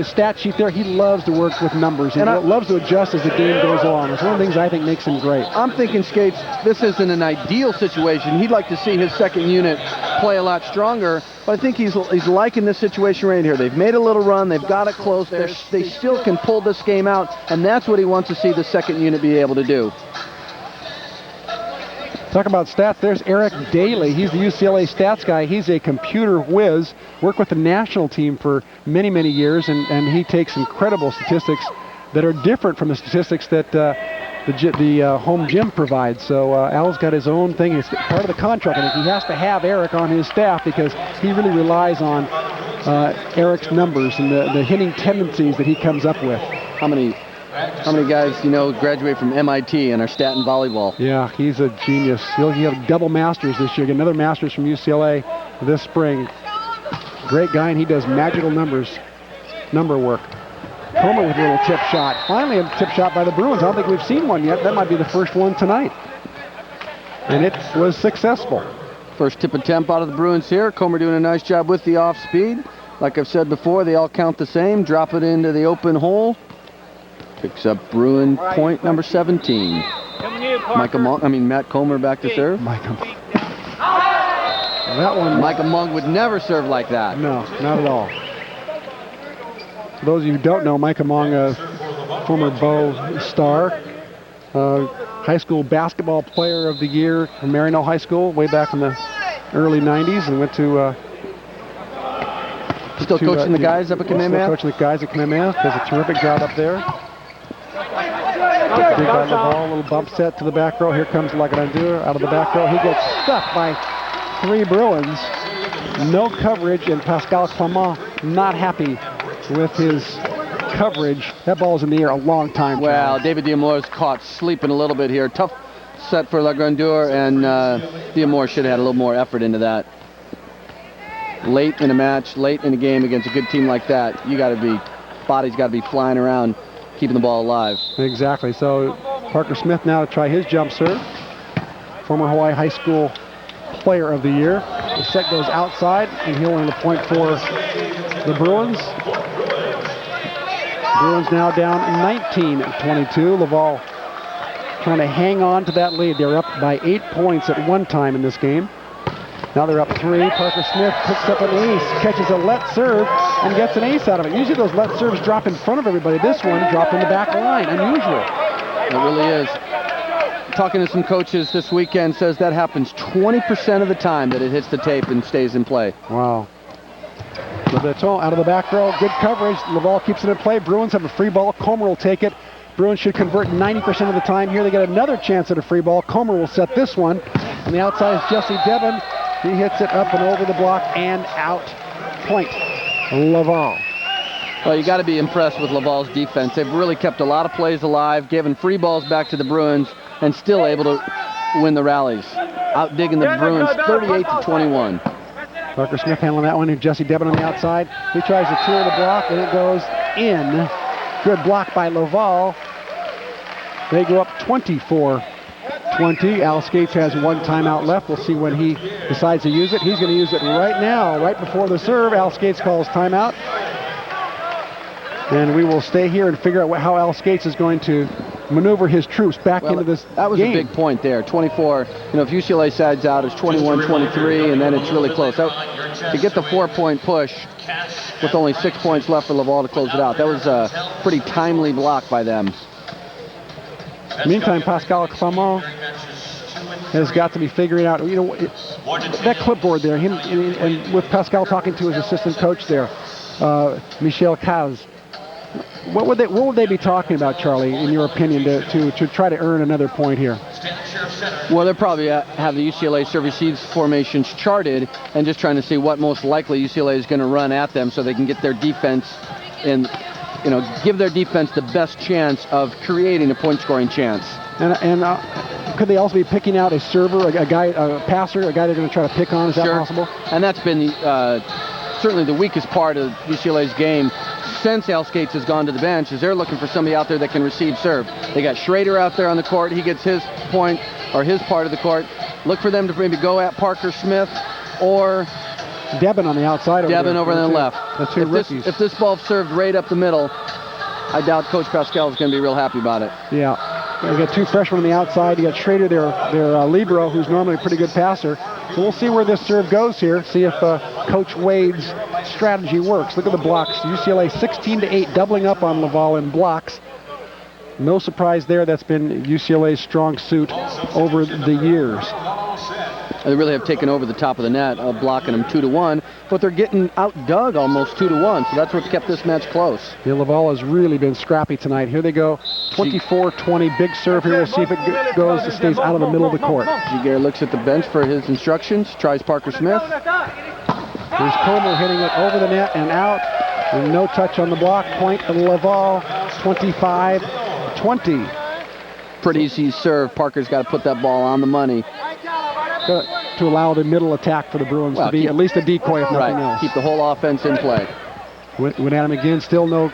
stat sheet there? He loves to work with numbers. He loves to adjust as the game goes along. It's one of the things I think makes him great. I'm thinking, Skates, this isn't an ideal situation. He'd like to see his second unit play a lot stronger, but I think he's liking this situation right here. They've made a little run, they've got it close, they still can pull this game out, and that's what he wants to see the second unit be able to do. Talk about stats, there's Eric Daly. He's the UCLA stats guy. He's a computer whiz, worked with the national team for many, many years, and he takes incredible statistics that are different from the statistics that the home gym provides. So Al's got his own thing. It's part of the contract. I think he has to have Eric on his staff because he really relies on Eric's numbers and the hitting tendencies that he comes up with. How many guys, graduate from MIT and are stat in volleyball? Yeah, he's a genius. He'll have double masters this year. Get another master's from UCLA this spring. Great guy, and he does magical number work. Comer with a little tip shot. Finally a tip shot by the Bruins. I don't think we've seen one yet. That might be the first one tonight. And it was successful. First tip attempt out of the Bruins here. Comer doing a nice job with the off speed. Like I've said before, they all count the same. Drop it into the open hole. Picks up Bruin point number 17. Matt Comer back to serve. That one. Micah Monk would never serve like that. No, not at all. For those of you who don't know, Micah Mong, a former Bow star, high school basketball player of the year from Maryknoll High School way back in the early 90s, and went to... Still coaching the guys up at Kamehameha? Still coaching the guys at Kamehameha. Does a terrific job up there. Big by Laval, little bump set to the back row. Here comes Lagrandeur out of the back row. He gets stuck by 3 Bruins. No coverage, and Pascal Clement not happy with his coverage. That ball's in the air a long time. Well, David Diamour's caught sleeping a little bit here. Tough set for Lagrandeur, and Diamour should have had a little more effort into that. Late in a match, late in a game against a good team like that, body's got to be flying around, keeping the ball alive. Exactly. So Parker Smith now to try his jump serve. Former Hawaii High School Player of the Year. The set goes outside, and he'll earn the point for the Bruins. Bruins now down 19-22. Laval trying to hang on to that lead. They're up by 8 points at one time in this game. Now they're up 3. Parker Smith picks up an ace, catches a let serve, and gets an ace out of it. Usually those let serves drop in front of everybody. This one dropped in the back line. Unusual. It really is. Talking to some coaches this weekend, says that happens 20% of the time that it hits the tape and stays in play. Wow. Lebreton out of the back row. Good coverage. Laval keeps it in play. Bruins have a free ball. Comer will take it. Bruins should convert 90% of the time here. They get another chance at a free ball. Comer will set this one. On the outside is Jesse Devon. He hits it up and over the block and out. Point Laval. Well, you got to be impressed with Laval's defense. They've really kept a lot of plays alive, given free balls back to the Bruins, and still able to win the rallies. Outdigging the Bruins 38-21. Parker Smith handling that one. And Jesse Devon on the outside. He tries to clear the block, and it goes in. Good block by Laval. They go up 24-20. Al Skates has one timeout left. We'll see when he decides to use it. He's going to use it right now, right before the serve. Al Skates calls timeout. And we will stay here and figure out how Al Skates is going to maneuver his troops back into this That was game. A big point there. 24, if UCLA sides out, it's 21-23, and then it's really close. To get the 4-point push with only 6 points left for Laval to close it out, that was a pretty timely block by them. Meantime, Pascal Clement has got to be figuring out, that clipboard there, and with Pascal talking to his assistant coach there, Michel Cazes. What would they be talking about, Charlie, in your opinion, to try to earn another point here? Well, they'll probably have the UCLA serve-receive formations charted and just trying to see what most likely UCLA is going to run at them so they can get their defense and, give their defense the best chance of creating a point-scoring chance. And could they also be picking out a server, a passer, a guy they're going to try to pick on? Is that possible? And that's been certainly the weakest part of UCLA's game since Al Skates has gone to the bench, is they're looking for somebody out there that can receive serve. They got Schrader out there on the court. He gets his point, or his part of the court. Look for them to maybe go at Parker Smith or Devon on the outside. Devon over on the left. The two rookies. If this ball served right up the middle, I doubt Coach Pascal is going to be real happy about it. Yeah. You got two freshmen on the outside. You got Schrader, their libero, who's normally a pretty good passer. So we'll see where this serve goes here. See if Coach Wade's strategy works. Look at the blocks. UCLA 16-8, doubling up on Laval in blocks. No surprise there. That's been UCLA's strong suit over the years. They really have taken over the top of the net, blocking them 2-1, but they're getting outdug almost 2-1, so that's what's kept this match close. Yeah, Laval has really been scrappy tonight. Here they go, 24-20, big serve here. We'll see if it goes, it stays out of the middle of the court. Giguère looks at the bench for his instructions, tries Parker Smith. Here's Comer hitting it over the net and out, and no touch on the block. Point to Laval, 25-20. Pretty easy serve. Parker's got to put that ball on the money. To allow the middle attack for the Bruins to be at least a decoy, if nothing else. Keep the whole offense in play. Went at him again, still no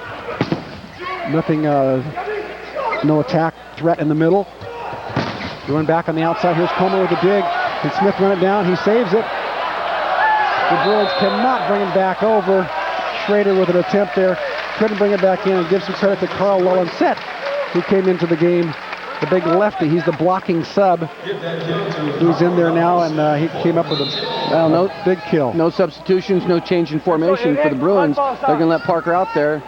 attack threat in the middle. Going back on the outside, here's Comer with a dig. Can Smith run it down? He saves it. The Bruins cannot bring him back over. Schrader with an attempt there. Couldn't bring it back in, and give some credit to Carl Lelensett, who came into the game. The big lefty, he's the blocking sub who's in there now, and he came up with a big kill. No substitutions, no change in formation for the Bruins. They're going to let Parker out there.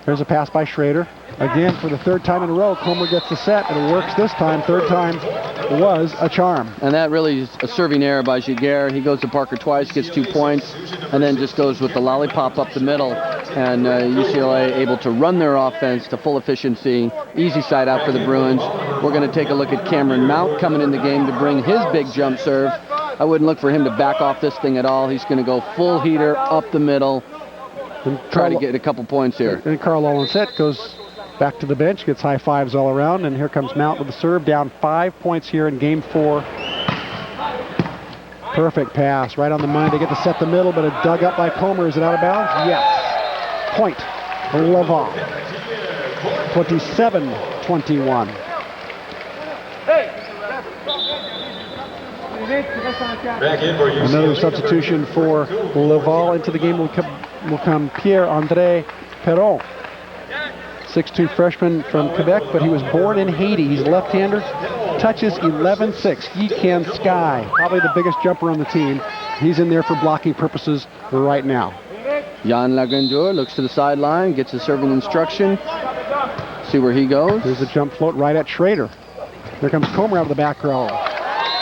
There's a pass by Schrader. Again, for the third time in a row, Comer gets the set, and it works this time. Third time was a charm. And that really is a serving error by Giguère. He goes to Parker twice, gets 2 points, and then just goes with the lollipop up the middle. And UCLA able to run their offense to full efficiency. Easy side out for the Bruins. We're going to take a look at Cameron Mount coming in the game to bring his big jump serve. I wouldn't look for him to back off this thing at all. He's going to go full heater up the middle and try to get a couple points here. And Carl Lelensett goes back to the bench, gets high fives all around, and here comes Mount with the serve, down 5 points here in game 4. Perfect pass, right on the money. They get to set the middle, but it dug up by Comer. Is it out of bounds? Yes. Point, Laval. 27-21. Another substitution for Laval. Into the game will come Pierre-André Perron. 6'2" freshman from Quebec, but he was born in Haiti. He's a left-hander. Touches 11-6. He can sky. Probably the biggest jumper on the team. He's in there for blocking purposes right now. Jan Lagrandeur looks to the sideline, gets his serving instruction. See where he goes. There's a jump float right at Schrader. There comes Comer out of the back row.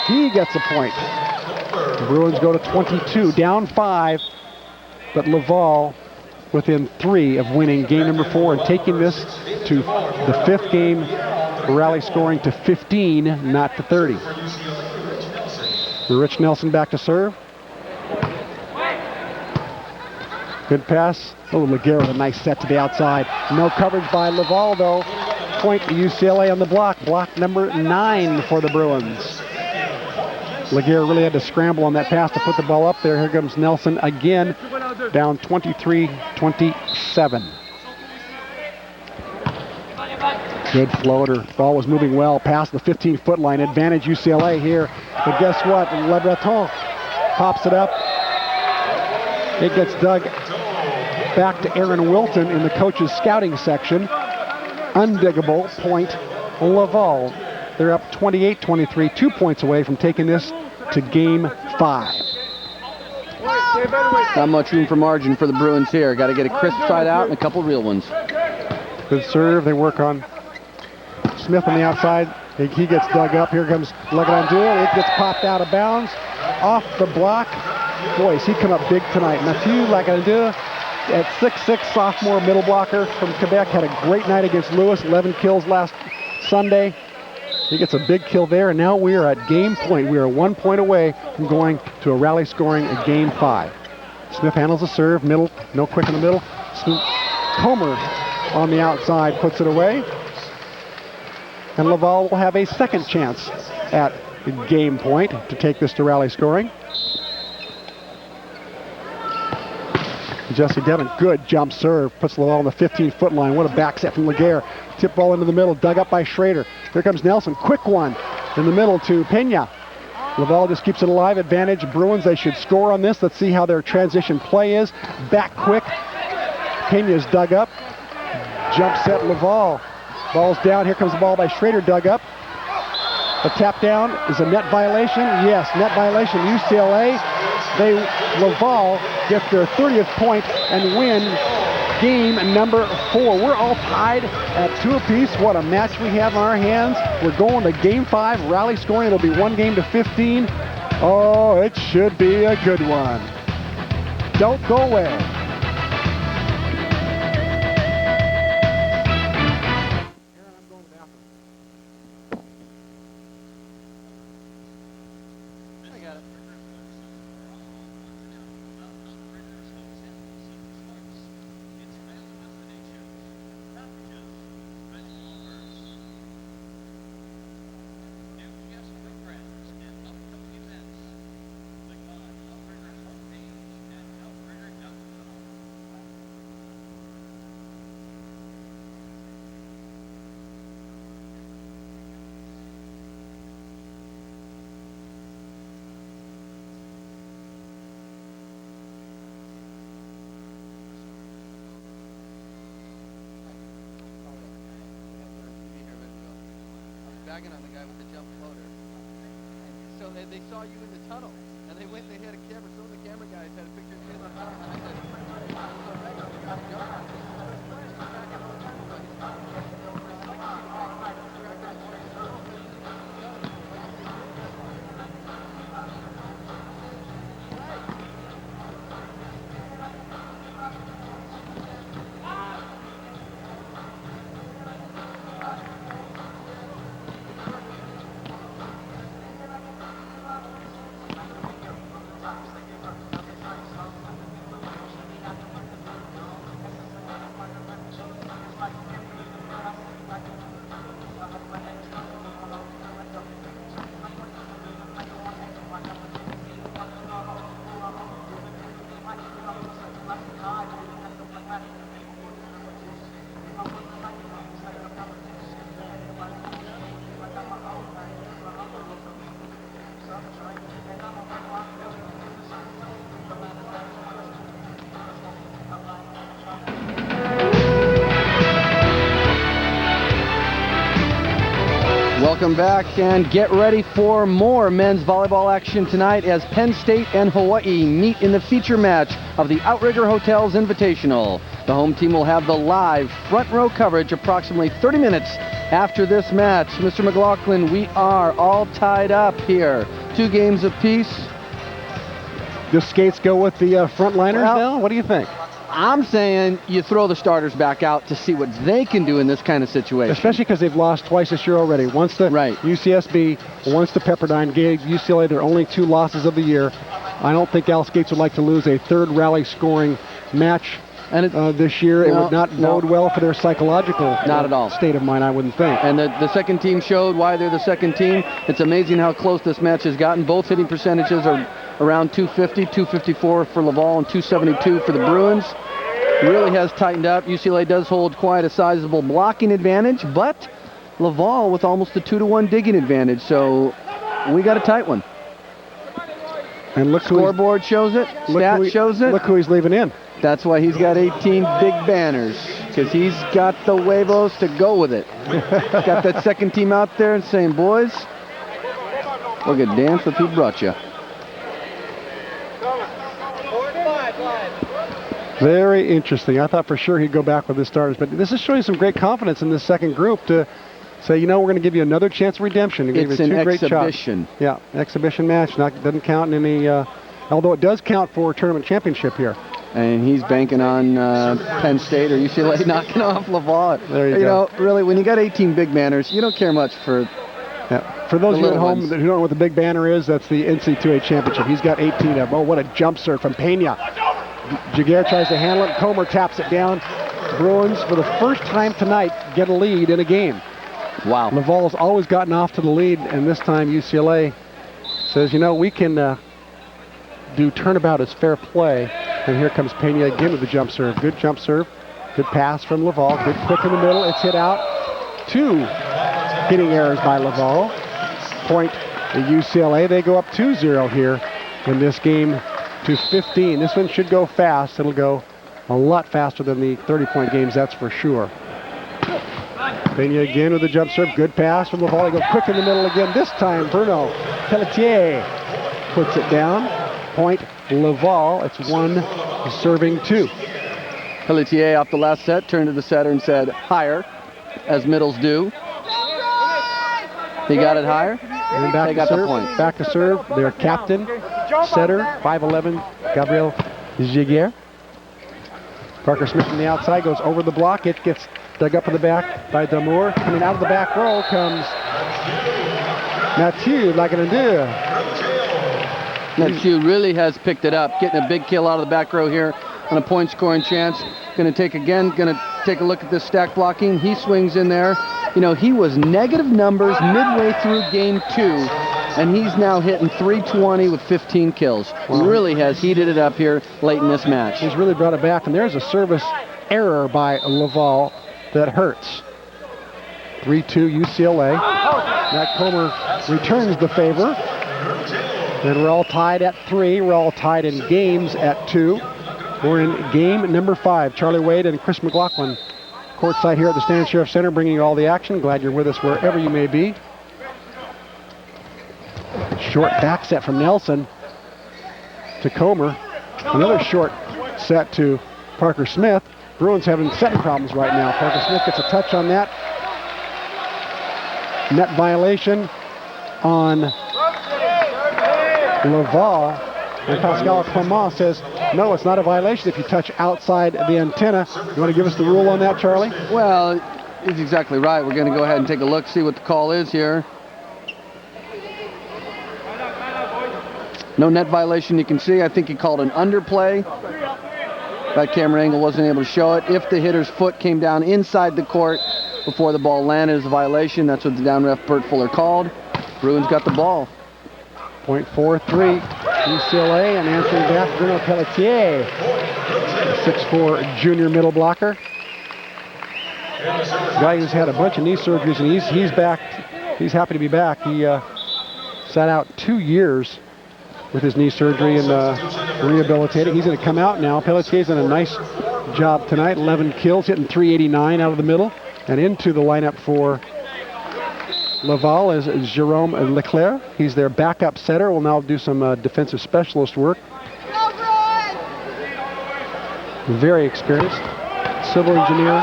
He gets a point. The Bruins go to 22, down 5, but Laval within 3 of winning game number 4 and taking this to the 5th game, rally scoring to 15, not to 30. Rich Nelson back to serve. Good pass. Oh, Laguerre with a nice set to the outside. No coverage by Laval, though. Point to UCLA on the block. Block number 9 for the Bruins. Laguerre really had to scramble on that pass to put the ball up there. Here comes Nelson again, down 23-27. Good floater. Ball was moving well past the 15-foot line. Advantage UCLA here. But guess what? Lebreton pops it up. It gets dug back to Aaron Wilton in the coach's scouting section. Undiggable. Point Laval. They're up 28-23, 2 points away from taking this to game 5. Not much room for margin for the Bruins here. Got to get a crisp side out and a couple real ones. Good serve. They work on Smith on the outside. He gets dug up. Here comes Lagrandeur. It gets popped out of bounds. Off the block. Boy, has he come up big tonight. Mathieu Lagrandeur at 6'6", sophomore middle blocker from Quebec. Had a great night against Lewis. 11 kills last Sunday. He gets a big kill there, and now we are at game point. We are 1 point away from going to a rally scoring at game 5. Smith handles the serve, middle, no quick in the middle. Comer on the outside puts it away. And Laval will have a second chance at game point to take this to rally scoring. Jesse Devon, good jump serve, puts Laval on the 15-foot line. What a back set from Laguerre. Tip ball into the middle, dug up by Schrader. Here comes Nelson, quick one in the middle to Pena. Laval just keeps it alive. Advantage Bruins, they should score on this. Let's see how their transition play is. Back quick. Pena's dug up. Jump set Laval. Ball's down, here comes the ball by Schrader, dug up. The tap down is a net violation. Yes, net violation. UCLA. Laval gets their 30th point and win game number 4. We're all tied at 2 apiece. What a match we have on our hands. We're going to game 5, rally scoring. It'll be 1 game to 15. Oh, it should be a good one. Don't go away. Bagging on the guy with the jump floater. And so they saw you in the tunnel, and they had a camera. Some of the camera guys had a picture of you in the tunnel. And I said, welcome back, and get ready for more men's volleyball action tonight as Penn State and Hawaii meet in the feature match of the Outrigger Hotels Invitational. The home team will have the live front row coverage approximately 30 minutes after this match. Mr. McLaughlin, we are all tied up here. 2 games apiece. Do skates go with the frontliners now? What do you think? I'm saying you throw the starters back out to see what they can do in this kind of situation. Especially because they've lost twice this year already. Once the UCSB, once the Pepperdine gave UCLA their only 2 losses of the year. I don't think Al Skates would like to lose a 3rd rally scoring match this year. It would not bode well for their psychological state of mind, I wouldn't think. And the second team showed why they're the second team. It's amazing how close this match has gotten. Both hitting percentages are around 250, 254 for Laval and 272 for the Bruins. Really has tightened up. UCLA does hold quite a sizable blocking advantage, but Laval with almost a 2-to-1 digging advantage. So we got a tight one. And look, scoreboard shows it. Stat shows it. Look who he's leaving in. That's why he's got 18 big banners, because he's got the huevos to go with it. Got that second team out there and saying, boys, we'll get dance with who brought you. Very interesting. I thought for sure he'd go back with his starters, but this is showing some great confidence in this second group to say, you know, we're going to give you another chance of redemption. It's an exhibition. Yeah, exhibition match. Doesn't count in any, although it does count for tournament championship here. And he's banking on Penn State or UCLA knocking off Laval. There you go. Know, really, when you got 18 big banners, you don't care much for. Yeah. For those of you at home who don't know what the big banner is, that's the NC2A championship. He's got 18 of them. Oh, what a jump serve from Pena. Giguère tries to handle it. Comer taps it down. Bruins, for the first time tonight, get a lead in a game. Wow. Laval's always gotten off to the lead, and this time UCLA says, you know, we can do turnabout as fair play. And here comes Pena again with the jump serve. Good jump serve. Good pass from Laval. Good quick in the middle. It's hit out. 2 hitting errors by Laval. Point to UCLA. They go up 2-0 here in this game to 15. This one should go fast. It'll go a lot faster than the 30-point games, that's for sure. Pena again with the jump serve. Good pass from Laval. They go quick in the middle again. This time, Bruno Pelletier puts it down. Point Laval. It's 1-2. Pelletier off the last set turned to the setter and said higher, as middles do. He got it higher. And back They to got the serve. point. Back to serve. Their captain, setter, 5'11", Gabriel Giguère. Parker Smith from the outside goes over the block. It gets dug up in the back by Damour. Coming out of the back row comes Mathieu Lagrandeur. Mathieu really has picked it up, getting a big kill out of the back row here on a point scoring chance. Going to take a look at this stack blocking. He swings in there. You know, he was negative numbers midway through game 2, and he's now hitting 320 with 15 kills. He really has heated it up here late in this match. He's really brought it back, and there's a service error by Laval that hurts. 3-2 UCLA. Matt Comer returns the favor. And we're all tied at 3. We're all tied in games at 2. We're in game number 5. Charlie Wade and Chris McLaughlin courtside here at the Stand Sheriff Center, bringing you all the action. Glad you're with us wherever you may be. Short back set from Nelson to Comer. Another short set to Parker Smith. Bruins having setting problems right now. Parker Smith gets a touch on that. Net violation on Laval. And Pascal Clement says, no, it's not a violation if you touch outside the antenna. You want to give us the rule on that, Charlie? Well, he's exactly right. We're going to go ahead and take a look, see what the call is here. No net violation you can see. I think he called an underplay. That camera angle wasn't able to show it. If the hitter's foot came down inside the court before the ball landed as a violation, that's what the down ref Bert Fuller called. Bruins got the ball. .43 UCLA, and answering back Bruno Pelletier, 6'4" junior middle blocker. Guy who's had a bunch of knee surgeries, and he's back. He's happy to be back. He sat out 2 years with his knee surgery and rehabilitating. He's going to come out now. Pelletier's done a nice job tonight. 11 kills, hitting .389 out of the middle, and into the lineup for Laval is Jérôme Leclerc. He's their backup setter. Will now do some defensive specialist work. Very experienced civil engineer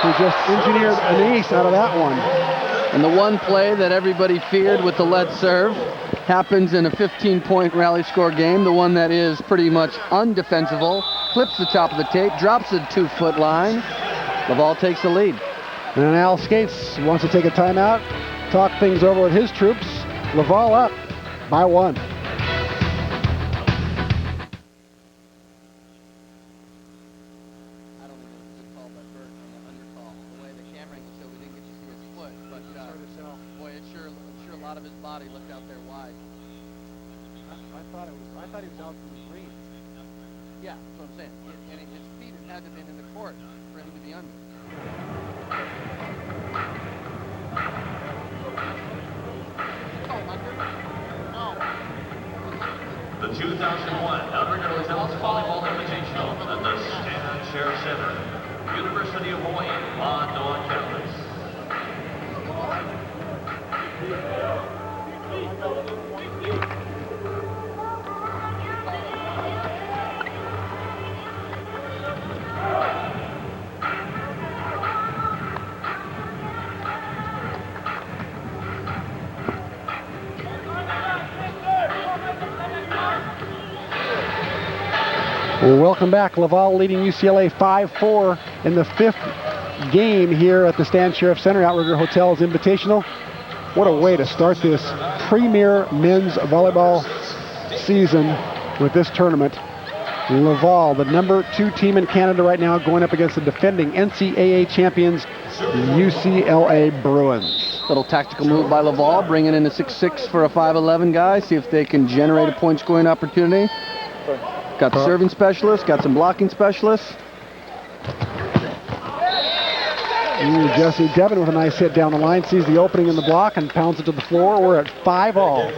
who just engineered an ace out of that one. And the one play that everybody feared with the lead serve happens in a 15-point rally score game. The one that is pretty much undefensible. Clips the top of the tape, drops the 2-foot line. Laval takes the lead. And Al Skates wants to take a timeout, talk things over with his troops. Laval up by 1. The 2001 Outrigger Hotels Volleyball Invitational at the Stand Sheriff Center, University of Hawaii, Manoa campus. Well, welcome back. Laval leading UCLA 5-4 in the 5th game here at the Stand Sheriff Center, Outrigger Hotels Invitational. What a way to start this premier men's volleyball season with this tournament. Laval, the number 2 team in Canada right now, going up against the defending NCAA champions, UCLA Bruins. Little tactical move by Laval, bringing in a 6'6" for a 5'11" guy. See if they can generate a point scoring opportunity. Got the serving specialist, got some blocking specialists. Jesse Devin with a nice hit down the line, sees the opening in the block and pounds it to the floor. We're at 5-all.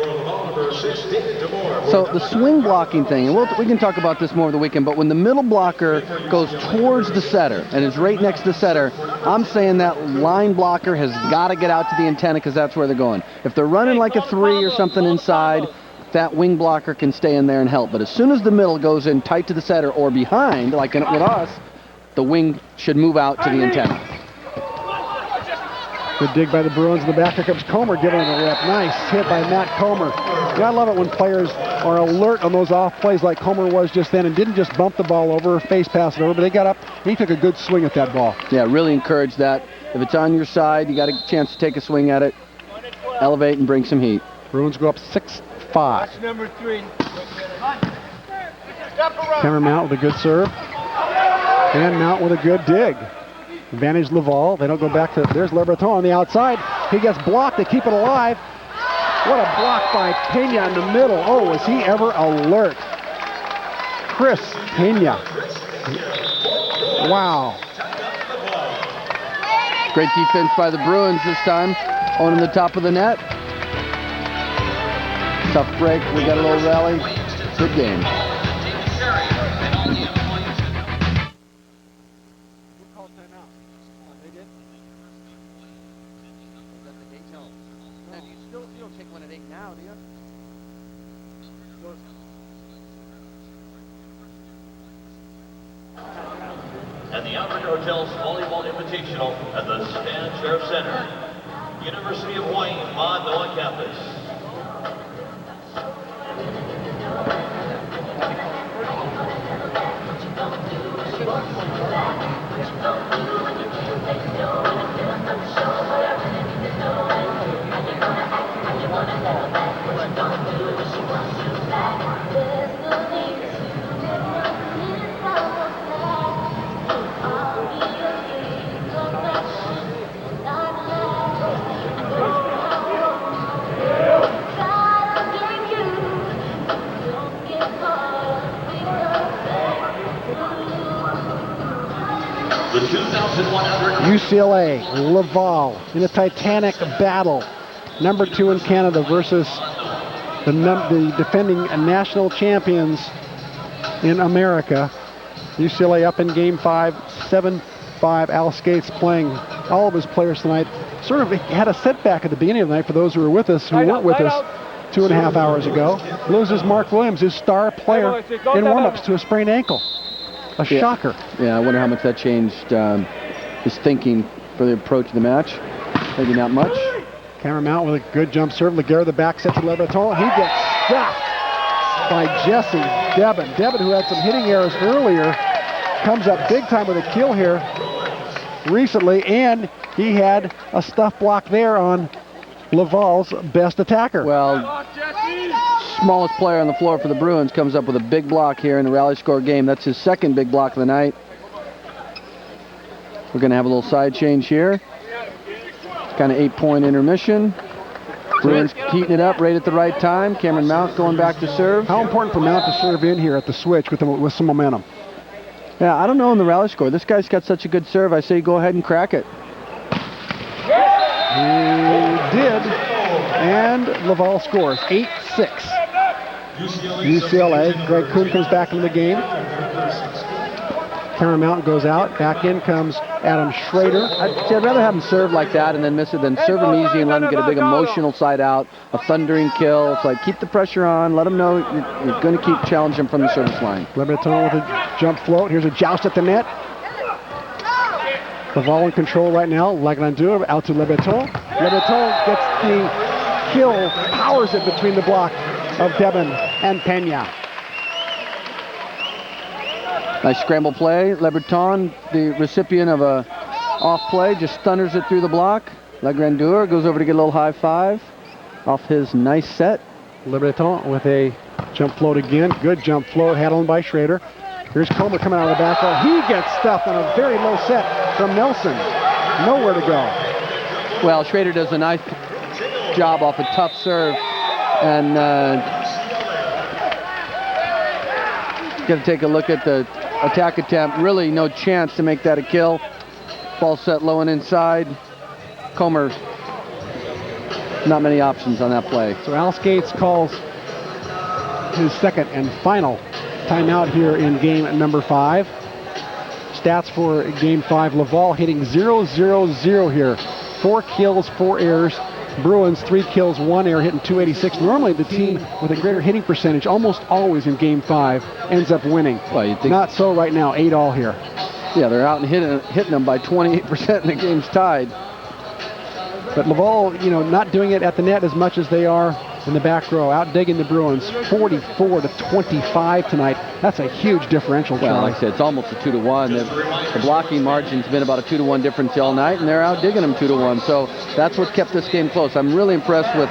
So the swing blocking thing, and we can talk about this more over the weekend, but when the middle blocker goes towards the setter and is right next to the setter, I'm saying that line blocker has got to get out to the antenna because that's where they're going. If they're running like a 3 or something inside, that wing blocker can stay in there and help. But as soon as the middle goes in tight to the setter or behind, like with us, the wing should move out to the antenna. Good dig by the Bruins in the back. Here comes Comer giving it a rip. Nice hit by Matt Comer. Yeah, I love it when players are alert on those off plays like Comer was just then and didn't just bump the ball over or face pass it over, but they got up and he took a good swing at that ball. Yeah, really encourage that. If it's on your side, you got a chance to take a swing at it, elevate and bring some heat. Bruins go up 6-5. Number 3. Cameron Mount with a good serve. And Mount with a good dig. Advantage Laval. They don't go back to, there's Lebreton on the outside. He gets blocked. They keep it alive. What a block by Pena in the middle. Oh, was he ever alert. Chris Pena. Wow. Great defense by the Bruins this time, owning the top of the net. Tough break. We got a little rally. Good game. And the Outrigger Hotels Volleyball Invitational at the Stan Sheriff Center, University of Hawaii, Manoa campus. UCLA, Laval in a titanic battle. Number 2 in Canada versus the defending national champions in America. UCLA up in game 5, 7-5. Al Skates playing all of his players tonight. Sort of had a setback at the beginning of the night for those who were with us, who weren't with us 2.5 hours ago. Loses Mark Williams, his star player, in warm-ups to a sprained ankle. A shocker. Yeah, I wonder how much that changed his thinking for the approach of the match. Maybe not much. Cameron Mount with a good jump serve. Laguerre the back set to Lebreton. He gets stopped by Jesse Devin. Devin, who had some hitting errors earlier, comes up big time with a kill here recently, and he had a stuff block there on Laval's best attacker. Well, smallest player on the floor for the Bruins comes up with a big block here in the rally score game. That's his second big block of the night. We're going to have a little side change here. Kind of 8-point intermission. Bruins heating it up right at the right time. Cameron Mount going back to serve. How important for Mount to serve in here at the switch with some momentum? Yeah, I don't know in the rally score. This guy's got such a good serve. I say go ahead and crack it. He did. And Laval scores 8-6. UCLA. Greg Kuhn comes back into the game. Cameron Mount goes out. Back in comes Adam Schrader. I'd rather have him serve like that and then miss it than serve him easy and let him get a big emotional side out, a thundering kill. It's like keep the pressure on. Let him know you're going to keep challenging him from the service line. Lebreton with a jump float. Here's a joust at the net. Laval in control right now. Lagrandeur out to Lebreton. Lebreton gets the kill, powers it between the block of Devin and Pena. Nice scramble play. Lebreton, the recipient of a off play, just thunders it through the block. Lagrandeur goes over to get a little high five off his nice set. Lebreton with a jump float again. Good jump float handled by Schrader. Here's Comer coming out of the back row. He gets stuffed on a very low set from Nelson. Nowhere to go. Well, Schrader does a nice job off a tough serve. And got to take a look at the attack attempt. Really no chance to make that a kill. Ball set low and inside. Comer, not many options on that play. So Al Skates calls his second and final timeout here in game number 5. Stats for game 5, Laval hitting 0-0-0 here. 4 kills, 4 errors. Bruins 3 kills, 1 error, hitting .286. Normally the team with a greater hitting percentage, almost always in game 5, ends up winning. Well, you'd think, not so right now, 8-all here. Yeah, they're out and hitting them by 28% and the game's tied. But Laval, not doing it at the net as much as they are in the back row, out digging the Bruins 44-25 tonight. That's a huge differential, Charlie. Well, like I said, it's almost a 2-1. The blocking margin's been about a 2-1 difference all night, and they're out digging them 2-1. So that's what kept this game close. I'm really impressed with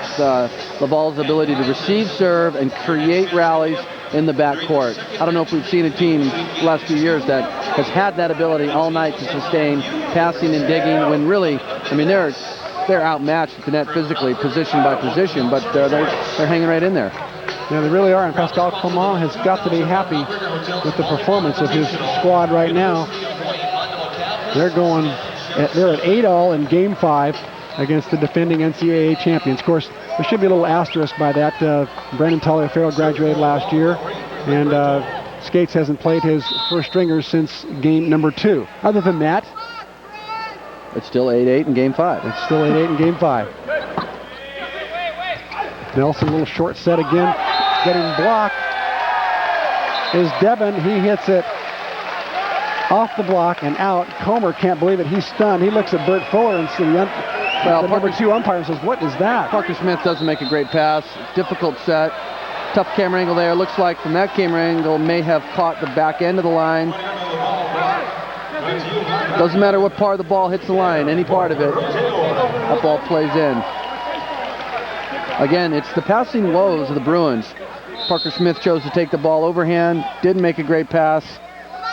Laval's ability to receive serve and create rallies in the backcourt. I don't know if we've seen a team the last few years that has had that ability all night to sustain passing and digging when really, they're outmatched at the net physically, position by position, but they're hanging right in there. Yeah, they really are, and Pascal Clement has got to be happy with the performance of his squad right now. They're at 8-all in game 5 against the defending NCAA champions. Of course, there should be a little asterisk by that. Brendan Taliaferro graduated last year, and Skates hasn't played his first stringers since game number 2. Other than that, it's still 8-8 in game 5. It's still 8-8 in game 5. Nelson, a little short set again. Getting blocked is Devin. He hits it off the block and out. Comer can't believe it. He's stunned. He looks at Bert Fuller and the number 2 umpire says, "What is that?" Parker Smith doesn't make a great pass. Difficult set. Tough camera angle there. Looks like from that camera angle may have caught the back end of the line. Doesn't matter what part of the ball hits the line, any part of it, that ball plays in. Again, it's the passing woes of the Bruins. Parker Smith chose to take the ball overhand, didn't make a great pass.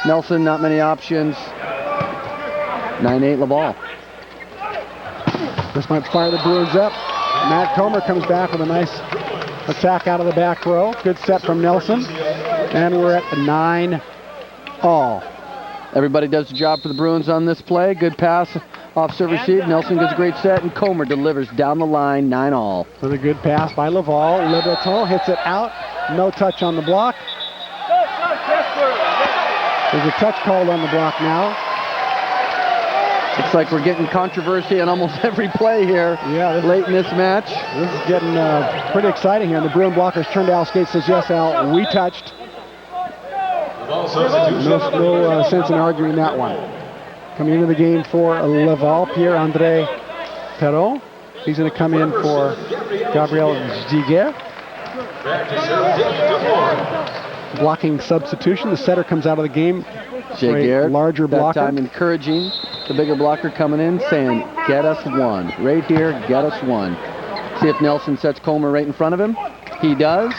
Nelson, not many options. 9-8 Laval. This might fire the Bruins up. Matt Comer comes back with a nice attack out of the back row. Good set from Nelson. And we're at 9-all. Everybody does the job for the Bruins on this play. Good pass off serve receive. Nelson gets a great set, and Comer delivers down the line, 9-all. With a good pass by Laval. Lebreton hits it out. No touch on the block. There's a touch called on the block now. Looks like we're getting controversy on almost every play here late in this match. This is getting pretty exciting here. And the Bruin blockers turned to Al Skates, says, "Yes, Al, we touched." No sense in arguing that one. Coming into the game for Laval, Pierre-André Perron. He's going to come in for Gabriel Giguère. Blocking substitution. The setter comes out of the game. Giguère, larger blocker. that time encouraging the bigger blocker coming in, saying, "Get us one. Right here, get us one." See if Nelson sets Comer right in front of him. He does.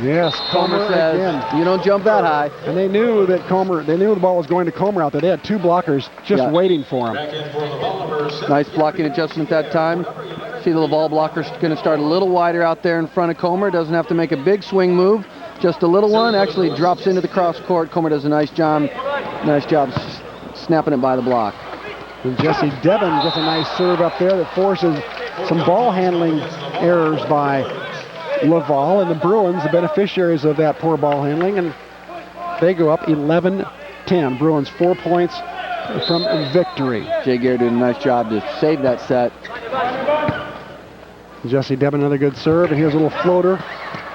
Yes, Comer says, again, "You don't jump that high." And they knew that they knew the ball was going to Comer out there. They had 2 blockers just waiting for him. Nice blocking adjustment that time. See the Laval blocker's going to start a little wider out there in front of Comer. Doesn't have to make a big swing move. Just a little one. Actually drops into the cross court. Comer does a nice job snapping it by the block. And Jesse Devin gets a nice serve up there that forces some ball handling errors by Laval, and the Bruins, the beneficiaries of that poor ball handling, and they go up 11-10. Bruins 4 points from victory. Giguère doing a nice job to save that set. Jesse Devin, another good serve, and here's a little floater.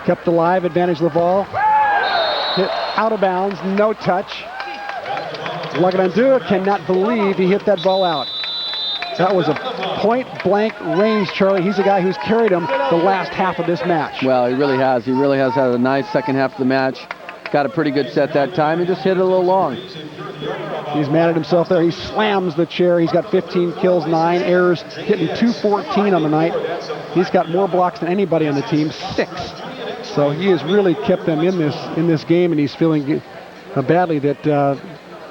Kept alive, advantage Laval. Hit out of bounds, no touch. Lagrandeur cannot believe he hit that ball out. That was a point-blank range, Charlie. He's the guy who's carried him the last half of this match. Well, he really has. He really has had a nice second half of the match. Got a pretty good set that time. He just hit it a little long. He's mad at himself there. He slams the chair. He's got 15 kills, 9 errors, hitting .214 on the night. He's got more blocks than anybody on the team, 6. So he has really kept them in this game, and he's feeling badly that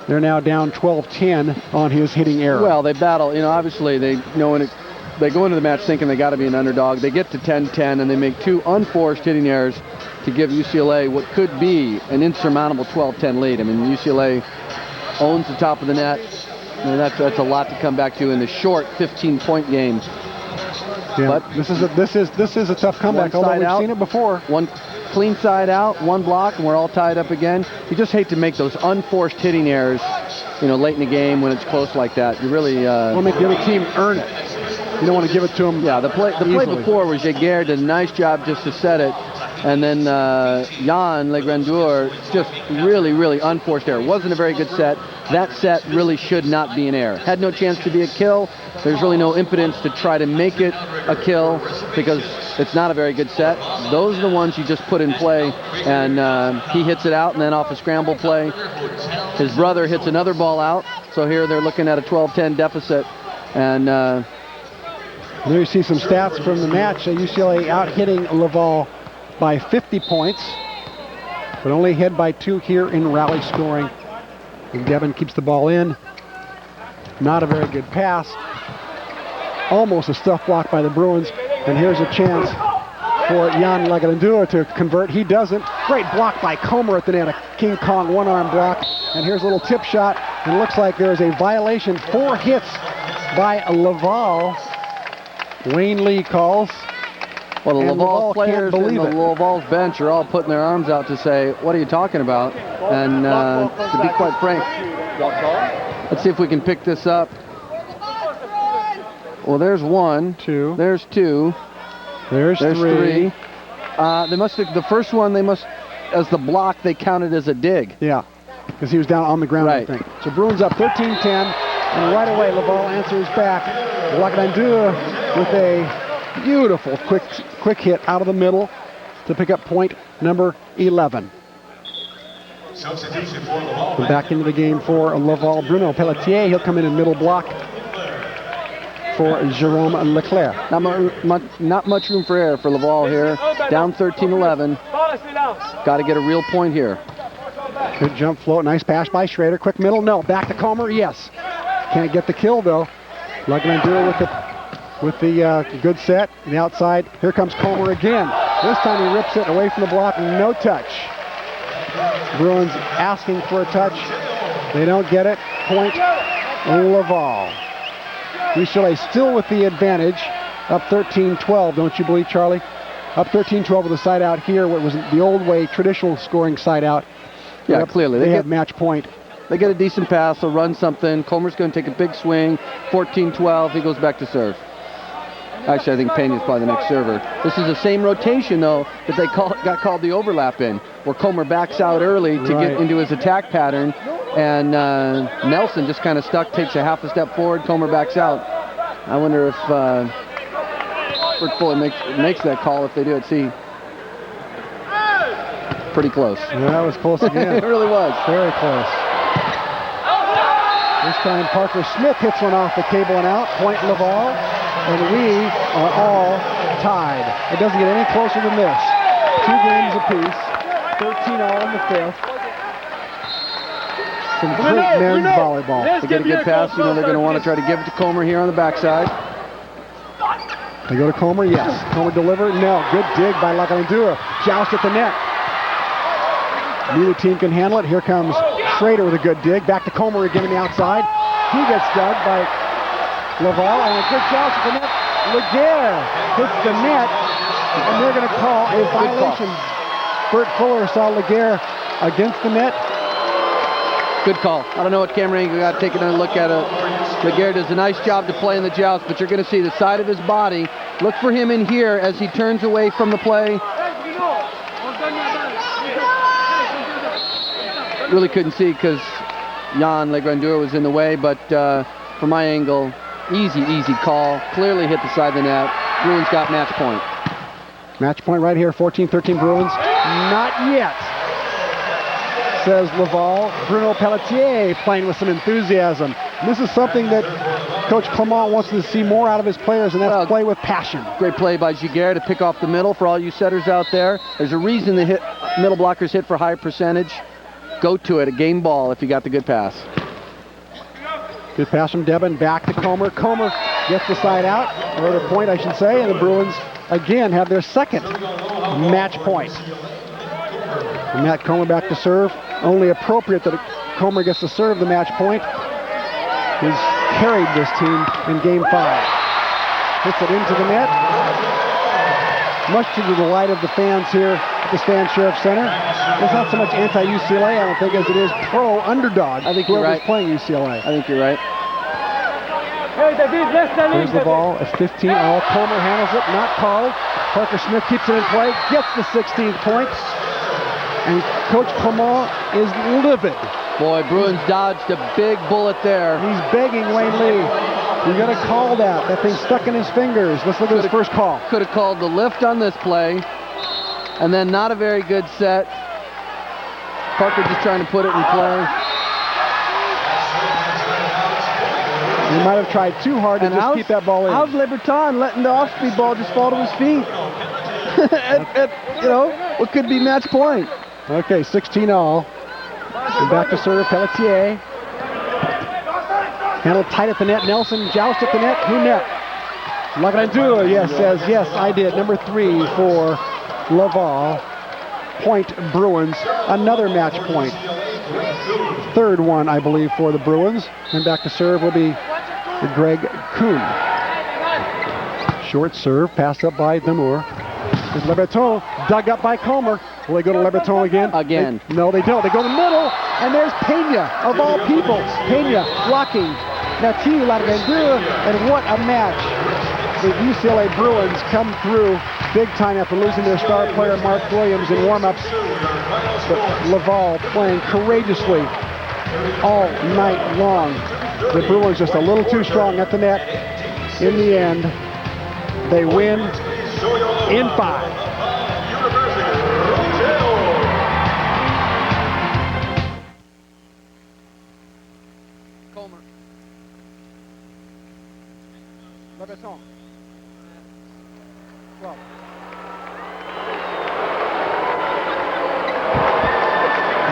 they're now down 12-10 on his hitting error. Well, they battle. Obviously they know when they go into the match thinking they got to be an underdog. They get to 10-10, and they make 2 unforced hitting errors to give UCLA what could be an insurmountable 12-10 lead. I mean, UCLA owns the top of the net. And that's a lot to come back to in the short 15-point game. Yeah, But this is a tough comeback, although we've seen it before. One clean side out, one block, and we're all tied up again. You just hate to make those unforced hitting errors, late in the game when it's close like that. You really want to make the other team earn it. You don't want to give it to them. Yeah, the play before was Giguère did a nice job just to set it, and then Jan Legrandeur just really unforced error. Wasn't a very good set. That set really should not be an error. Had no chance to be a kill. There's really no impotence to try to make it a kill because it's not a very good set. Those are the ones you just put in play, and he hits it out, and then off a scramble play, his brother hits another ball out. So here they're looking at a 12-10 deficit, and there you see some stats from the match. UCLA out hitting Laval by 50 points, but only ahead by 2 here in rally scoring. And Devin keeps the ball in. Not a very good pass. Almost a stuff block by the Bruins. And here's a chance for Jan Legrandeur to convert. He doesn't. Great block by Comer at the net. A King Kong one-arm block. And here's a little tip shot. And it looks like there's a violation. 4 hits by Laval. Wayne Lee calls. Well, the Laval players and the it. Laval's bench are all putting their arms out to say, what are you talking about? And to be quite frank, let's see if we can pick this up. Well, there's 1. 2. There's 2. There's 3. They must have, the first one, as the block, they counted as a dig. Yeah, because he was down on the ground, right. I think. So Bruins up 13-10, and right away Laval answers back. Legrandeur with a beautiful quick hit out of the middle to pick up point number 11. Substitution for Laval. And back into the game for Laval. Bruno Pelletier, he'll come in middle block for Jérôme Leclerc. Not much room for error for Laval here. Down 13-11. Got to get a real point here. Good jump float, nice pass by Schrader. Quick middle, no. Back to Comer, yes. Can't get the kill though. Legrandeur with the good set. The outside, here comes Comer again. This time he rips it away from the block, no touch. Bruins asking for a touch. They don't get it. Point Laval. UCLA still with the advantage. Up 13-12, don't you believe, Charlie? Up 13-12 with a side out here. What was the old way, traditional scoring side out. Yeah, clearly. They have match point. They get a decent pass, they'll run something. Comer's going to take a big swing. 14-12, he goes back to serve. Actually, I think Peña's probably the next server. This is the same rotation, though, that they got called the overlap in, where Comer backs out early to get into his attack pattern, and Nelson just kind of stuck, takes a half a step forward, Comer backs out. I wonder if Rick Fuller makes that call. If they do it, see, pretty close. Yeah, that was close again. It really was. Very close. This time Parker Smith hits one off the cable and out. Point Laval. And we are all tied. It doesn't get any closer than this. 2 games apiece. 13-all in the 5th. Some great men's volleyball. They get a good pass. They're going to want to try to give it to Comer here on the backside. They go to Comer, yes. Comer deliver, no. Good dig by Legrandeur. Joust at the net. Neither team can handle it. Here comes Schrader with a good dig. Back to Comer again on the outside. He gets dug by Laval, and a good joust at the net. Giguère hits the net, and they're going to call a violation. Bert Fuller saw Giguère against the net. Good call. I don't know what camera angle you got. Take another look at it. Giguère does a nice job to play in the joust, but you're going to see the side of his body. Look for him in here as he turns away from the play. Really couldn't see because Jan Legrandeur was in the way, but from my angle, easy call. Clearly hit the side of the net. Bruins got match point. Match point right here, 14-13 Bruins. Not yet, says Laval. Bruno Pelletier playing with some enthusiasm. And this is something that Coach Clement wants to see more out of his players, and that's play with passion. Great play by Giguère to pick off the middle for all you setters out there. There's a reason the middle blockers hit for high percentage. Go to it, a game ball if you got the good pass. Good pass from Devin, back to Comer. Comer gets the side out, or the point I should say, and the Bruins again have their second match point. And Matt Comer back to serve. Only appropriate that Comer gets to serve the match point. who's carried this team in Game 5. Hits it into the net. Much to the delight of the fans here at the Stan Sheriff Center. It's not so much anti-UCLA, I don't think, as it is pro-underdog. I think you're right. Playing UCLA. I think you're right. There's the ball at 15. All Comer handles it, not called. Parker Smith keeps it in play, gets the 16th point. And Coach Clement is livid. Boy, Bruins dodged a big bullet there. He's begging Wayne Lee. You got to call that. That thing's stuck in his fingers. Let's look at his first call. Could have called the lift on this play. And then not a very good set. Parker just trying to put it in play. He might have tried too hard to just keep that ball in. How's Lebreton letting the off-speed ball just fall to his feet? You know, what could be match point. Okay, 16 all. And back to serve, Pelletier. Handled tight at the net. Nelson joust at the net. Who net? Lagrandeur, yes, says, yes, I did. Number 3 for Laval. Point Bruins. Another match point. Third one, I believe, for the Bruins. And back to serve will be Greg Kuhn. Short serve, passed up by Damour. There's Lebreton, dug up by Comer. Will they go to Lebreton again? Again. No, they don't. They go to the middle, and there's Pena, of all people. Pena blocking Mathieu Lagrandeur, and what a match. The UCLA Bruins come through big time after losing their star player Mark Williams in warm-ups. But Laval playing courageously all night long. The Bruins just a little too strong at the net. In the end, they win in 5. Comer. Lebreton. 12.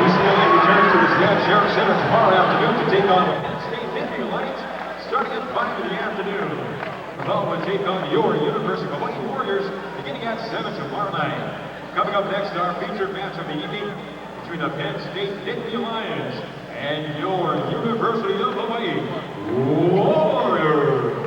UCLA returns to the Stan Sheriff Center tomorrow afternoon to take on the Penn State Nittany Lions starting at 5 in the afternoon. Laval will take on your University of Hawaii Warriors beginning at 7 tomorrow night. Coming up next, our featured match of the evening between the Penn State Nittany Lions and your University of Hawaii Warriors.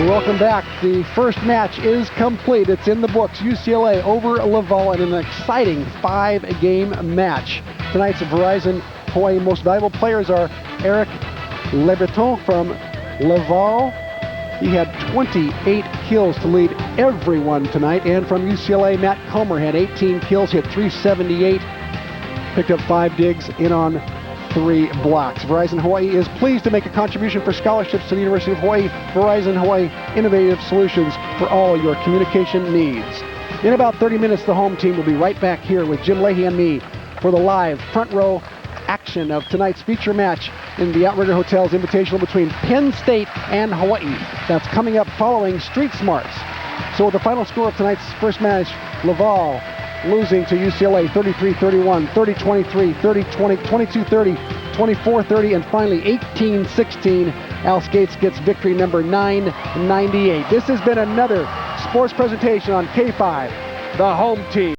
Welcome back. The first match is complete. It's in the books. UCLA over Laval in an exciting 5-game match. Tonight's Verizon Hawaii Most Valuable Players are Éric Lebreton from Laval. He had 28 kills to lead everyone tonight. And from UCLA, Matt Comer had 18 kills, hit .378, picked up 5 digs in on 3 blocks. Verizon Hawaii is pleased to make a contribution for scholarships to the University of Hawaii. Verizon Hawaii, innovative solutions for all your communication needs. In about 30 minutes, the home team will be right back here with Jim Leahy and me for the live front row action of tonight's feature match in the Outrigger Hotel's Invitational between Penn State and Hawaii. That's coming up following Street Smarts. So the final score of tonight's first match, Laval losing to UCLA 33-31, 30-23, 30-20, 22-30, 24-30, and finally 18-16. Al Skates gets victory number 998. This has been another sports presentation on K5, the home team.